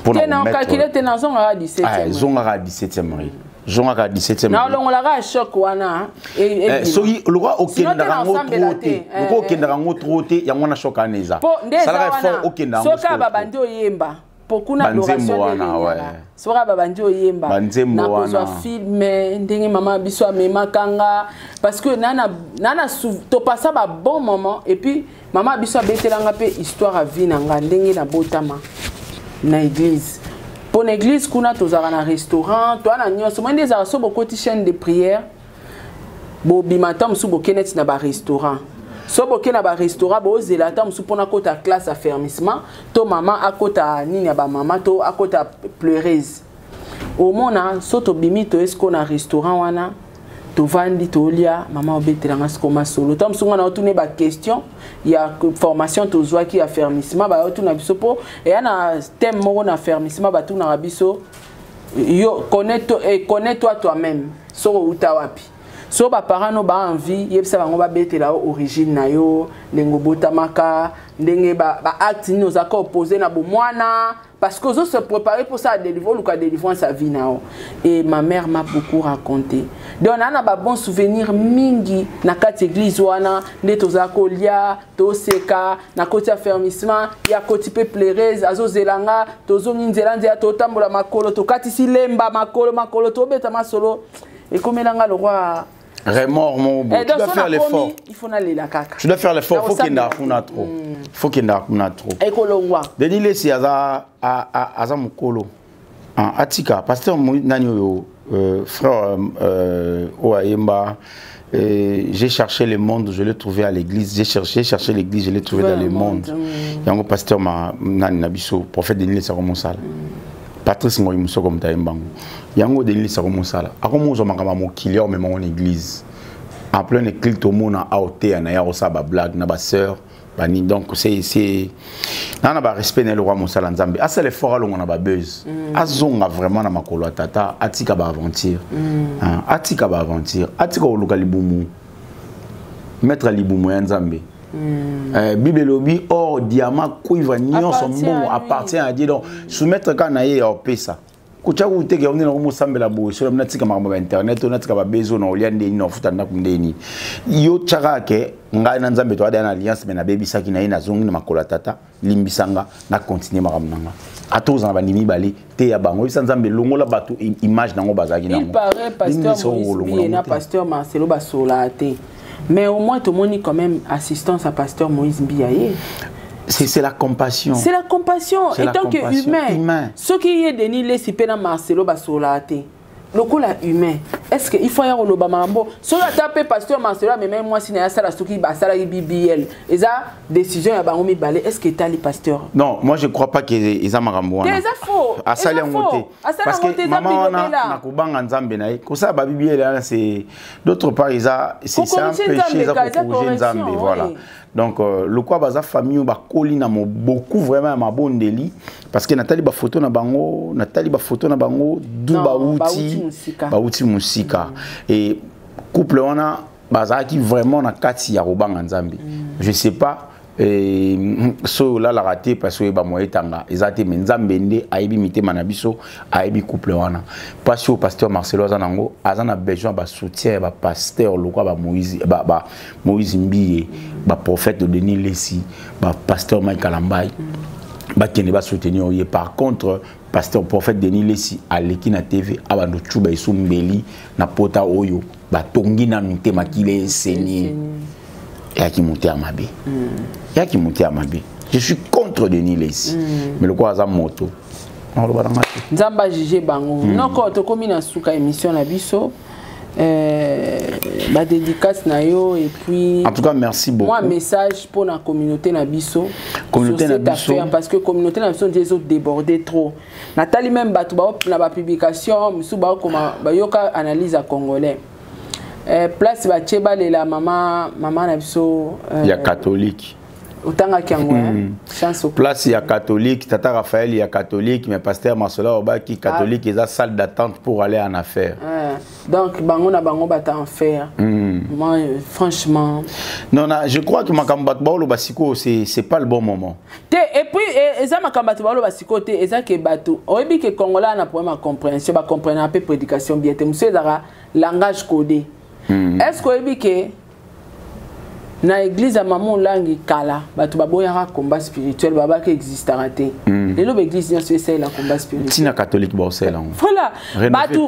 Pour calculer tes nations à 17e. Ah, zonga 17e. Zonga 17e. Non, on l'a choc wana. Et soki le roi au Kendara ngotroté. Le roi au Kendara ngotroté, ya mona choc aneza. Ça la fort au Kendara. Soka babandi oyemba. Pour na adoration de sora babandi oyemba na kozwa filme ndenge mama biso amema kanga parce que nana to passa ba bon moment et puis mama biso betelanga pe histoire à vie nanga ndenge na botama na église pour l'église kuna tozara na restaurant to na nyonso moi ndeza so bokoti chaîne de prière bo bimatam su bokenet na ba restaurant. So boke na ba restaurant bo zelata musu pona kota classe affermissement to maman akota nini ba maman to akota pleureuse au mona soto bimi to esko na restaurant wana to vandi to lia maman obetelanga skoma solo to musu ngana otune ba question ya formation to zwa ki affermissement ba otuna biso po et na thème moko na affermissement ba tuna biso yo connais-toi toi-même so uta wapi. So ba parents no ba envie yebisa bango ba betela origine na yo lengo botamaka ndenge ba acte ni ozaka opposé na bomwana parce que zo se préparer pour ça délivrer ou délivrer sa vie nao et ma mère m'a beaucoup raconté donc on a ba bon souvenir mingi na kati église wana ndeto zako lia to seka na koti affermissement ya koti pe pleureuse azo zelanga to zo nzela nzela to tambola makolo to kati silemba makolo to beta masolo et comme elanga le roi Remords, mon beau. Tu dois faire l'effort. Il faut aller la caca. Tu dois faire l'effort. Faut qu'il y ait trop. Faut qu'il y ait trop. Ekolongwa. Dedile si aza mukolo. Atika, pasteur Nanyo, frère Oaemba, j'ai cherché le monde, je l'ai trouvé à l'église. J'ai cherché l'église, je l'ai trouvé dans le monde. Yango pasteur Nani Nabiso, prophète Denile Saromosal. Patrice Ngoyi Mousso comme Taïmbango. Yango Denile Saromosala. Akomo Zomakama Mokili, même en église. en plein éclat tout le monde a ôté na ya osa ba blague na ba sœur bani donc c'est na ba respect na le roi Moussa Nzambe asa le fort alongo na ba buzz azonga vraiment na makolo tata atika ba aventure atika ba aventure atika oluka libumu mettre libumu ya Nzambe Bible lobi or diamant cuivre nyonso mbongo appartient à Dieu donc soumettre kana ye au pesa kucha kuteke on na musambela bo so na tika makambo internet on tika ba bezo na oliande ni ofuta na kundeni yo chaka ke ngai na Nzambe to adana alliance mais na baby saki na ina zongi na makola tata limbisanga na continuer makambo nanga atoza na banimi bali te ya bango bisa Nzambe longola bato image nango bazaki nango il paraît pasteur Moïse na pasteur Marcelo Basola te mais au moins tout le monde quand même assistance à pasteur Moïse Biaye. C'est la compassion. C'est la compassion. Et tant que humain. Ce qui est Denis Lessipé dans Marcelo Basolate. Le coup là humain. Est-ce qu'il faut y avoir le bamambo? Si on a tapé pasteur Marcelo, mais même moi si on a ça la stocky basala BBL. Et ça décision à bangomi balé. Est-ce que t'as les pasteurs? Non, moi je crois pas qu'ils a marambo. C'est faux. À ça les monter. Parce que maman na kubanga Nzambe na ko ça ba BBL là c'est d'autre part ils a c'est un péché ça pour corriger Nzambe voilà. Donc le quoi baza famille ba kolina mo beaucoup vraiment ma bondeli parce que Nathalie ba photo na bango du bauti musika et couple wana baza qui vraiment na kati ya robanga Nzambe je sais pas so la raté parce que ba moyetanga ezate Nzambe nde aibi mitema na biso aibi couple wana parce que pasteur Marcelo Zanango azana besoin ba soutien ba pasteur lokwa ba Moïse Mbiye ba prophète de Denis Lessi ba pasteur Mike Alambai ba kene ba soutenir oye par contre pasteur prophète Denis Lessi aleki na TV abando chuba isumbeli na pota oyo ba tongi na mitema kile enseigné et qui monte à Mabé. Et qui monte à Mabé. Je suis contre Denis Lessi. Mais le quoi a moto. Nzamba jige bango. Non quand to komi na suka émission na biso ba dédicace na yo et puis en tout cas merci beaucoup. Moi message pour la communauté na biso. Communauté na biso parce que communauté na biso des autres débordé trop. Nathalie même batu ba na publication musu ba koma ba yoka analyse à congolais. Place Bacheba la maman na biso il y a catholique autant kiango chance place il y a catholique tata Raphaël il y a catholique mais pasteur Marcelo Obaki catholique ils a salle d'attente pour aller en affaire donc bango na bango bata en faire moi franchement non je crois que makambat baolo basiko c'est pas le bon moment et puis eza makambat baolo basiko te eza ke bato oyebi ke congolais na problème à compréhension ba comprendre un peu prédication bien te monsieur ezara langage codé. Est-ce que na église à maman langue kala batu baboyaka combat spirituel baba qui existe raté les lobe église bien c'est la combat spirituel tina catholique borsel voilà batu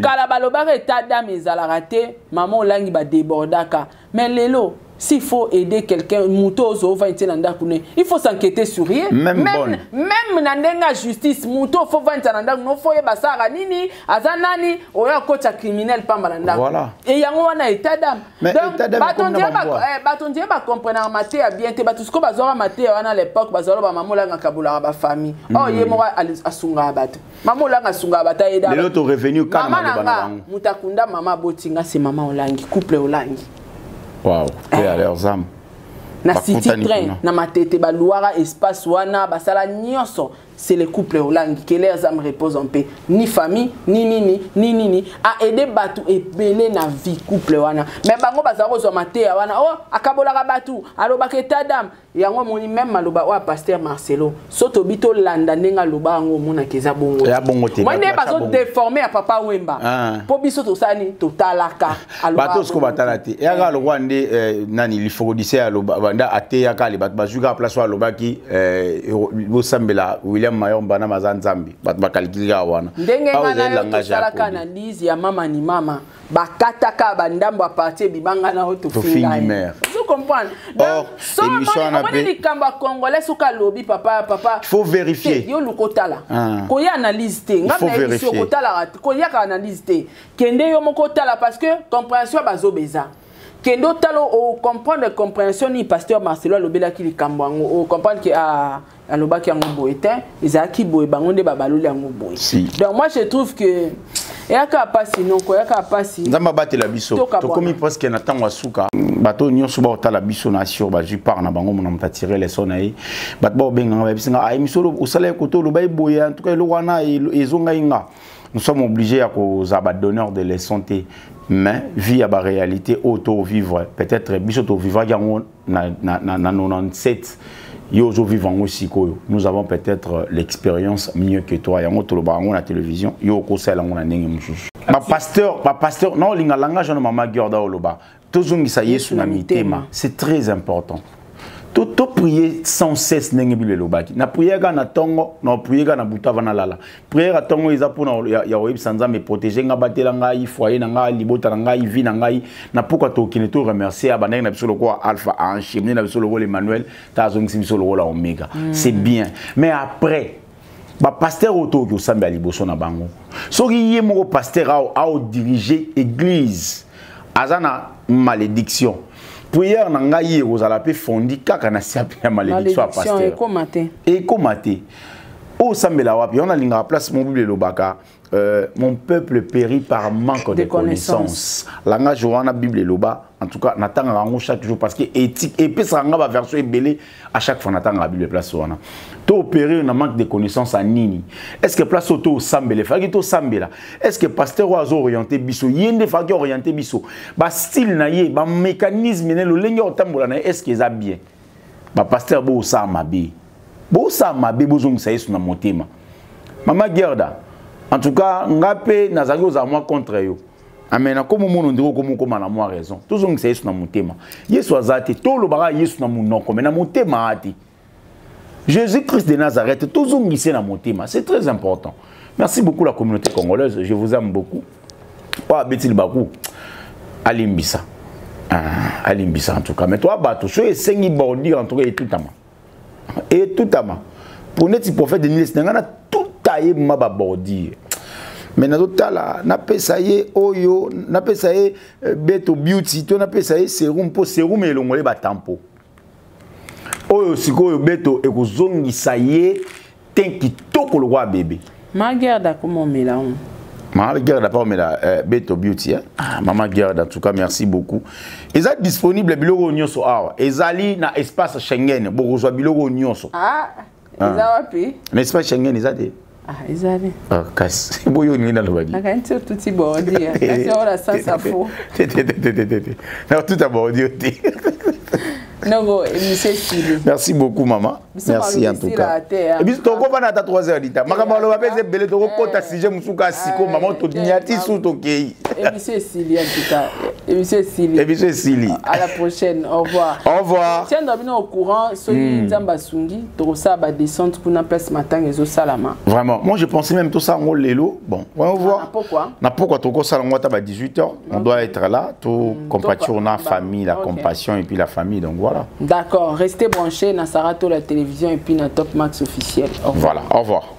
kala baloba état d'âme ezala raté maman langue ba débordaka mais lelo s'il faut aider quelqu'un muto zo va ntena ndakune il faut s'enquêter sur rien même na ndenga justice muto faut va ntena ndaku no faut yeba sara nini azanani oya kocha criminel pamba na ndaku voilà et yango wana état d'âme donc batondier ba comprendre maté ya bien te batusko bazora maté wana à l'époque bazora ba mamola nga kabula ba famille oh ye mo asunga bato mamola nga asunga bata eda les autres revenus quand mama mutakunda mama botinga c'est maman olangi couple olangi. Wow, et à leurs âmes. Na city train, na matete baluara espace wana basala nyonso, c'est le couple olangi que leurs âmes reposent en paix. Ni famille, ni a aider batu et belé na vie couple wana. Mais bango bazaro zo maté wana oh akabola batu, aloba ke tadam, yango moni même maloba wa pasteur Marcelo. Soto bito landa nenga loba ngo mona keza bongo. Ya bongo te. Moi ne bazo déformer à papa Wemba. Po biso to sani totalaka. Bato sko batala te. Ya ga lo wande nani li fokodise aloba banda ate ya kali bat bajuga place wa loba ki bo sambela William Mayomba na mazanzambi bat bakalkilika wana. Ndenge ngana langage analyse ya mama ni mama. Bakataka bandambo à partir bibanga na auto finga. Vous comprenez? Donc émission on dit kamba congolais soka lobby papa il faut vérifier. Yo lukotala. Ko ya analyse te. Ngam na émission kotala ko ya ka analyse te. Kende yo moko tala parce que compréhension bazo beza. kendo talo o comprendre compréhension ni pasteur Marcelo lobela ki likambo ngo o comprendre que alobaki yango boye te ezaki boye bango nde babaloli yango boye. Donc moi je trouve que yaka pasi non ko yaka pasi nzamba batela biso to komi presque na tango asuka bato nyonso ba otala biso na sur ba ju par na bango mona mta tirer les sonai bat ba benga ba bisinga ay misolo osala ko lo bay boye en tout cas lo wana ezonga inga. Nous sommes obligés à cause donneurs de leçons, mais vie à la réalité auto vivre peut-être biso vivre na 97 yozo vivant aussi nous avons peut-être l'expérience mieux que toi ya ngoto lo bango na télévision yo ko sala ngona ndenge mususu ma pasteur non linga langage na mama Gerda oloba tozungisa Yesu na mitema c'est très important. Tout prier sans cesse n'engue bile lobaki. Na prière na tongo, na prière na buta vana lala. Prière tongo iza pour ya web sanza me protéger nga batela ngai foyer na ngai libota na ngai vie na ngai na pourquoi to kineto remercier abaneng na biso lokwa alpha ange na biso lokwa Emmanuel ta zongisi biso lokwa omega. C'est bien. Mais après ba pasteur auto ki osambe aliboso na bango. Soki ye moko pasteur a diriger église. Azana malédiction. Prière na ngai ozala pe fondi kaka na siapi ya malédiction à pasteur. Et komate. O sambela wapi on a linga place mon bible lobaka mon peuple périt par manque de connaissances. Langa Joana Bible loba en tout cas natanga rango chaque jour parce que éthique et puis ça nga version ebelé à chaque fois natanga la Bible place wana. To périr na manque de connaissances à nini. Est-ce que place auto sambele faki to sambela. Est-ce que pasteur oazo orienté biso yende faki orienté biso. Ba style na ye ba mécanisme ne lo lenge otambola na est-ce que ça bien. Ba pasteur bo sa mabe. Bo sa mabe bozong sa yesu na motema. Mama Gerda en tout cas, ngapé nazali ozamwa contre yo. Amena comme mon ndiro comme comme na moi raison. Toujours que c'est Yesu na motema. Yesu azate to lo bara Yesu na munoko mais na motema ati. Jésus-Christ de Nazareth toujours ngissé na motema. C'est très important. Merci beaucoup la communauté congolaise, je vous aime beaucoup. Pas betil baku. Alimbisa. Alimbisa en tout cas. Mais toi bato, so esengi bordir en tout cas et tout ama. Et tout ama. Pour net prophète de Niles ngana tout taillé maba bordir. Mais na totala na pesaye oyo na pesaye beto beauty to na pesaye serum po serum elongole ba tampo oyo sikoyo beto ekozongisa ye tenki toko lo wa bébé ma Gerda comment mela on ma Gerda pas mela beto beauty maman Gerda en tout cas merci beaucoup eza disponible biloko nyonso awa ezali na espace Schengen bokozwa biloko nyonso eza wapi na espace Schengen ezate ezali kasi boyo ni na lobadi akanti tuti bordi kasi ora sasa fo na tout à bordi merci beaucoup maman merci en tout cas et puis toko bana ta 3h du temps makamba lo bapeze belé toko kota sujet musuka siko maman to nyati sou to kei et monsieur Sili en tout cas et monsieur Sili à la prochaine au revoir tiens d'abord au courant soki nzamba sungi to ça ba descente pour na place matin ezo salama vraiment moi je pensais même tout ça en lelo bon on va voir pourquoi toko salama ta ba 18h on doit être là tout compatir na famille la compassion et puis la famille donc voilà. D'accord, restez branchés dans Sarato la télévision et puis dans Top Max officiel. Voilà, au revoir.